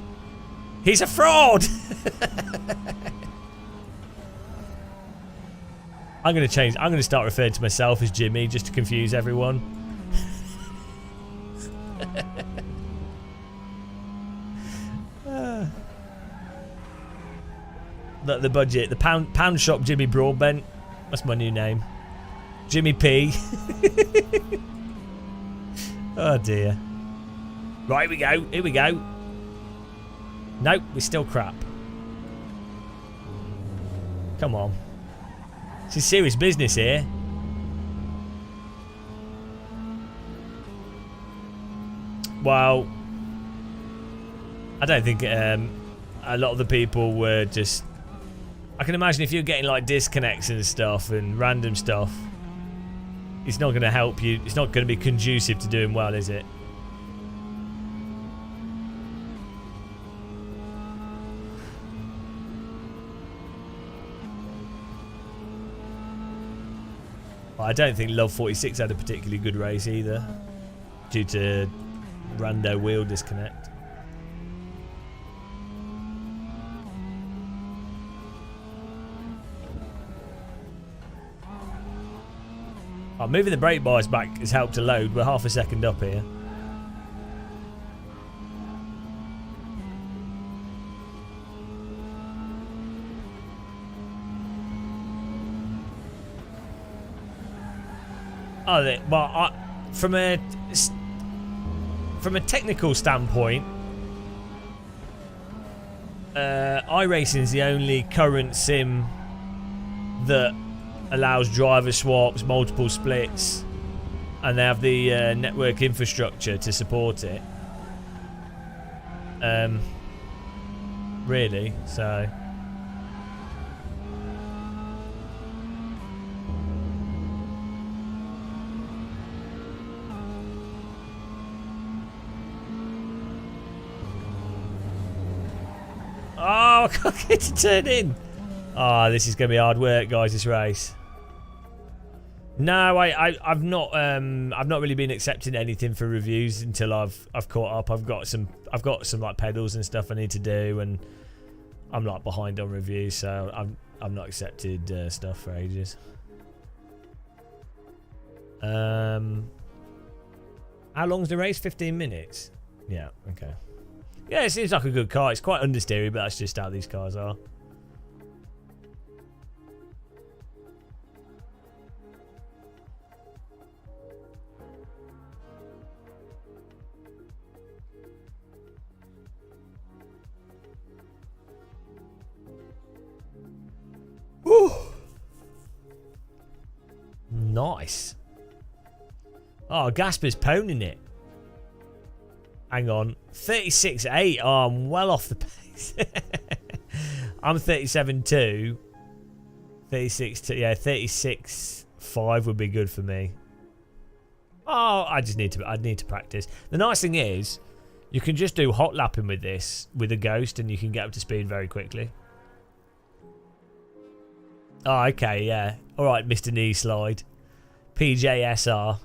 [SPEAKER 1] He's a fraud. I'm going to change. I'm going to start referring to myself as Jimmy just to confuse everyone. Look, the budget. The pound shop Jimmy Broadbent. That's my new name. Jimmy P. Oh dear. Right, here we go. Here we go. Nope, we're still crap. Come on. This is serious business here. Well, I don't think a lot of the people were just... I can imagine if you're getting like disconnects and stuff and random stuff, it's not going to help you. It's not going to be conducive to doing well, is it? I don't think Love 46 had a particularly good race either, due to rando wheel disconnect. Oh, moving the brake bars back has helped to load. We're half a second up here. Oh, well, from a technical standpoint, iRacing is the only current sim that allows driver swaps, multiple splits, and they have the network infrastructure to support it. Really, so. Oh, I can't get to turn in. Oh, this is going to be hard work, guys, this race. No, I've not really been accepting anything for reviews until I've caught up. I've got some like pedals and stuff I need to do, and I'm like behind on reviews, so I've not accepted stuff for ages. How long's the race? 15 minutes? Yeah, okay. Yeah, it seems like a good car. It's quite understeery, but that's just how these cars are. Woo! Nice. Oh, Gasper's poning it. Hang on. 36.8. Oh, I'm well off the pace. I'm 37.2. 36.2. Yeah, 36.5 would be good for me. Oh, I'd need to practice. The nice thing is, you can just do hot lapping with this, with a Ghost, and you can get up to speed very quickly. Oh, okay, yeah. Alright, Mr. Knee Slide. PJSR.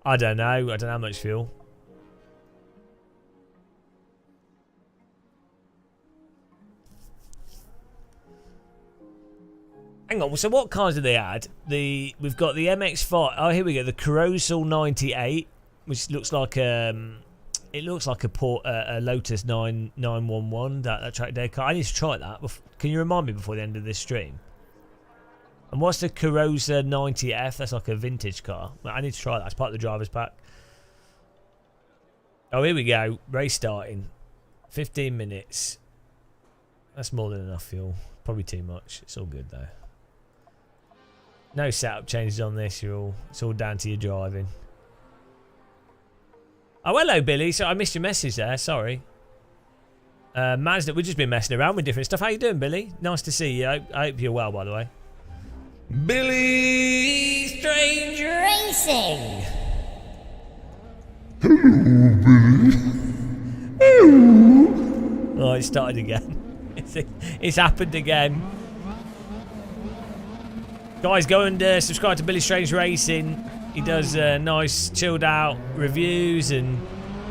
[SPEAKER 1] I don't know. I don't know how much fuel. Hang on, so what cars do they add? We've got the MX-5. Oh, here we go. The Carousel 98, which looks like it looks like a Lotus 911, that track day car. I need to try that. Can you remind me before the end of this stream? And what's the Carousel 90F? That's like a vintage car. I need to try that. It's part of the driver's pack. Oh, here we go. Race starting. 15 minutes. That's more than enough fuel. Probably too much. It's all good though. No setup changes on this. It's all down to your driving. Oh, hello, Billy. So I missed your message there. Sorry. Mazda, we've just been messing around with different stuff. How you doing, Billy? Nice to see you. I hope you're well, by the way. Billy Strange Racing. Oh, it started again. It's happened again. Guys, go and subscribe to Billy Strange Racing. He does nice chilled out reviews and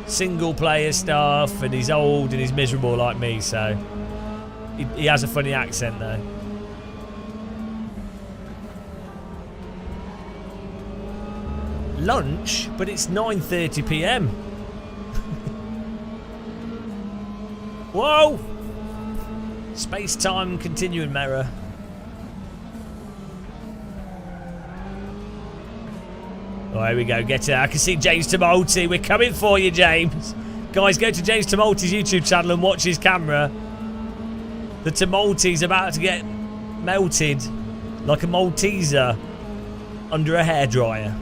[SPEAKER 1] single player stuff, and he's old and he's miserable like me, so he has a funny accent though. Lunch? But it's 9:30 PM. Whoa! Space-time continuum mirror. Oh, here we go. Get it. I can see James Tumulty. We're coming for you, James. Guys, go to James Tumulty's YouTube channel and watch his camera. The Tumulty's about to get melted like a Malteser under a hairdryer.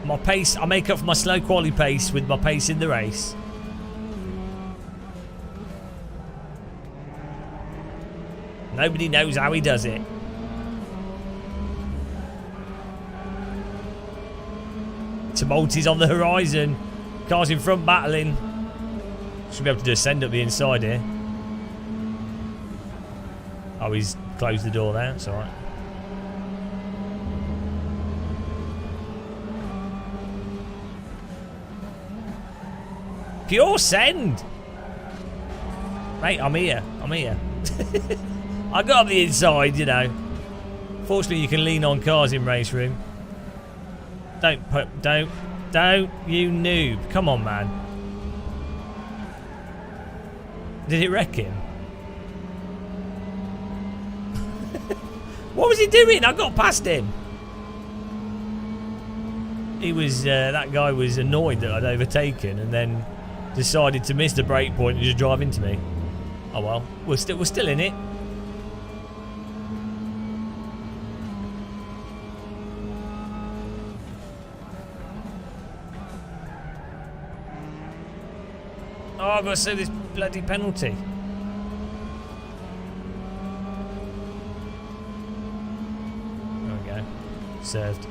[SPEAKER 1] My pace, I make up for my slow quality pace with my pace in the race. Nobody knows how he does it. Tumulty's on the horizon. Cars in front battling. Should be able to do a send up the inside here. Oh, he's closed the door there. It's alright. Pure send! Mate, I'm here. I'm here. I got up the inside, you know. Fortunately, you can lean on cars in RaceRoom. Don't, you noob. Come on, man. Did it wreck him? What was he doing? I got past him. He was, that guy was annoyed that I'd overtaken and then decided to miss the brake point and just drive into me. Oh well, we're still in it. Oh, I've got to see this bloody penalty. There we go. Served.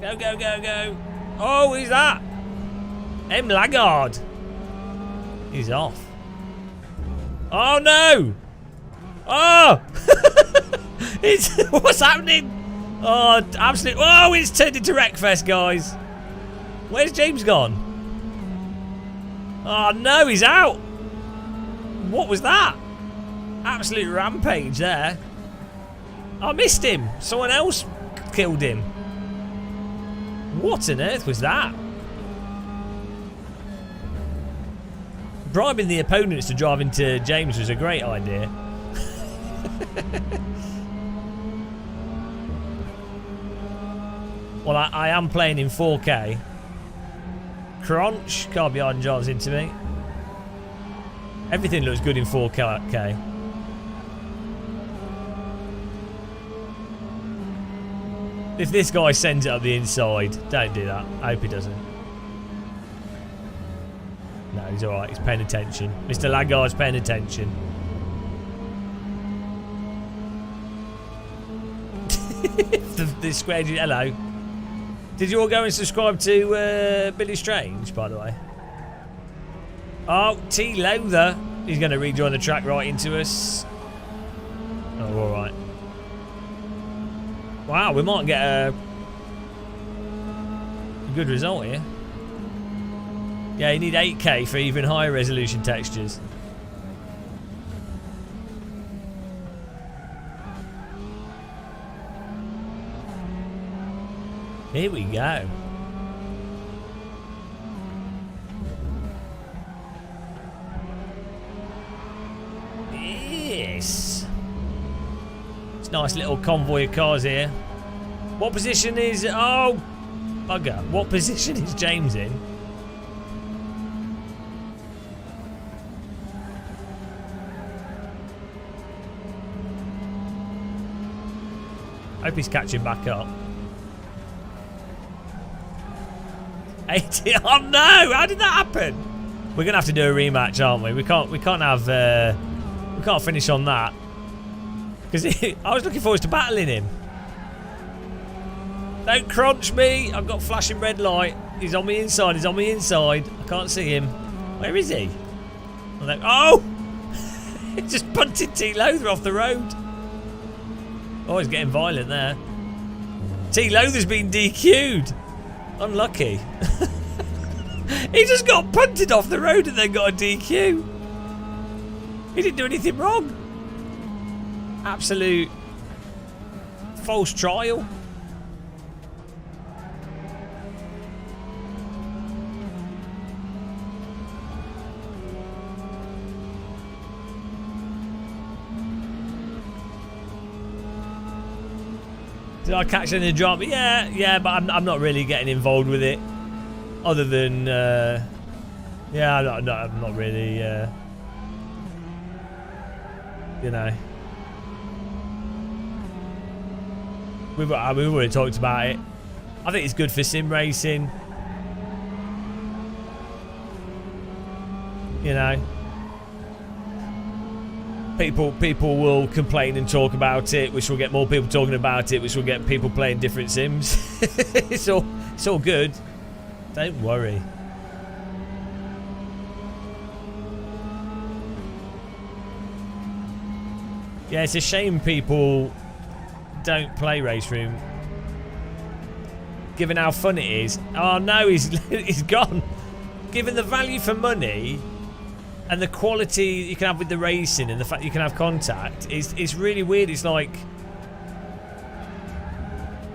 [SPEAKER 1] Go, go, go, go. Oh, who's that? M. Laggard. He's off. Oh, no. Oh! What's happening? Oh, absolute. Oh, it's turned into Wreckfest, guys. Where's James gone? Oh, no, he's out. What was that? Absolute rampage there. I missed him. Someone else killed him. What on earth was that? Bribing the opponents to drive into James was a great idea. Well, I am playing in 4K. Crunch, car behind drives into me. Everything looks good in 4K. If this guy sends it up the inside, don't do that. I hope he doesn't. No, he's alright. He's paying attention. Mr. Lagarde's paying attention. the square... Hello. Did you all go and subscribe to Billy Strange, by the way? Oh, T. Lowther. He's going to rejoin the track right into us. Oh, alright. Wow, we might get a good result here. Yeah, you need 8K for even higher resolution textures. Here we go. Yes. It's a nice little convoy of cars here. What position is... Oh, bugger. What position is James in? Hope he's catching back up. 80. Oh no! How did that happen? We're gonna have to do a rematch, aren't we? We can't have. We can't finish on that because I was looking forward to battling him. Don't crunch me! I've got flashing red light. He's on me inside. He's on me inside. I can't see him. Where is he? Oh! He just punted T. Lowther off the road. Oh, he's getting violent there. T. Lowther's been DQ'd. Unlucky. He just got punted off the road and then got a DQ. He didn't do anything wrong. Absolute false trial. Did I catch any drama? Yeah, but I'm not really getting involved with it. Other than, yeah, I'm not really, you know. We've already talked about it. I think it's good for sim racing. You know. People will complain and talk about it, which will get more people talking about it, which will get people playing different sims. It's all good. Don't worry. Yeah, it's a shame people don't play RaceRoom, given how fun it is. Oh no, he's gone. Given the value for money and the quality you can have with the racing and the fact you can have contact, it's really weird. It's like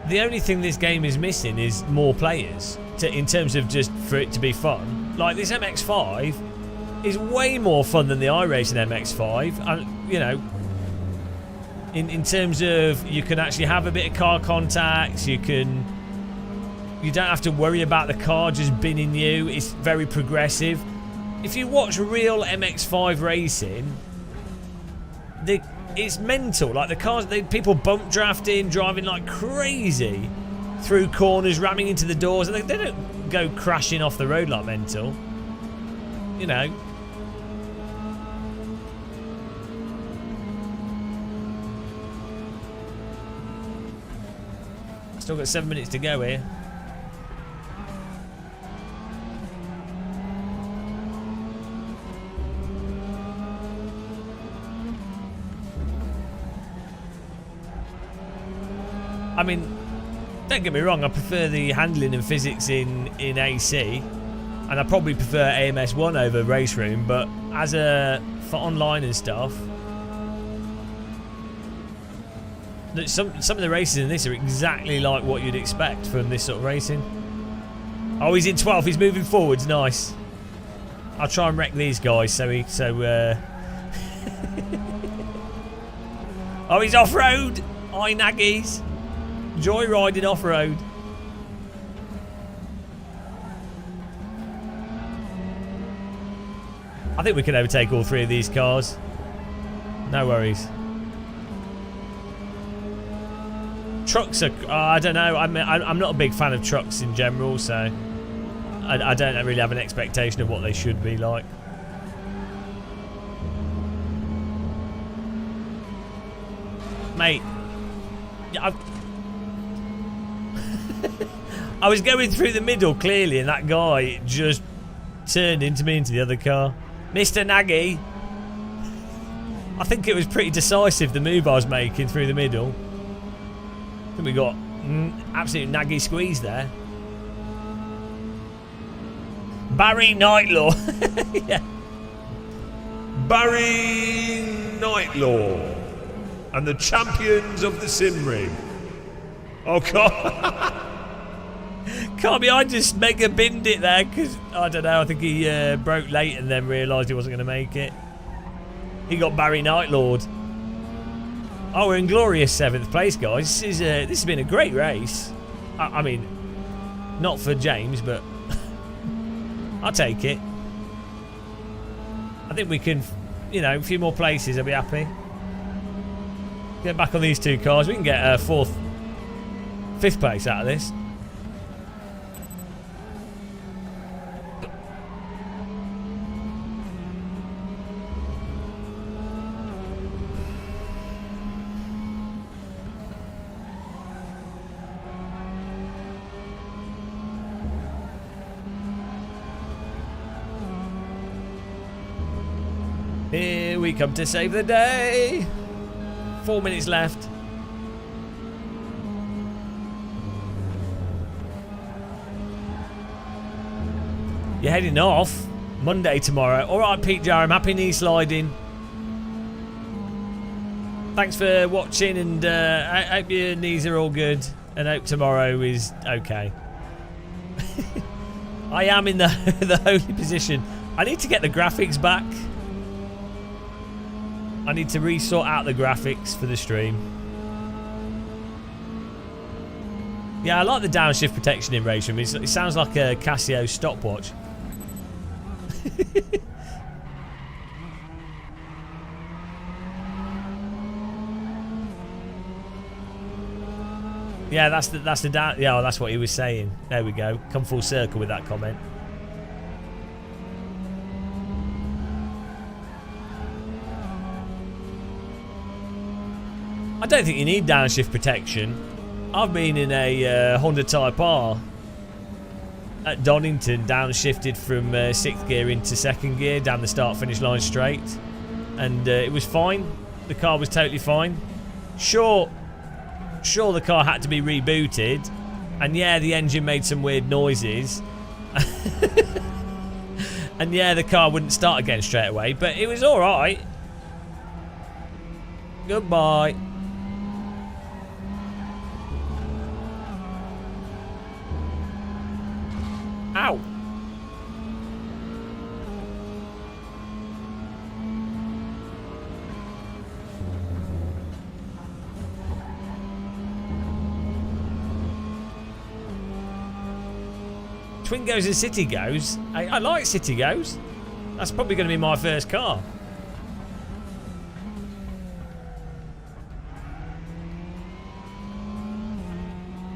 [SPEAKER 1] the only thing this game is missing is more players in terms of just for it to be fun. Like this MX-5 is way more fun than the iRacing MX-5. And you know, in terms of you can actually have a bit of car contacts. You don't have to worry about the car just binning you. It's very progressive. If you watch real MX-5 racing, it's mental. Like the cars, people bump drafting, driving like crazy through corners, ramming into the doors, and they don't go crashing off the road like mental. You know. Still got 7 minutes to go here. I mean, don't get me wrong, I prefer the handling and physics in AC, and I probably prefer AMS1 over RaceRoom, but as for online and stuff, some of the races in this are exactly like what you'd expect from this sort of racing. Oh, he's in 12th, he's moving forwards, nice. I'll try and wreck these guys oh, he's off-road! Hi, Naggies! Joyriding off-road. I think we can overtake all three of these cars. No worries. Trucks are... I don't know. I'm not a big fan of trucks in general, so... I don't really have an expectation of what they should be like. Mate. I was going through the middle clearly, and that guy just turned into me into the other car. Mr. Nagy. I think it was pretty decisive, the move I was making through the middle. I think we got absolute Nagy squeeze there. Barry Nightlaw. Yeah.
[SPEAKER 4] Barry Nightlaw and the champions of the sim rig. Oh God.
[SPEAKER 1] Can't be, I just mega binned it there because, I don't know, I think he broke late and then realised he wasn't going to make it. He got Barry Nightlord. Oh, we're in glorious 7th place, guys. This has been a great race. I mean, not for James, but I'll take it. I think we can, you know, a few more places, I'll be happy. Get back on these two cars. We can get 4th, 5th place out of this. Here we come to save the day. 4 minutes left. You're heading off Monday tomorrow. Alright, Pete Jarham, happy knee sliding. Thanks for watching, and I hope your knees are all good, and hope tomorrow is okay. I am in the holy position. I need to get the graphics back. I need to resort out the graphics for the stream. Yeah, I like the downshift protection in RaceRoom. It sounds like a Casio stopwatch. Yeah, that's the down. Yeah, well, that's what he was saying. There we go. Come full circle with that comment. I don't think you need downshift protection. I've been in a Honda Type R at Donington, downshifted from 6th gear into 2nd gear down the start-finish line straight, and it was fine. The car was totally fine. Sure, the car had to be rebooted, and yeah, the engine made some weird noises, and yeah, the car wouldn't start again straight away, but it was all right. Goodbye. Ow. Twin Goes and City Goes. I like City Goes. That's probably going to be my first car.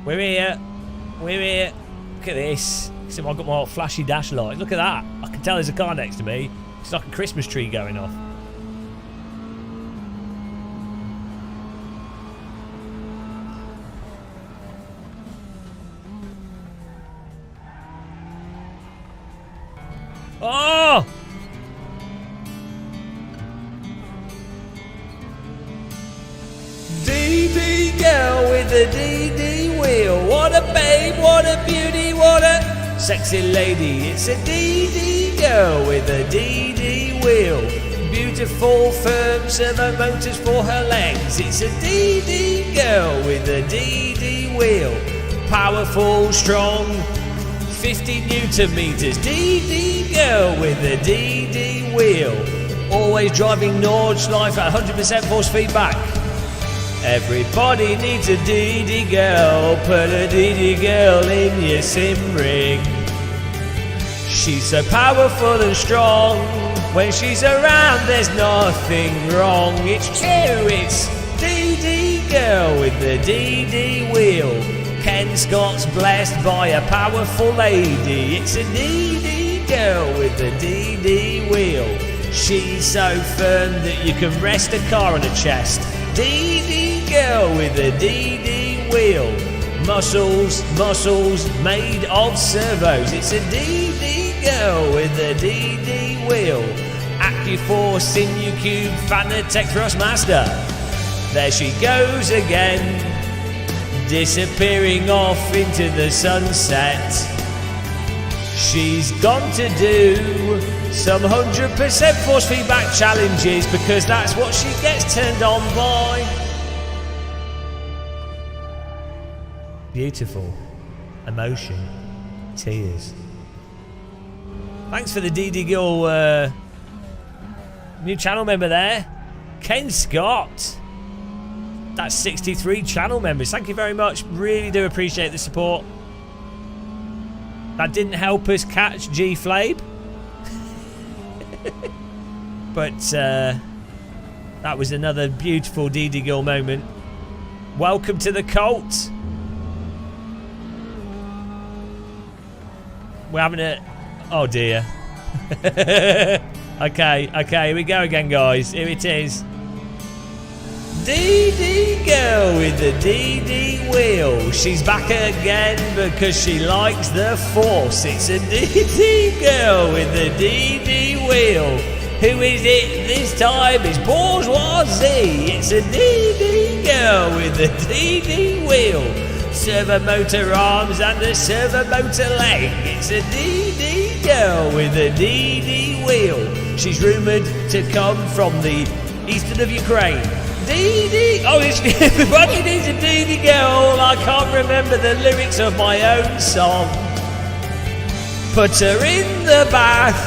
[SPEAKER 1] We're here. We're here. Look at this. I've got my flashy dash light. Look at that. I can tell there's a car next to me. It's like a Christmas tree going off. Oh! DD girl with the DD Sexy lady, it's a DD girl with a DD wheel. Beautiful firm servo motors for her legs. It's a DD girl with a DD wheel. Powerful, strong, 50 Newton meters. DD girl with a DD wheel. Always driving Nordschleife at 100% force feedback. Everybody needs a DD girl. Put a DD girl in your sim rig. She's so powerful and strong. When she's around, there's nothing wrong. It's true, it's DD girl with the DD wheel. Ken Scott's blessed by a powerful lady. It's a DD girl with the DD wheel. She's so firm that you can rest a car on her chest. DD girl with a DD wheel. Muscles, muscles made of servos. It's a DD girl with a DD wheel. AccuForce, Sinew Cube, Fanatec Thrustmaster. There she goes again, disappearing off into the sunset. She's gone to do some 100% force feedback challenges because that's what she gets turned on by. Beautiful. Emotion. Tears. Thanks for the DD Girl new channel member there. Ken Scott. That's 63 channel members. Thank you very much. Really do appreciate the support. That didn't help us catch G Flabe. But that was another beautiful DD Girl moment. Welcome to the cult. We're having a... Oh dear. Okay, here we go again, guys. Here it is. DD Girl with the DD wheel. She's back again because she likes the force. It's a DD Girl with the DD wheel. Who is it this time? It's Bourgeoisie. It's a DD Girl with the DD wheel. Servo motor arms and a servo motor leg. It's a DD Girl with a DD wheel. She's rumoured to come from the eastern of Ukraine. DD, oh, everybody needs a DD girl. I can't remember the lyrics of my own song. Put her in the bath,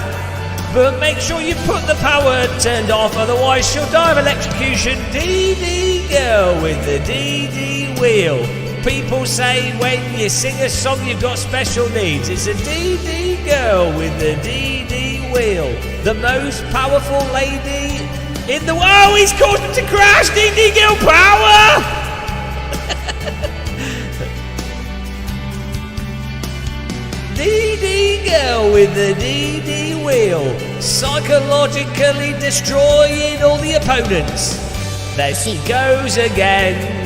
[SPEAKER 1] but make sure you put the power turned off, otherwise she'll die of electrocution. DD girl with the DD wheel. People say when you sing a song you've got special needs. It's a DD girl with the DD wheel. The most powerful lady in the... Oh, he's caused him to crash! DD girl power! DD girl with the DD wheel. Psychologically destroying all the opponents. There she goes again.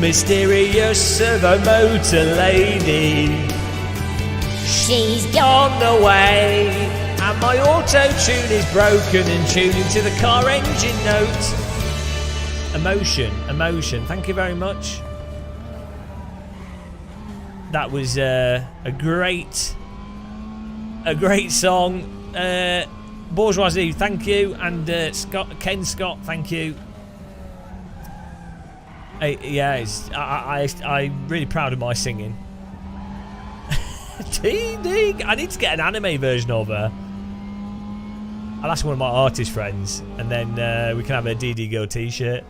[SPEAKER 1] Mysterious servo motor lady. She's gone away, and my auto-tune is broken and tuning to the car engine note. Emotion. Thank you very much. That was a great song. Bourgeoisie, thank you, and Ken Scott, thank you. I'm really proud of my singing. DD, I need to get an anime version of her. I'll ask one of my artist friends, and then we can have a DD Girl t-shirt.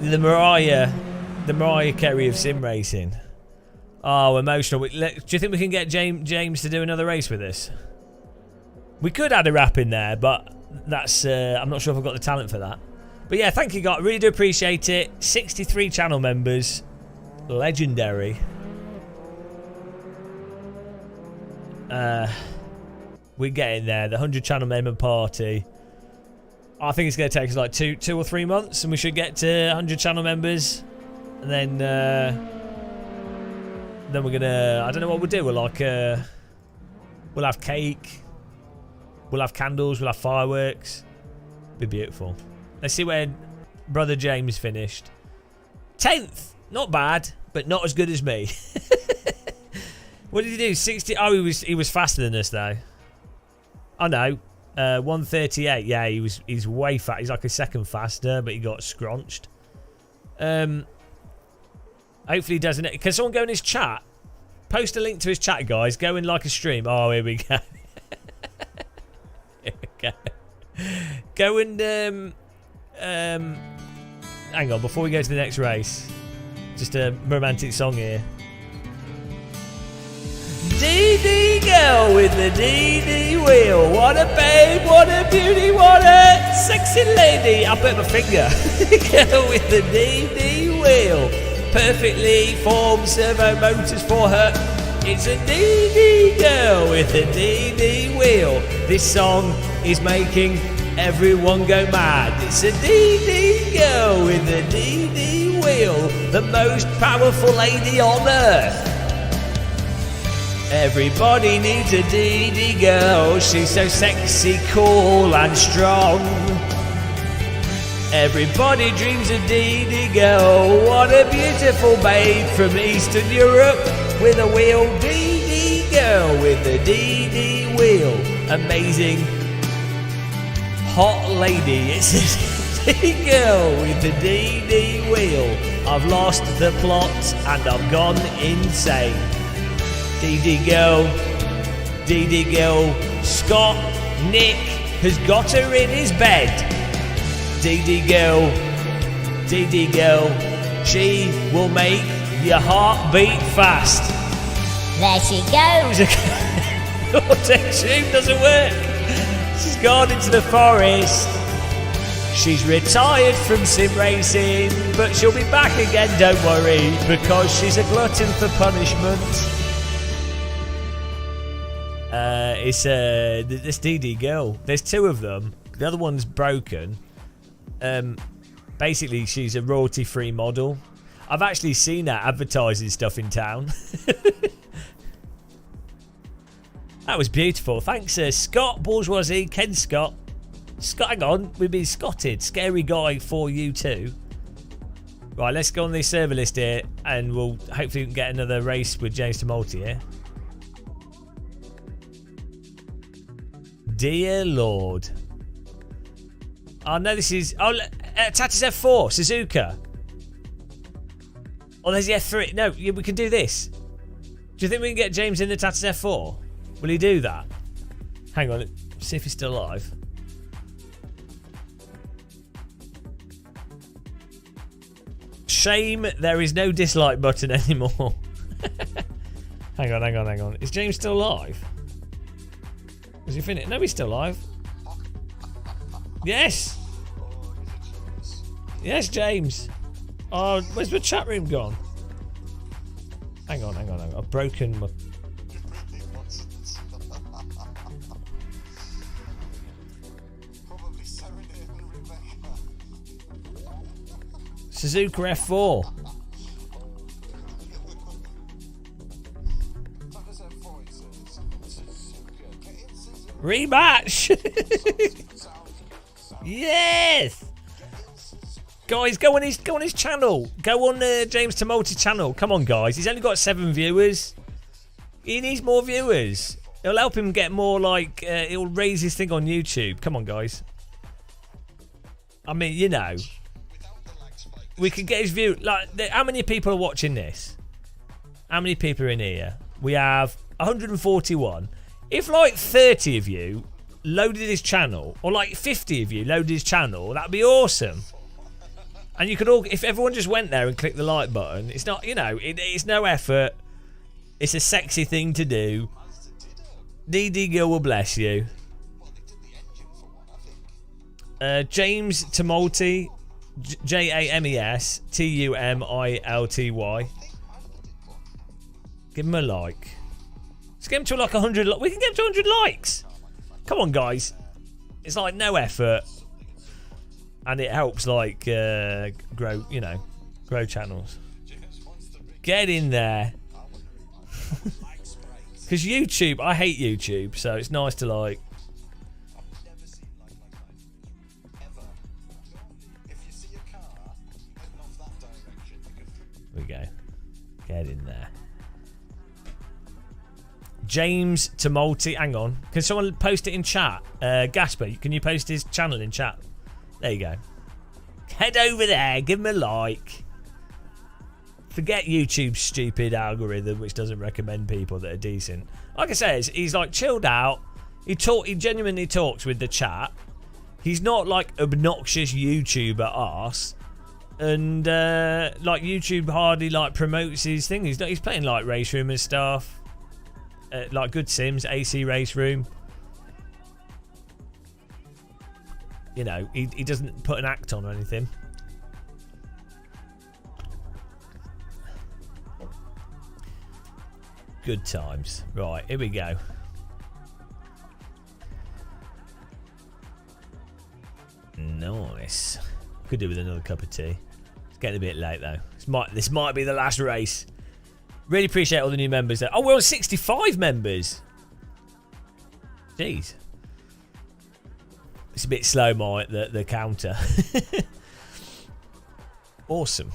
[SPEAKER 1] The Mariah Carey of SimRacing. Oh, emotional. Do you think we can get James to do another race with us? We could add a rap in there, but that's I'm not sure if I've got the talent for that. But yeah, thank you, guys. Really do appreciate it. 63 channel members. Legendary. We're getting there. The 100 channel member party. I think it's going to take us like two or 3 months, and we should get to 100 channel members. And then we're gonna... I don't know what we'll do. We'll have cake. We'll have candles. We'll have fireworks. Be beautiful. Let's see where Brother James finished. 10th. Not bad, but not as good as me. What did he do? 60. Oh, he was faster than us though. Oh no, 138. Yeah, he's way fast. He's like a second faster, but he got scrunched. Hopefully he doesn't. Can someone go in his chat? Post a link to his chat, guys. Go in like a stream. Oh, here we go. Here we go. Go and hang on, before we go to the next race, just a romantic song here. DD girl with the DD wheel. What a babe, what a beauty, what a sexy lady. I'll put my finger. Girl with the DD wheel. Perfectly formed servo motors for her. It's a DD girl with a DD wheel. This song is making everyone go mad. It's a DD girl with a DD wheel. The most powerful lady on earth. Everybody needs a DD girl. She's so sexy, cool and strong. Everybody dreams of DD girl. What a beautiful babe from Eastern Europe with a wheel. DD girl with a DD wheel. Amazing hot lady. It's a DD girl with the DD wheel. I've lost the plot and I've gone insane. DD girl, Scott, Nick has got her in his bed. DD girl, she will make your heart beat fast.
[SPEAKER 2] There she goes.
[SPEAKER 1] Vortex Room doesn't work. She's gone into the forest. She's retired from SimRacing, but she'll be back again, don't worry, because she's a glutton for punishment. It's this DD girl. There's two of them. The other one's broken. Basically, she's a royalty-free model. I've actually seen her advertising stuff in town. That was beautiful. Thanks, Scott Bourgeoisie, Ken Scott. Scott, hang on, we've been scotted. Scary guy for you too. Right, let's go on the server list here, and we'll hopefully get another race with James Tumulty here. Dear Lord. Oh no, this is Tatis F4, Suzuka. Oh, there's the F3. No, yeah, we can do this. Do you think we can get James in the Tatis F4? Will he do that? Hang on, see if he's still alive. Shame there is no dislike button anymore. Hang on. Is James still alive? Is he finished? No, he's still alive. Yes. Yes, James. Oh, where's the chat room gone? Hang on. I've broken my... Suzuka F4. Rematch! Yes! Guys, go on his channel. Go on James Tumulty's channel. Come on, guys. He's only got 7 viewers. He needs more viewers. It'll help him get more, like, it'll raise his thing on YouTube. Come on, guys. I mean, you know. We can get his view. Like, how many people are watching this? How many people are in here? We have 141. If like 30 of you loaded his channel, or like 50 of you loaded his channel, that'd be awesome. And you could all, if everyone just went there and clicked the like button, it's not, you know, it's no effort. It's a sexy thing to do. DD Girl will bless you. James Tumulty, James Tumilty. Give him a like. Let's get him to like 100. We can get him to 100 likes. Come on, guys. It's like no effort, and it helps like grow, you know, grow channels. Get in there. Because YouTube, I hate YouTube, so it's nice to like. we go. Get in there. James Tumulty. Hang on. Can someone post it in chat? Gasper, can you post his channel in chat? There you go. Head over there. Give him a like. Forget YouTube's stupid algorithm, which doesn't recommend people that are decent. Like I say, he's like chilled out. He genuinely talks with the chat. He's not like obnoxious YouTuber arse. And like YouTube hardly like promotes his thing. He's playing like RaceRoom and stuff. Like good Sims, AC RaceRoom. You know, he doesn't put an act on or anything. Good times. Right, here we go. Nice. Could do with another cup of tea. It's getting a bit late though. This might be the last race. Really appreciate all the new members there. Oh, we're on 65 members. Jeez. It's a bit slow, the counter. Awesome.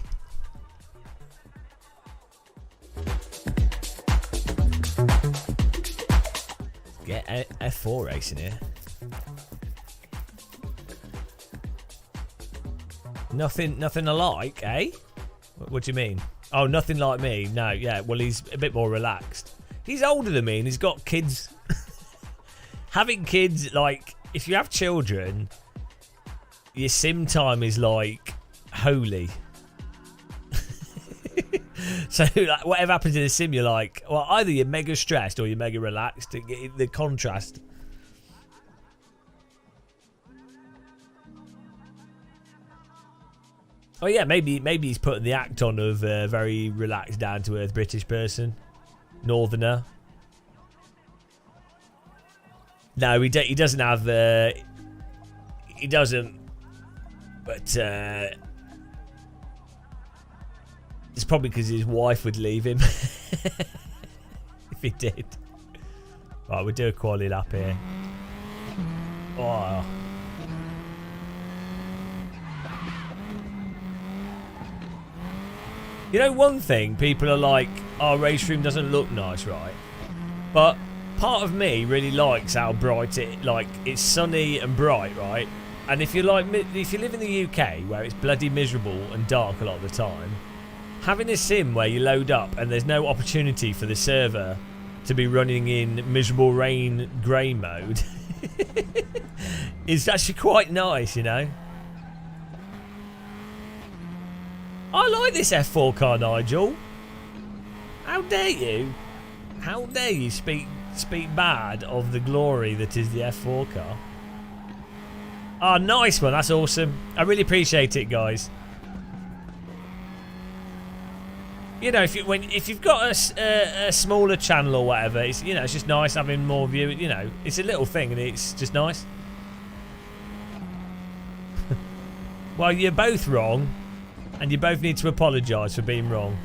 [SPEAKER 1] Get F4 racing here. Nothing alike, eh? What do you mean? Oh, nothing like me. No, yeah. Well, he's a bit more relaxed. He's older than me and he's got kids. Having kids, like, if you have children, your sim time is like holy. So like, whatever happens in a sim, you're like, well, either you're mega stressed or you're mega relaxed. The contrast. Oh yeah, maybe he's putting the act on of a very relaxed, down-to-earth British person, northerner. No, he doesn't have. He doesn't. But it's probably because his wife would leave him if he did. Right, we'll do a quality lap here. Oh. You know, one thing, people are like, our RaceRoom doesn't look nice, right? But part of me really likes how bright it's sunny and bright, right? And if you live in the UK where it's bloody miserable and dark a lot of the time, having a sim where you load up and there's no opportunity for the server to be running in miserable rain grey mode is actually quite nice, you know? I like this F4 car, Nigel. How dare you? How dare you speak bad of the glory that is the F4 car? Oh, nice one. That's awesome. I really appreciate it, guys. You know, if you've got a smaller channel or whatever, it's it's just nice having more viewers. You know, it's a little thing and it's just nice. Well, you're both wrong. And you both need to apologise for being wrong.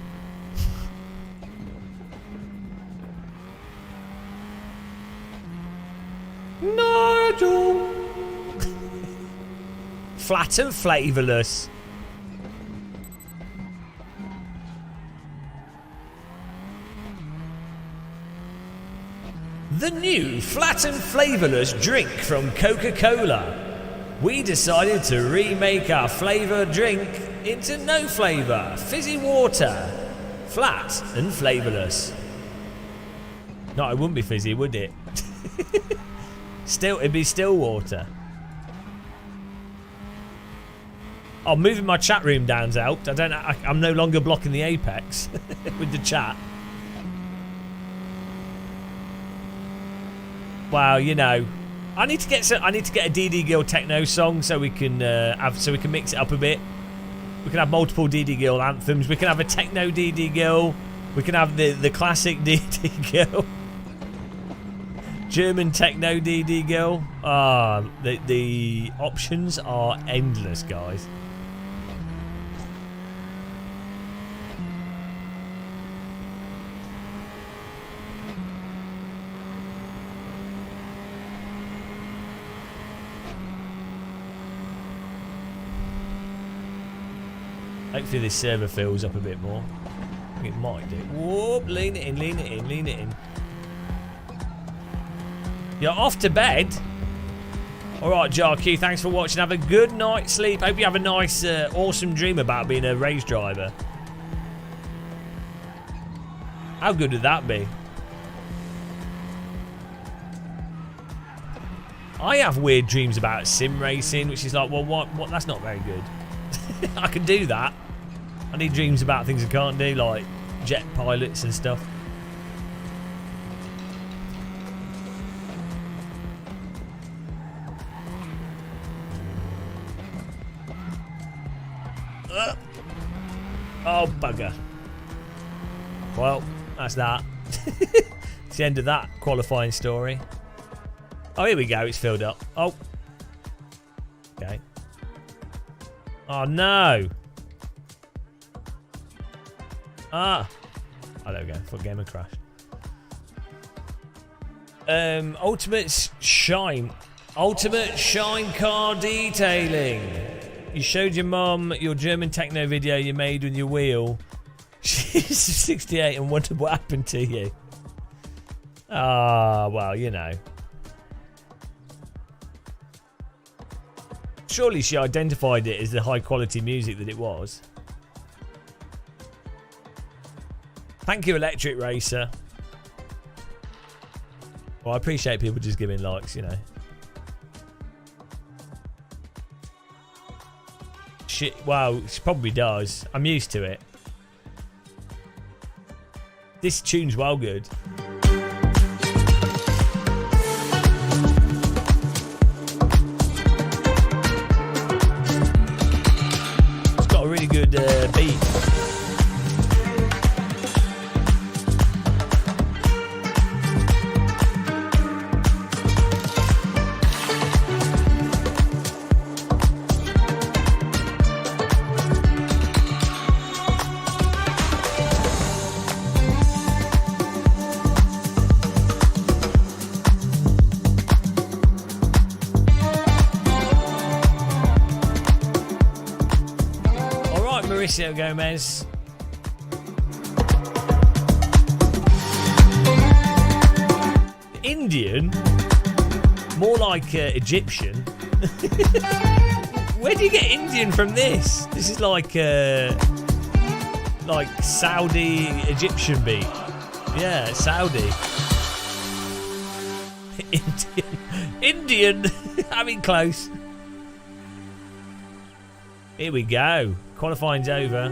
[SPEAKER 1] Nigel! Flat and flavourless. The new flat and flavourless drink from Coca-Cola. We decided to remake our flavour drink into no flavour, fizzy water, flat and flavourless. No, it wouldn't be fizzy, would it? It'd be still water. Oh, moving my chat room down's helped. I'm no longer blocking the apex with the chat. Wow, I need to get a DD Gill techno song so we can mix it up a bit. We can have multiple DD Gill anthems. We can have a techno DD Gill. We can have the classic DD Gill. German techno DD Gill. The options are endless, guys. Hopefully this server fills up a bit more. I think it might do. Whoop, lean it in, lean it in, lean it in. You're off to bed. Alright, JRQ, thanks for watching. Have a good night's sleep. Hope you have a nice, awesome dream about being a race driver. How good would that be? I have weird dreams about sim racing, which is like, well, what? That's not very good. I can do that. I need dreams about things I can't do, like jet pilots and stuff. Oh, bugger. Well, that's that. It's the end of that qualifying story. Oh, here we go. It's filled up. Oh. Okay. Oh, no. Ah. Oh, there we go. Full game had crashed. Ultimate Shine car detailing. You showed your mum your German techno video you made with your wheel. She's 68 and wondered what happened to you. Ah, well, you know. Surely she identified it as the high quality music that it was. Thank you, Electric Racer. Well, I appreciate people just giving likes, you know. Well, she probably does. I'm used to it. This tune's well good. It's got a really good beat. Mauricio Gomez. Indian? More like Egyptian. Where do you get Indian from this? This is like Saudi Egyptian beat. Yeah, Saudi. Indian. I mean, close. Here we go. Qualifying's over.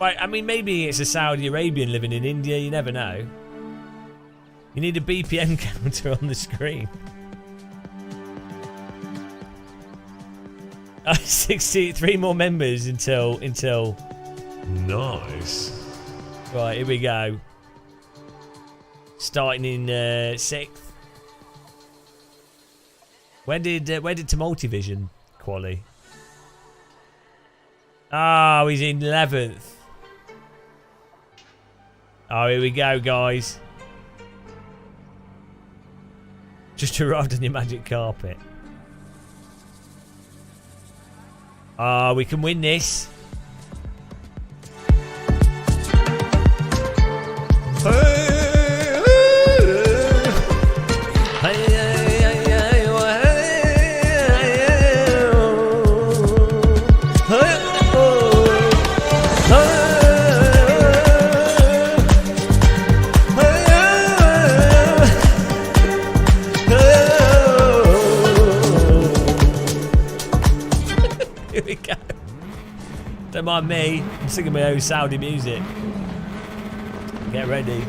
[SPEAKER 1] Right, I mean, maybe it's a Saudi Arabian living in India. You never know. You need a BPM counter on the screen. 63 more members until.
[SPEAKER 4] Nice.
[SPEAKER 1] Right, here we go. Starting in 6th. Where did Multivision quali? Oh, he's in 11th. Oh, here we go, guys. Just arrived on your magic carpet. Oh, we can win this. Here we go. Don't mind me. I'm singing my own Saudi music. Get ready.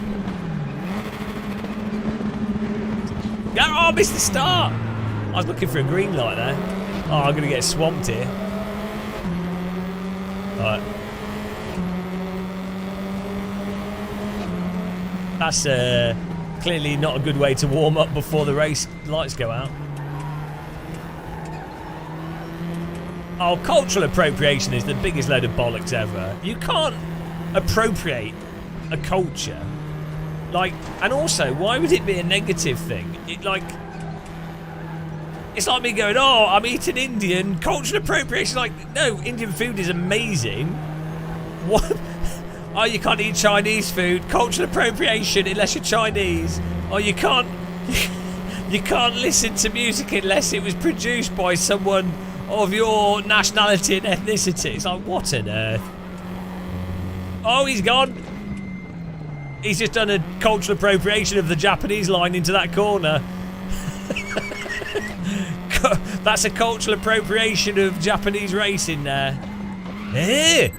[SPEAKER 1] Oh, I missed the start. I was looking for a green light there. Oh, I'm going to get swamped here. Alright. That's clearly not a good way to warm up before the race lights go out. Oh, cultural appropriation is the biggest load of bollocks ever. You can't appropriate a culture. Like, and also, why would it be a negative thing? It's like me going, oh, I'm eating Indian. Cultural appropriation. Like, no, Indian food is amazing. What? Oh, you can't eat Chinese food. Cultural appropriation unless you're Chinese. Oh, you can't listen to music unless it was produced by someone of your nationality and ethnicity. It's like, what on earth? Oh, he's gone. He's just done a cultural appropriation of the Japanese line into that corner. That's a cultural appropriation of Japanese racing there. Eh?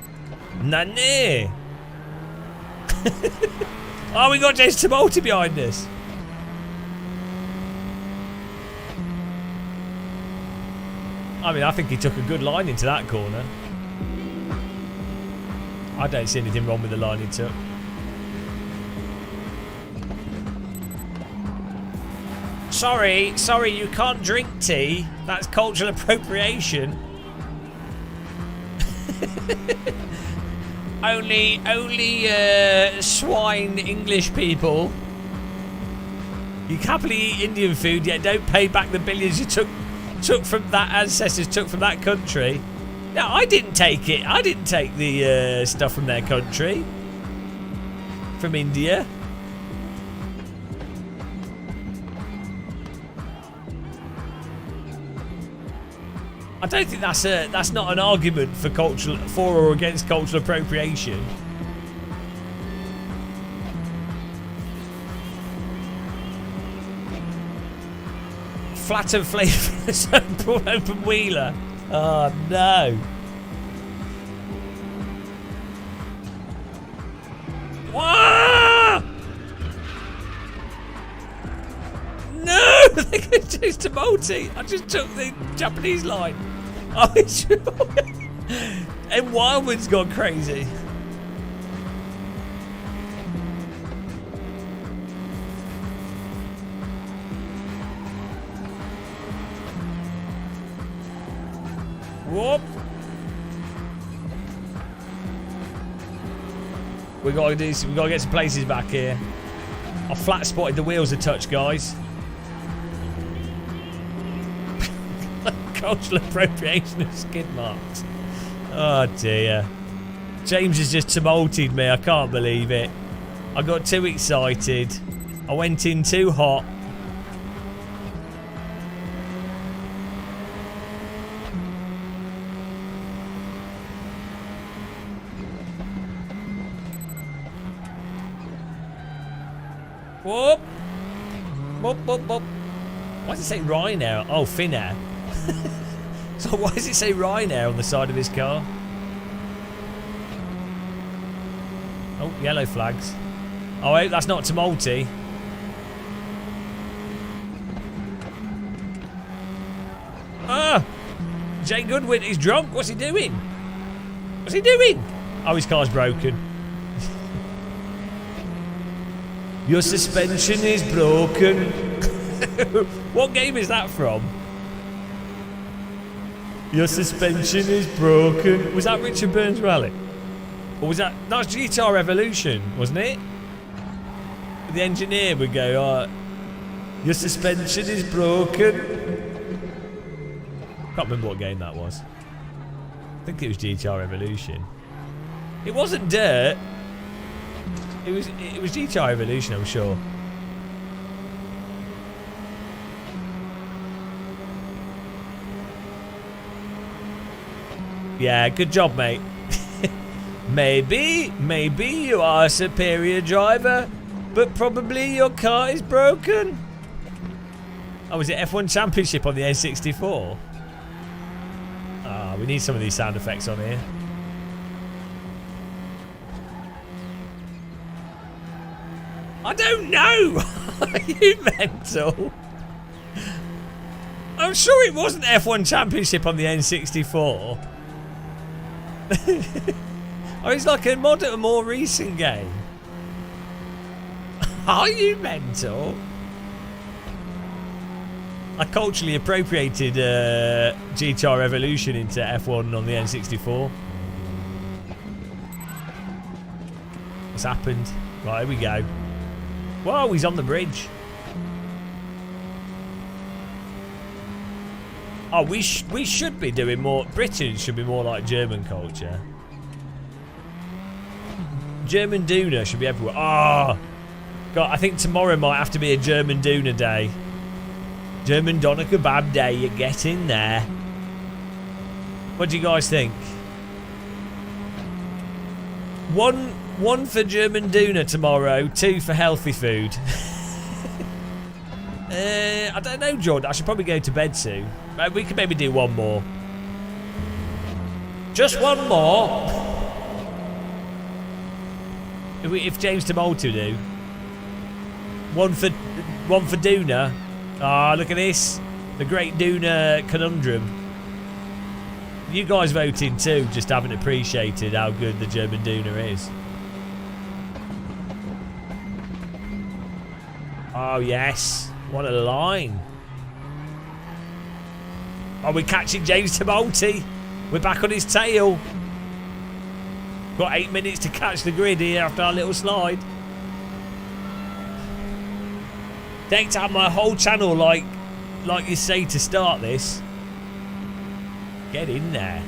[SPEAKER 1] Nane. Oh, we got James Tumulty behind us. I mean, I think he took a good line into that corner. I don't see anything wrong with the line he took. Sorry, you can't drink tea. That's cultural appropriation. only swine English people. You happily eat Indian food, yet don't pay back the billions you took from that ancestors took from that country. No, I didn't take it. I didn't take the stuff from their country. From India. I don't think that's not an argument for or against cultural appropriation. Flat and flavourless open wheeler. Oh no. Whoa! No! They could choose to multi. I just took the Japanese line. Oh, it's and Wildwood's gone crazy. Whoop. We gotta get some places back here. I flat spotted the wheels a touch, guys. Cultural appropriation of skid marks. Oh dear. James has just tumulted me. I can't believe it. I got too excited. I went in too hot. Whoop. Whoop, whoop, whoop. Why does it say Ryanair? Oh, Finnair. So why does it say Ryanair on the side of his car? Oh, yellow flags. Oh, wait, that's not Tumulty. Ah! Jay Goodwin, he's drunk. What's he doing? What's he doing? Oh, his car's broken. Your suspension is broken. What game is that from? Your suspension is broken. Was that Richard Burns Rally? Or was that was GTR Revolution, wasn't it? The engineer would go, oh, your suspension is broken. Can't remember what game that was. I think it was GTR Revolution. It wasn't Dirt. It was GTR Revolution, I'm sure. Yeah, good job, mate. Maybe you are a superior driver, but probably your car is broken. Oh, was it F1 Championship on the N64? Ah, we need some of these sound effects on here. I don't know. Are you mental? I'm sure it wasn't F1 Championship on the N64. Oh, it's like a more recent game. Are you mental? I culturally appropriated GTR Revolution into F1 on the N64. What's happened? Right, here we go. Whoa, he's on the bridge. Oh, we should be doing more. Britain should be more like German culture. German doona should be everywhere. Oh, God, I think tomorrow might have to be a German doona day. German doner kebab day. You get in there. What do you guys think? One for German doona tomorrow. 2 for healthy food. I don't know, Jordan. I should probably go to bed soon. We could maybe do one more. Just one more. If James Tumulty do. One for doona. Ah, look at this. The great doona conundrum. You guys voting too, just haven't appreciated how good the German doona is. Oh, yes. What a line. Oh, we're catching James Tumulty. We're back on his tail. Got 8 minutes to catch the grid here after our little slide. Decked out my whole channel like you say to start this. Get in there.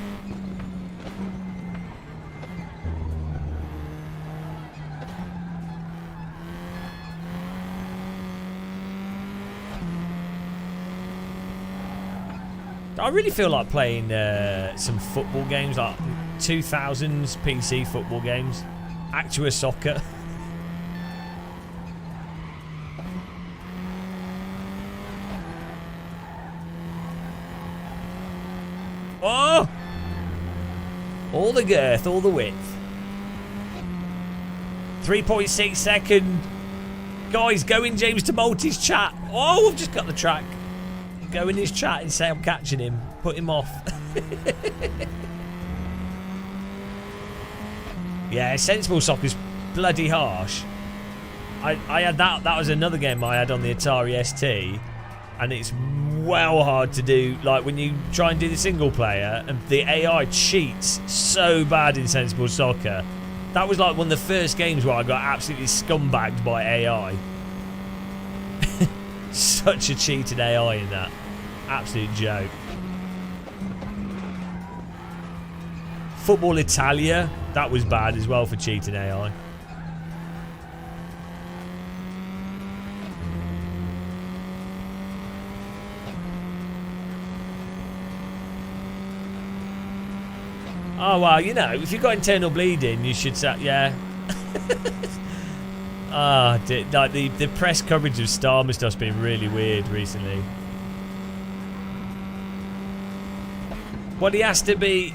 [SPEAKER 1] I really feel like playing some football games, like 2000s PC football games. Actua Soccer. Oh! All the girth, all the width. 3.6 second. Guys, go in James Tumulty's chat. Oh, I've just got the track. Go in his chat and say I'm catching him. Put him off. Yeah, Sensible Soccer's bloody harsh. I had that. That was another game I had on the Atari ST, and it's well hard to do. Like when you try and do the single player, and the AI cheats so bad in Sensible Soccer. That was like one of the first games where I got absolutely scumbagged by AI. Such a cheated AI in that. Absolute joke. Football Italia, that was bad as well for cheating AI. Oh, well, you know, if you've got internal bleeding, you should say, yeah. Ah, like the press coverage of Starmer stuff's been really weird recently. Well, he has to be...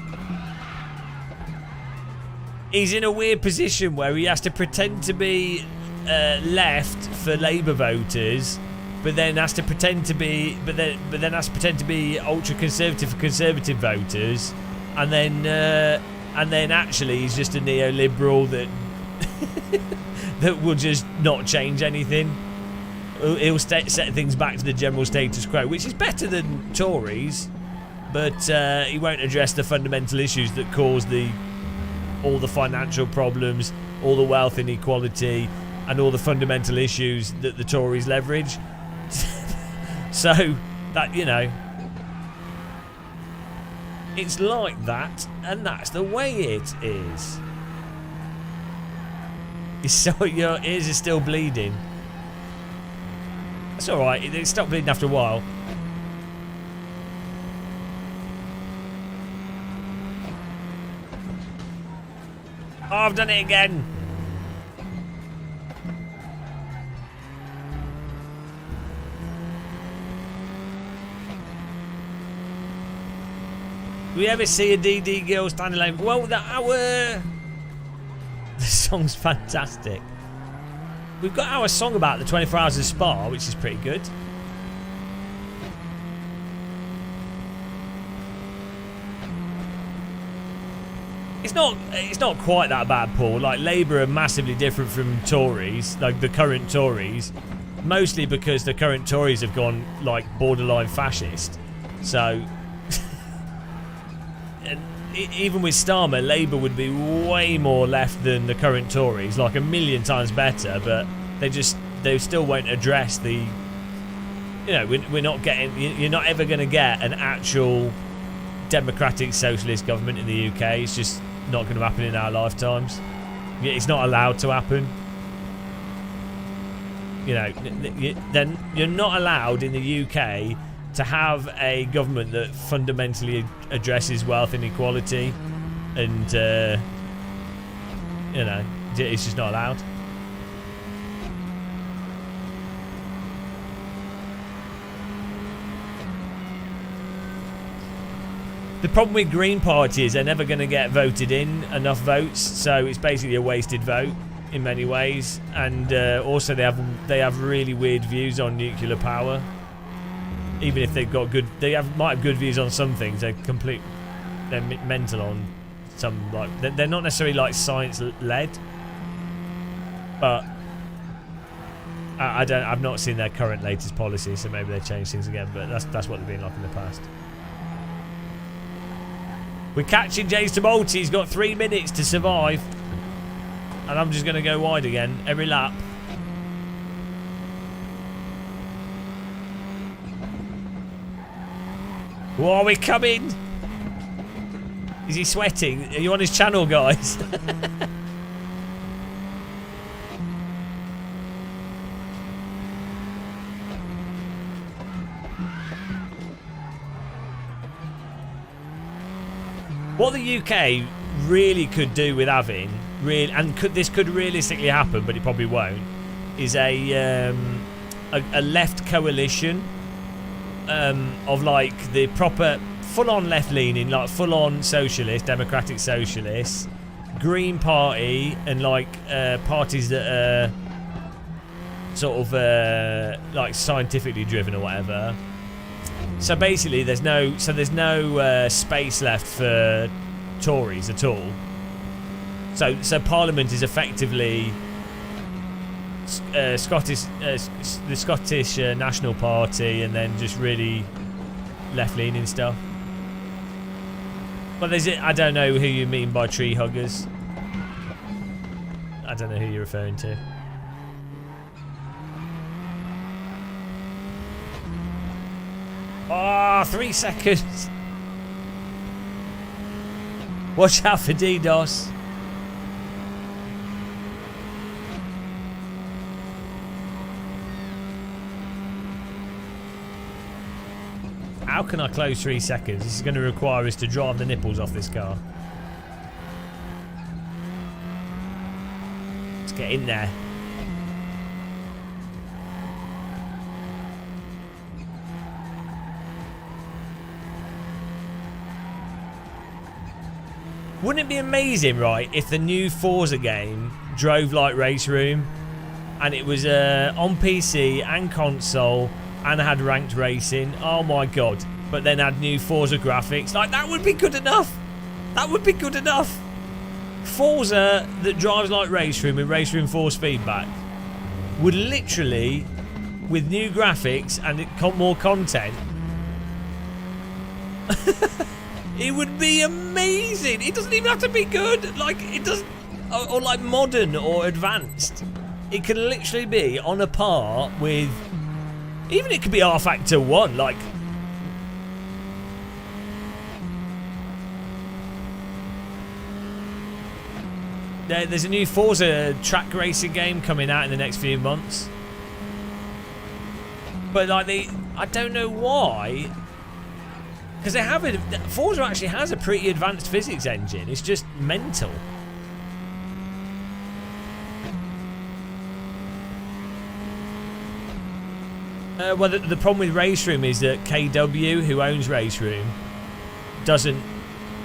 [SPEAKER 1] He's in a weird position where he has to pretend to be left for Labour voters, but then has to pretend to be... But then has to pretend to be ultra-conservative for Conservative voters, and then actually he's just a neoliberal that... that will just not change anything. He'll set things back to the general status quo, which is better than Tories, but he won't address the fundamental issues that cause all the financial problems, all the wealth inequality, and all the fundamental issues that the Tories leverage. So that, you know, it's like that, and that's the way it is. So your ears are still bleeding. That's alright, it stopped bleeding after a while. Oh, I've done it again. Do we ever see a DD girl standing alone? Well, the song's fantastic. We've got our song about the 24 hours of Spa, which is pretty good. It's not quite that bad, Paul. Like, Labour are massively different from Tories, like the current Tories, mostly because the current Tories have gone like borderline fascist. So even with Starmer, Labour would be way more left than the current Tories, like 1,000,000 times better, but they still won't address the you know, we're not getting. You're not ever going to get an actual democratic socialist government in the UK. It's just not going to happen in our lifetimes. It's not allowed to happen. You know, then you're not allowed in the UK to have a government that fundamentally addresses wealth inequality, and you know, it's just not allowed. The problem with Green Party is they're never going to get voted in enough votes, so it's basically a wasted vote in many ways. And also they have really weird views on nuclear power. Even if they've got good, might have good views on some things. They're mental on some, like they're not necessarily like science led. But I've not seen their current latest policy, so maybe they change things again. But that's what they've been like in the past. We're catching James Tumulty. He's got 3 minutes to survive. And I'm just going to go wide again every lap. Whoa, are we coming? Is he sweating? Are you on his channel, guys? What the UK really could do with having, this could realistically happen, but it probably won't, is a left coalition of like the proper full-on left-leaning, like full-on socialist, democratic socialists, Green Party, and like parties that are sort of like scientifically driven or whatever. So basically, there's no space left for Tories at all. So Parliament is effectively the Scottish National Party, and then just really left-leaning stuff. Well, I don't know who you mean by tree huggers. I don't know who you're referring to. Oh, 3 seconds. Watch out for DDoS. How can I close 3 seconds? This is going to require us to drive the nipples off this car. Let's get in there. Wouldn't it be amazing, right, if the new Forza game drove like RaceRoom, and it was on PC and console and had ranked racing? Oh my god. But then had new Forza graphics. Like, that would be good enough. That would be good enough. Forza that drives like RaceRoom with RaceRoom force feedback would literally, with new graphics and more content, it would be amazing. It doesn't even have to be good. Like, it doesn't, or like modern or advanced. It can literally be on a par with, even it could be R Factor 1. Like, there's a new Forza track racing game coming out in the next few months. But like, I don't know why. Because they have it. Forza actually has a pretty advanced physics engine. It's just mental. Well, the problem with RaceRoom is that KW, who owns RaceRoom, doesn't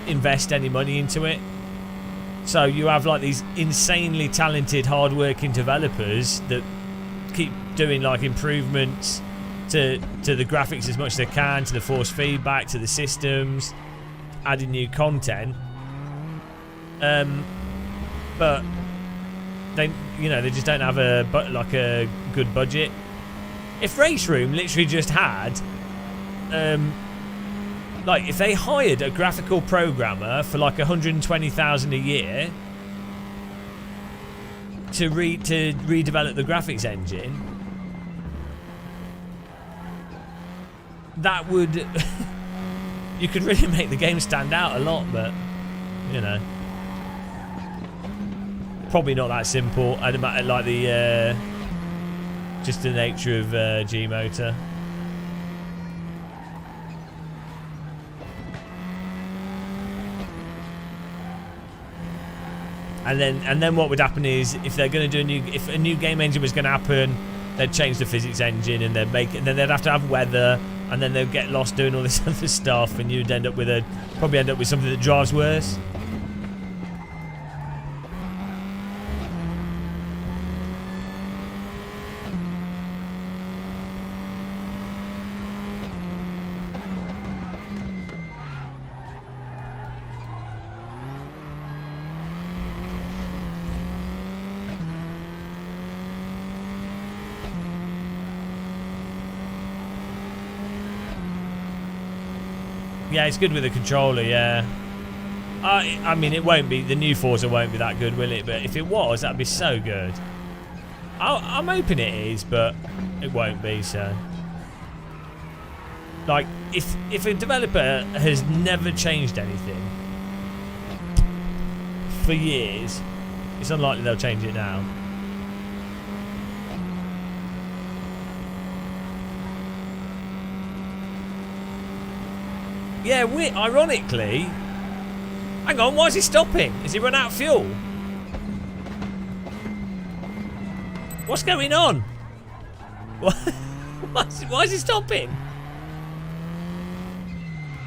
[SPEAKER 1] invest any money into it. So you have like these insanely talented, hard-working developers that keep doing like improvements to the graphics as much as they can, to the force feedback, to the systems, adding new content. But they just don't have a good budget. If RaceRoom literally just had, like, if they hired a graphical programmer for like 120,000 a year to redevelop the graphics engine, that would you could really make the game stand out a lot, but you know, probably not that simple. I'd imagine like the just the nature of G motor. And then what would happen is if they're going to do if a new game engine was going to happen, they'd change the physics engine and they'd make it, and then they'd have to have weather, and then they'd get lost doing all this other stuff, and you'd probably end up with something that drives worse. Yeah, it's good with the controller, yeah. I mean, it won't be, the new Forza won't be that good, will it? But if it was, that'd be so good. I'm hoping it is, but it won't be, so. Like, if a developer has never changed anything for years, it's unlikely they'll change it now. Yeah, ironically... Hang on, why is he stopping? Has he run out of fuel? What's going on? Why is he stopping?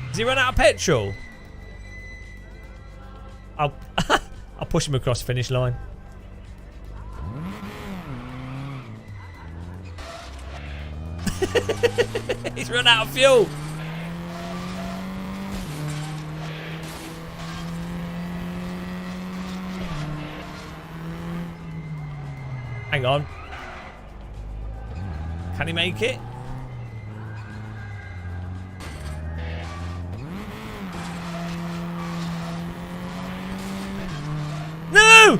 [SPEAKER 1] Has he run out of petrol? I'll push him across the finish line. He's run out of fuel. Hang on. Can he make it? No!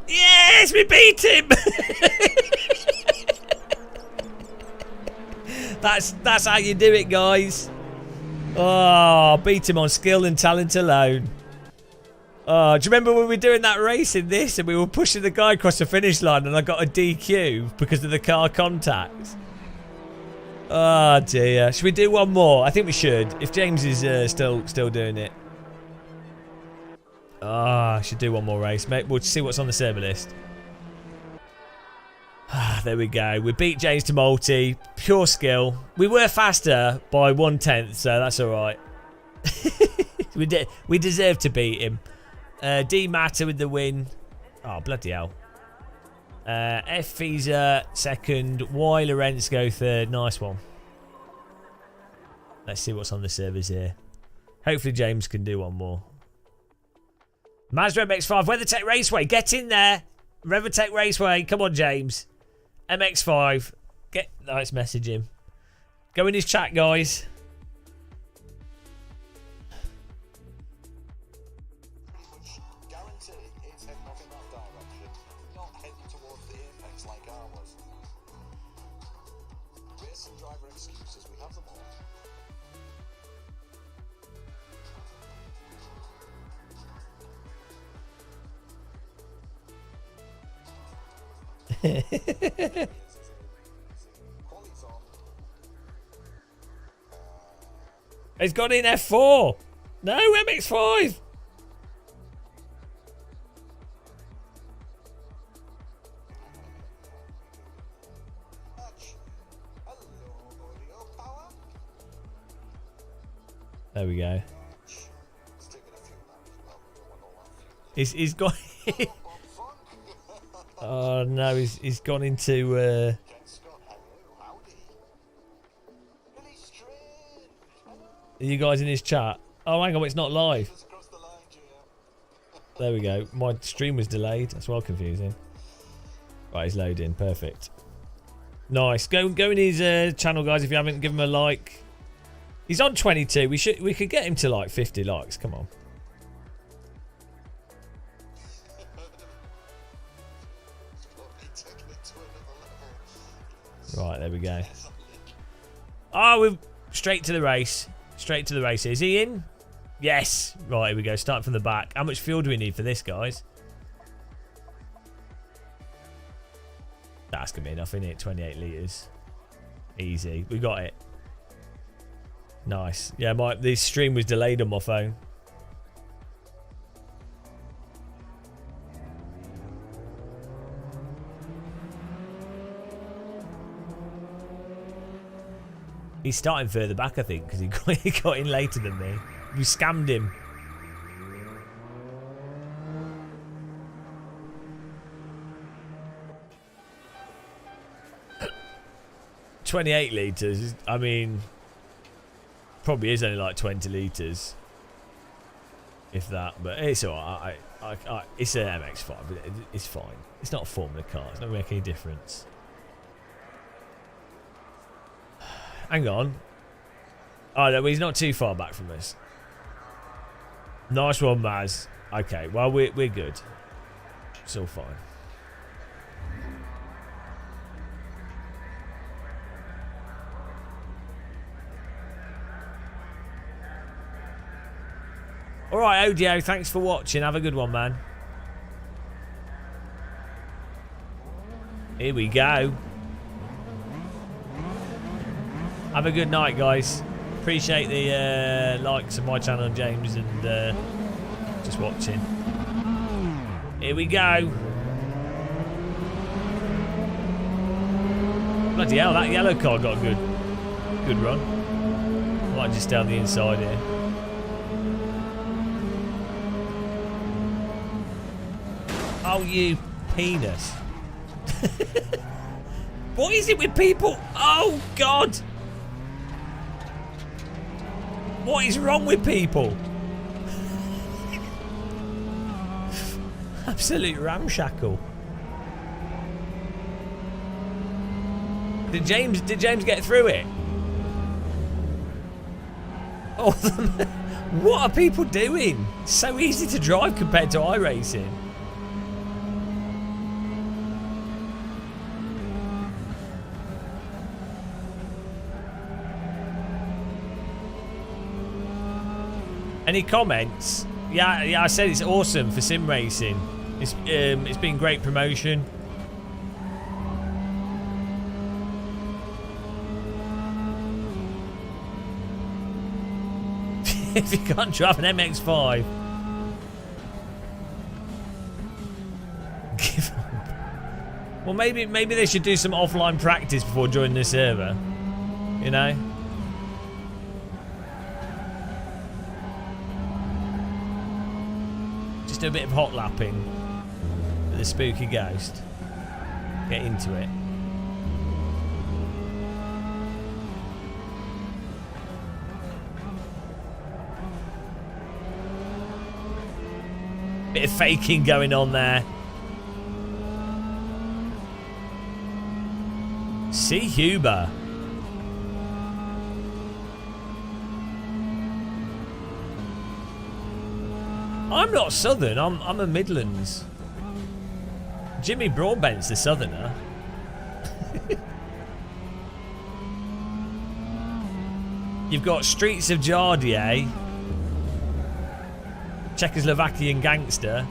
[SPEAKER 1] Yes, we beat him! That's how you do it, guys. Oh, beat him on skill and talent alone. Oh, do you remember when we were doing that race in this and we were pushing the guy across the finish line and I got a DQ because of the car contact? Oh dear. Should we do one more? I think we should. If James is still doing it. Ah, I should do one more race, mate. We'll see what's on the server list. Ah, there we go. We beat James to multi. Pure skill. We were faster by 1/10, so that's alright. We deserve to beat him. D Matter with the win. Oh, bloody hell. F Visa second. Y Lorenz go third. Nice one. Let's see what's on the servers here. Hopefully James can do one more. Mazda MX-5. WeatherTech Raceway. Get in there. WeatherTech Raceway. Come on, James. MX-5. Let's message him. Go in his chat, guys. He's got in F4. No, MX-5. There we go. He's got. Oh no, he's gone into. Are you guys in his chat? Oh, hang on, it's not live. There we go. My stream was delayed. That's well confusing. Right, he's loading. Perfect. Nice. Go in his channel, guys. If you haven't, give him a like. He's on 22. We could get him to like 50 likes. Come on. Right, there we go. Oh, we're straight to the race. Straight to the race. Is he in? Yes. Right, here we go. Starting from the back. How much fuel do we need for this, guys? That's going to be enough, isn't it? 28 litres. Easy. We got it. Nice. Yeah, this stream was delayed on my phone. He's starting further back, I think, because he got in later than me. We scammed him. $28 litres. I mean, probably is only like 20 litres, if that. But it's alright. It's an MX-5. It's fine. It's not a Formula car. It's not going to make any difference. Hang on. Oh, no, he's not too far back from us. Nice one, Maz. Okay, well, we're good. It's all fine. Alright, Odio, thanks for watching. Have a good one, man. Here we go. Have a good night, guys. Appreciate the likes of my channel, James, and just watching. Here we go. Bloody hell, that yellow car got a good run. Might just down the inside here. Oh, you penis. What is it with people? Oh, God. What is wrong with people? Absolute ramshackle. Did James get through it? Oh, what are people doing? It's so easy to drive compared to iRacing. Any comments? Yeah, I said it's awesome for SimRacing. It's been great promotion. If you can't drive an MX-5, give up. Well, maybe they should do some offline practice before joining the server. You know. Do a bit of hot lapping with the spooky ghost. Get into it. Bit of faking going on there. See Huber. I'm not Southern, I'm a Midlands. Jimmy Broadbent's the Southerner. You've got Streets of Jardier, Czechoslovakian gangster.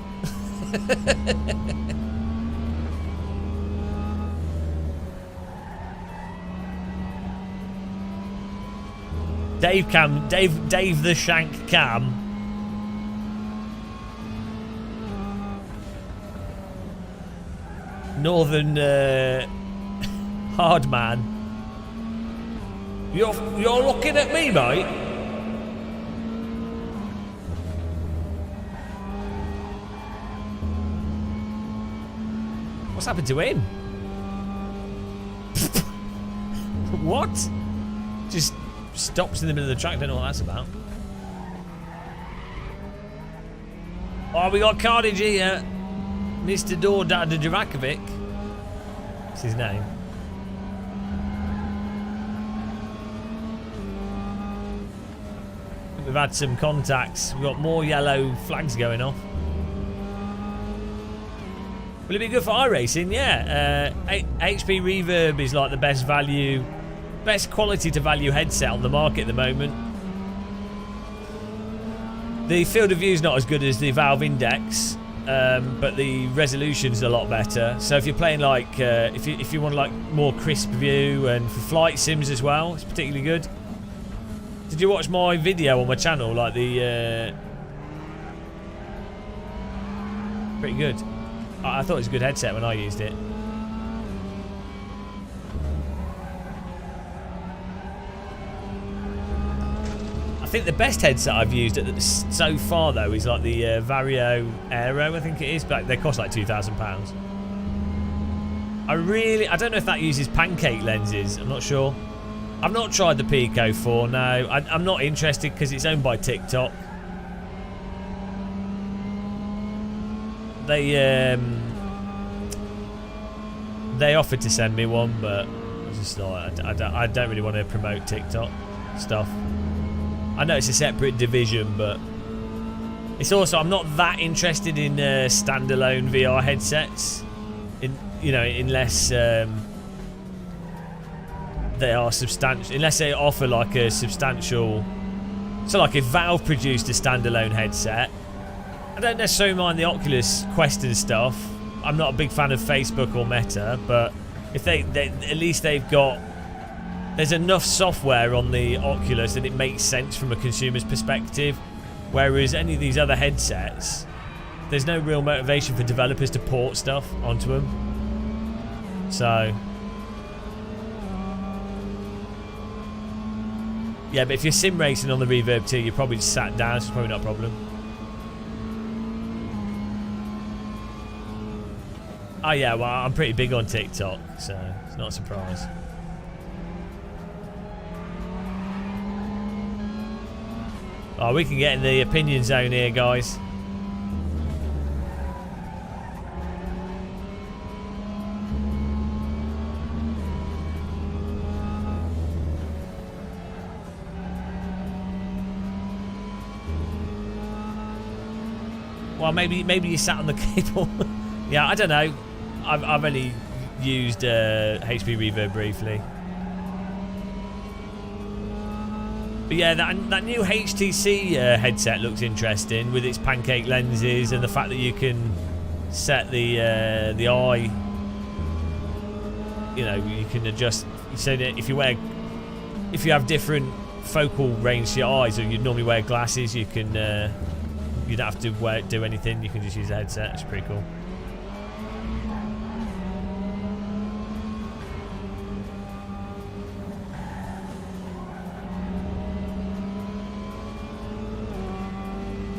[SPEAKER 1] Dave the Shank Cam. Northern hard man. You're looking at me, mate. What's happened to him? What? Just stops in the middle of the track. Don't know what that's about. Oh, we got Carnage here. Mr. Dordad Javakovic. That's his name. We've had some contacts. We've got more yellow flags going off. Will it be good for iRacing? Yeah. HP Reverb is like the best quality to value headset on the market at the moment. The field of view is not as good as the Valve Index, but the resolution's a lot better. So if you're playing like, if you want like more crisp view, and for flight sims as well, it's particularly good. Did you watch my video on my channel? Like the pretty good. I thought it was a good headset when I used it. I think the best headset I've used so far though is like the Vario Aero, I think it is, but they cost like £2,000. I don't know if that uses pancake lenses. I'm not sure. I've not tried the Pico 4. No, I'm not interested because it's owned by TikTok. They offered to send me one, but I was just like, I don't really want to promote TikTok stuff. I know it's a separate division, but it's also, I'm not that interested in standalone VR headsets. Unless they are substantial, unless they offer like a substantial. So, like if Valve produced a standalone headset, I don't necessarily mind the Oculus Quest and stuff. I'm not a big fan of Facebook or Meta, but if they at least there's enough software on the Oculus that it makes sense from a consumer's perspective. Whereas any of these other headsets, there's no real motivation for developers to port stuff onto them. So, yeah, but if you're sim racing on the Reverb 2, you're probably just sat down, so it's probably not a problem. Oh yeah, well, I'm pretty big on TikTok, so it's not a surprise. Oh, we can get in the opinion zone here, guys. Well, maybe you sat on the cable. Yeah, I don't know. I've only used HP Reverb briefly. But yeah, that new HTC headset looks interesting with its pancake lenses and the fact that you can set the eye. You know, you can adjust so that if you have different focal range to your eyes, or you'd normally wear glasses, you can you don't have to do anything. You can just use the headset. It's pretty cool.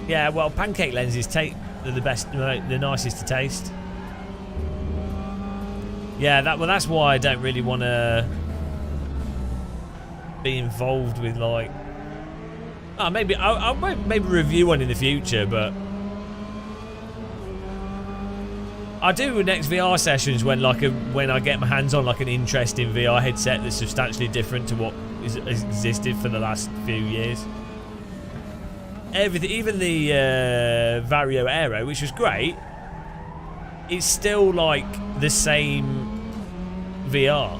[SPEAKER 1] Yeah, well, pancake lenses are the best, the nicest to taste. Yeah, that's why I don't really want to be involved with like. Oh, maybe I'll maybe review one in the future, but I do next VR sessions when when I get my hands on like an interesting VR headset that's substantially different to what has existed for the last few years. Everything, even the Vario Aero, which was great, it's still like the same VR.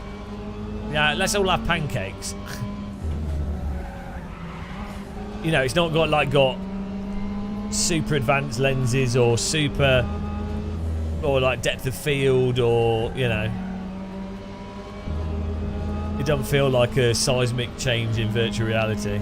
[SPEAKER 1] Yeah, let's all have pancakes. You know, it's not got super advanced lenses or like depth of field, or you know, it doesn't feel like a seismic change in virtual reality.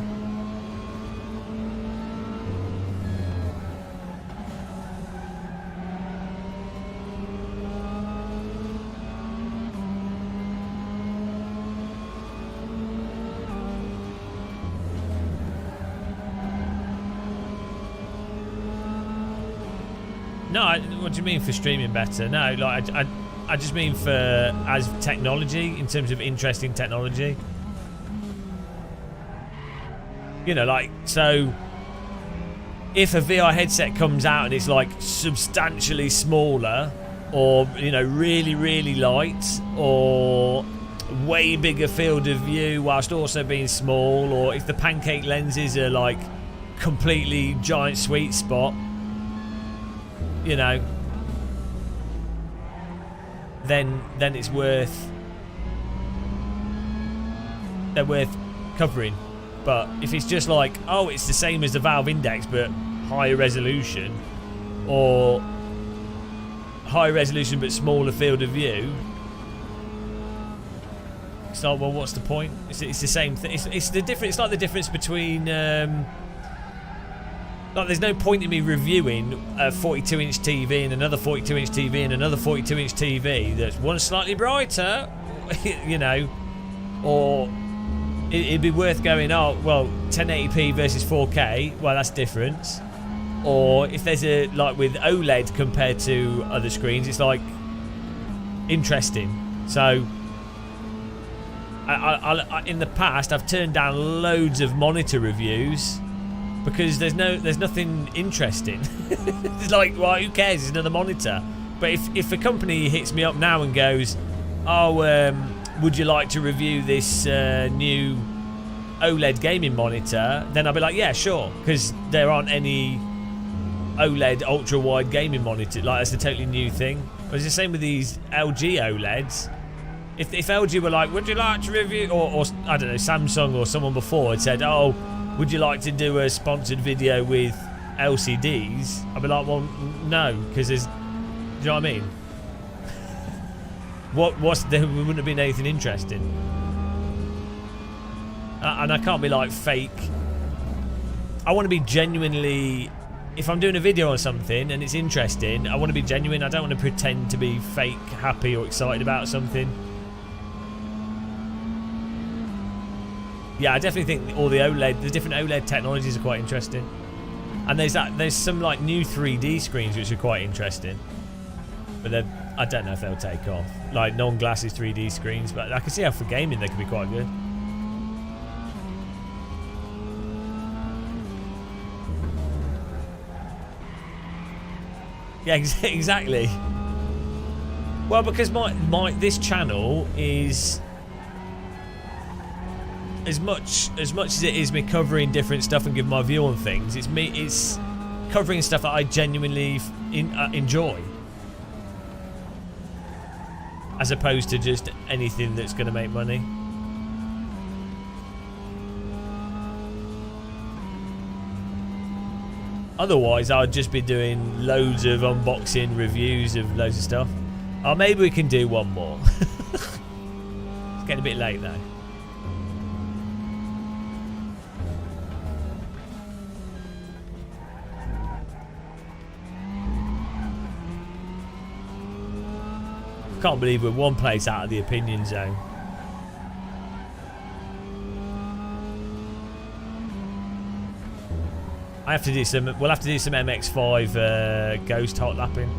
[SPEAKER 1] No, what do you mean for streaming better? No, like I just mean for as technology, in terms of interesting technology. You know, like, so if a VR headset comes out and it's like substantially smaller, or you know, really, really light, or way bigger field of view whilst also being small, or if the pancake lenses are like completely giant sweet spot, you know, then it's worth covering. But if it's just like, oh, it's the same as the Valve Index but higher resolution, or higher resolution but smaller field of view, it's like, well, what's the point? It's the same thing. It's the difference. It's like the difference between like, there's no point in me reviewing a 42-inch TV and another 42-inch TV and another 42-inch TV that's one slightly brighter, you know, or it'd be worth going, oh, well, 1080p versus 4K, well, that's difference. Or if there's a, like with OLED compared to other screens, it's like interesting. So I in the past, I've turned down loads of monitor reviews because there's nothing interesting. It's like, well, who cares? It's another monitor. But if a company hits me up now and goes, oh, would you like to review this new OLED gaming monitor? Then I'll be like, yeah, sure, because there aren't any OLED ultra-wide gaming monitor. Like, that's a totally new thing. But it's the same with these LG OLEDs. If LG were like, would you like to review, or I don't know, Samsung or someone before had said, oh, would you like to do a sponsored video with LCDs? I'd be like, well, no, because there's, do you know what I mean? There wouldn't have been anything interesting. And I can't be like fake. I want to be genuinely, if I'm doing a video on something and it's interesting, I want to be genuine. I don't want to pretend to be fake happy or excited about something. Yeah, I definitely think all the different OLED technologies are quite interesting. And there's some like new 3D screens which are quite interesting. But I don't know if they'll take off. Like non-glasses 3D screens, but I can see how for gaming they could be quite good. Yeah, exactly. Well, because this channel is as much as it is me covering different stuff and giving my view on things. It's covering stuff that I genuinely enjoy, as opposed to just anything that's going to make money. Otherwise, I'd just be doing loads of unboxing reviews of loads of stuff. Oh, maybe we can do one more. It's getting a bit late though. Can't believe we're one place out of the opinion zone. We'll have to do some MX-5 ghost hot lapping.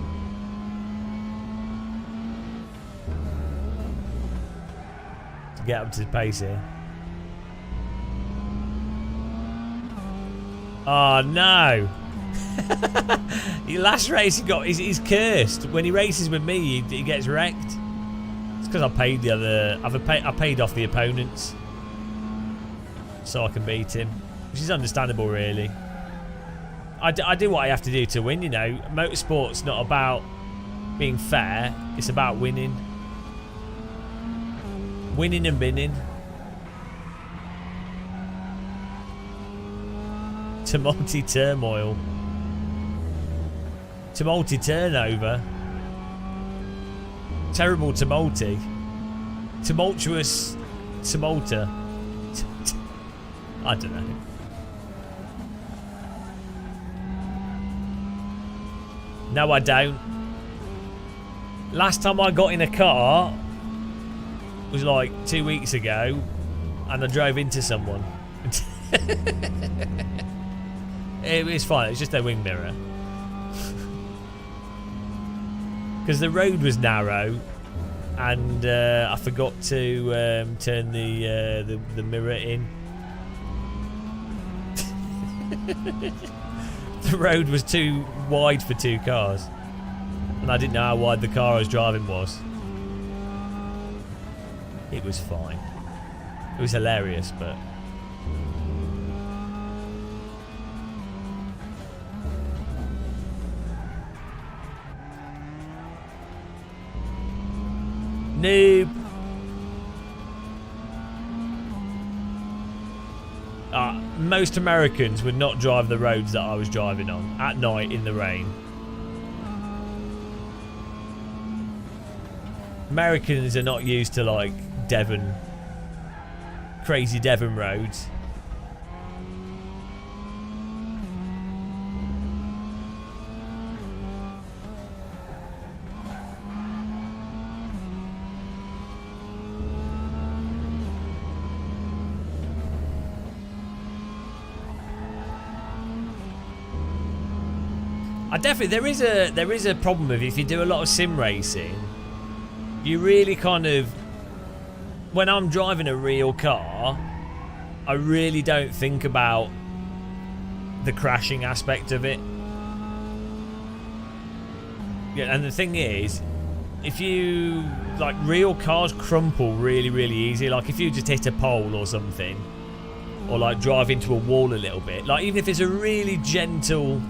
[SPEAKER 1] To get up to pace here. Oh no! Last race he's cursed. When he races with me, he gets wrecked. It's because I paid I paid off the opponents so I can beat him, which is understandable, really. I do what I have to do to win, you know. Motorsport's not about being fair, it's about winning. Winning and winning. Tumulty turmoil. Tumulty turnover. Terrible tumulty. Tumultuous tumulter. I don't know. No, I don't. Last time I got in a car was like 2 weeks ago, and I drove into someone. It was fine. It's just their wing mirror. Because the road was narrow, and I forgot to turn the mirror in. The road was too wide for two cars, and I didn't know how wide the car I was driving was. It was fine. It was hilarious, but Noob. Most Americans would not drive the roads that I was driving on at night in the rain. Americans are not used to like Devon, crazy Devon roads. There is a problem with if you do a lot of sim racing. You really kind of, when I'm driving a real car, I really don't think about the crashing aspect of it. Yeah, and the thing is, if you like, real cars crumple really, really easy. Like if you just hit a pole or something, or like drive into a wall a little bit, like even if it's a really gentle,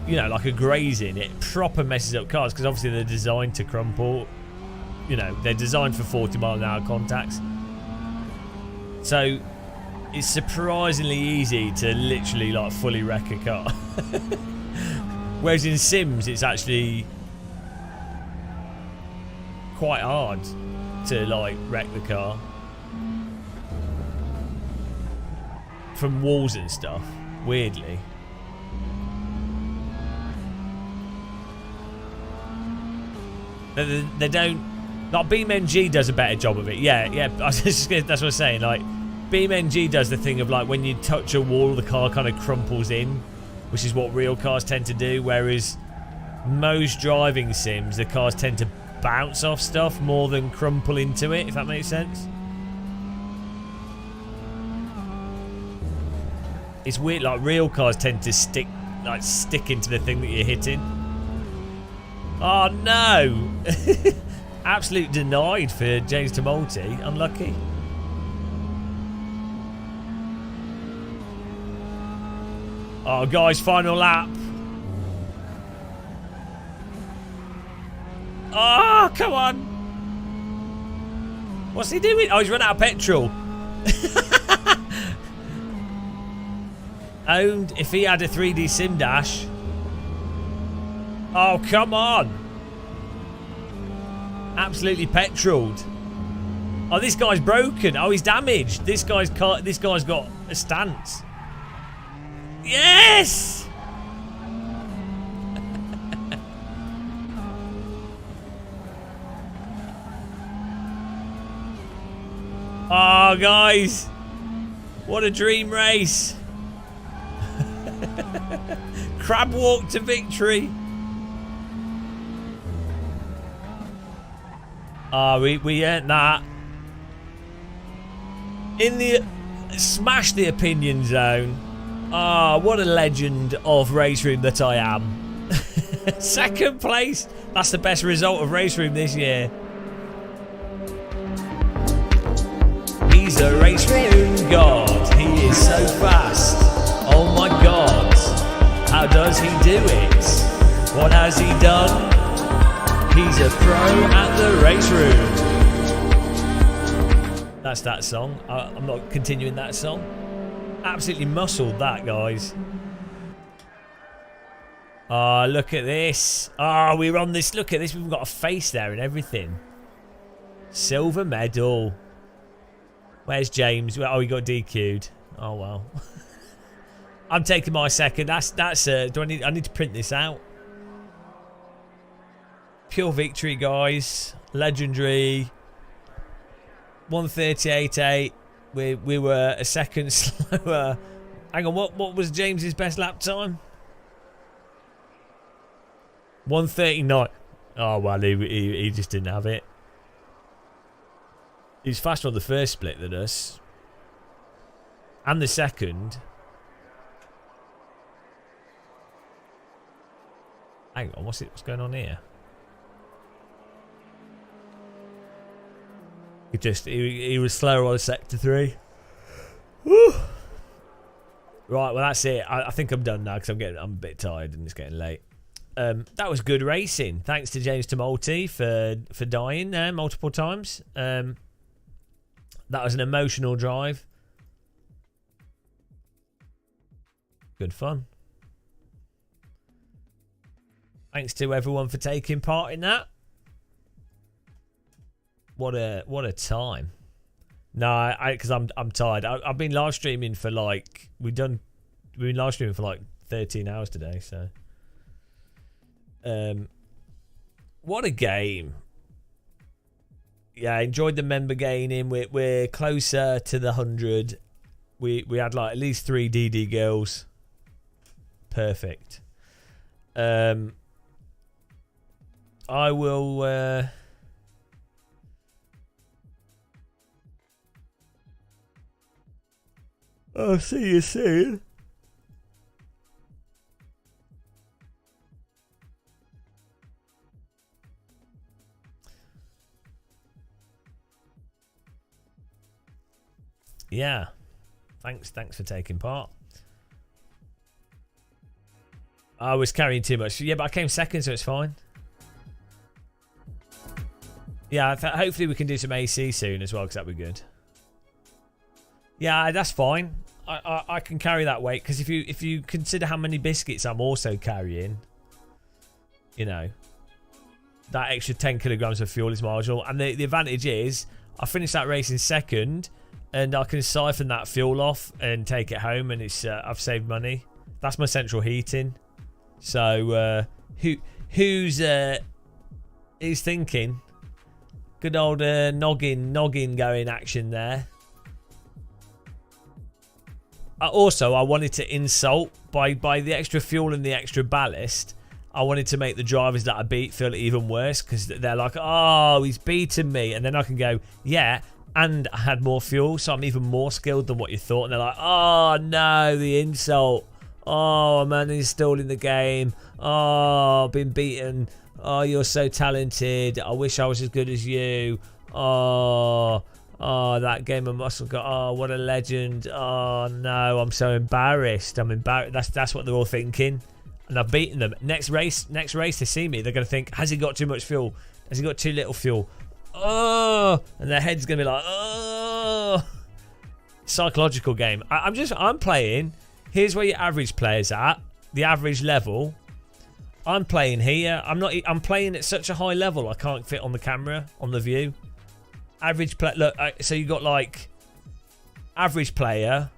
[SPEAKER 1] you know, like a grazing, it proper messes up cars because obviously they're designed to crumple. You know, they're designed for 40-mile-an-hour contacts. So it's surprisingly easy to literally like fully wreck a car. Whereas in Sims, it's actually quite hard to like wreck the car from walls and stuff, weirdly. They don't. Like BeamNG does a better job of it. Yeah. I was just gonna, that's what I'm saying. Like BeamNG does the thing of like when you touch a wall, the car kind of crumples in, which is what real cars tend to do. Whereas most driving sims, the cars tend to bounce off stuff more than crumple into it. If that makes sense. It's weird. Like real cars tend to stick into the thing that you're hitting. Oh no! Absolute denied for James Tumulty. Unlucky. Oh, guys, final lap. Oh, come on. What's he doing? Oh, he's run out of petrol. Owned if he had a 3D sim dash. Oh, come on. Absolutely petroled. Oh, this guy's broken. Oh, he's damaged. This guy's got a stance. Yes! Oh, guys. What a dream race. Crab walk to victory. Ah, we earned that. In the smash the opinion zone. Ah, what a legend of RaceRoom that I am. Second place. That's the best result of RaceRoom this year. He's a RaceRoom god. He is so fast. Oh my god. How does he do it? What has he done? He's a pro at the RaceRoom. That's that song. I'm not continuing that song. Absolutely muscled that, guys. Oh, look at this. Oh, we're on this. Look at this. We've got a face there and everything. Silver medal. Where's James? Oh, he got DQ'd. Oh, well. I'm taking my second. That's do I need to print this out? Pure victory, guys. Legendary. 138.8. We were a second slower. Hang on, what was James's best lap time? 139. Oh well, he just didn't have it. He was faster on the first split than us, and the second. Hang on, what's going on here? He was slower on sector 3. Woo. Right, well that's it. I think I'm done now because I'm a bit tired and it's getting late. that was good racing. Thanks to James Tumulty for dying there multiple times. That was an emotional drive. Good fun. Thanks to everyone for taking part in that. What a time. No, because I'm tired. I've been live streaming for like we've been live streaming for like 13 hours today. So, what a game. Yeah, I enjoyed the member gaining. We're closer to the 100. We had like at least 3 DD girls. Perfect. I will. I'll see you soon. Yeah. Thanks for taking part. I was carrying too much. Yeah, but I came second, so it's fine. Yeah, hopefully we can do some AC soon as well, because that'd be good. Yeah, that's fine. I can carry that weight, because if you consider how many biscuits I'm also carrying, you know, that extra 10 kilograms of fuel is marginal. And the advantage is I finished that race in second, and I can siphon that fuel off and take it home, and it's I've saved money. That's my central heating. So who's thinking? Good old noggin going action there. Also, I wanted to insult by the extra fuel and the extra ballast. I wanted to make the drivers that I beat feel even worse, because they're like, oh, he's beaten me. And then I can go, yeah, and I had more fuel, so I'm even more skilled than what you thought. And they're like, oh, no, the insult. Oh, I'm uninstalling the game. Oh, I've been beaten. Oh, you're so talented. I wish I was as good as you. Oh, that game of muscle got. Oh, what a legend. Oh no, I'm so embarrassed. I'm embarrassed. That's what they're all thinking. And I've beaten them. Next race they see me, they're gonna think, has he got too much fuel? Has he got too little fuel? Oh, and their head's gonna be like, oh. Psychological game. I'm playing. Here's where your average player's at. The average level. I'm playing here. I'm playing at such a high level I can't fit on the camera, on the view. Average player. Look, so you got like average player.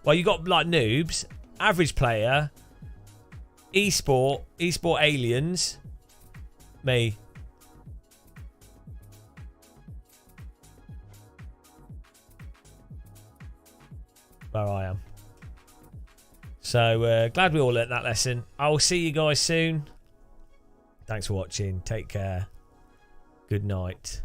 [SPEAKER 1] Well, you got like noobs, average player, esport aliens, me. Where I am. So glad we all learnt that lesson. I will see you guys soon. Thanks for watching. Take care. Good night.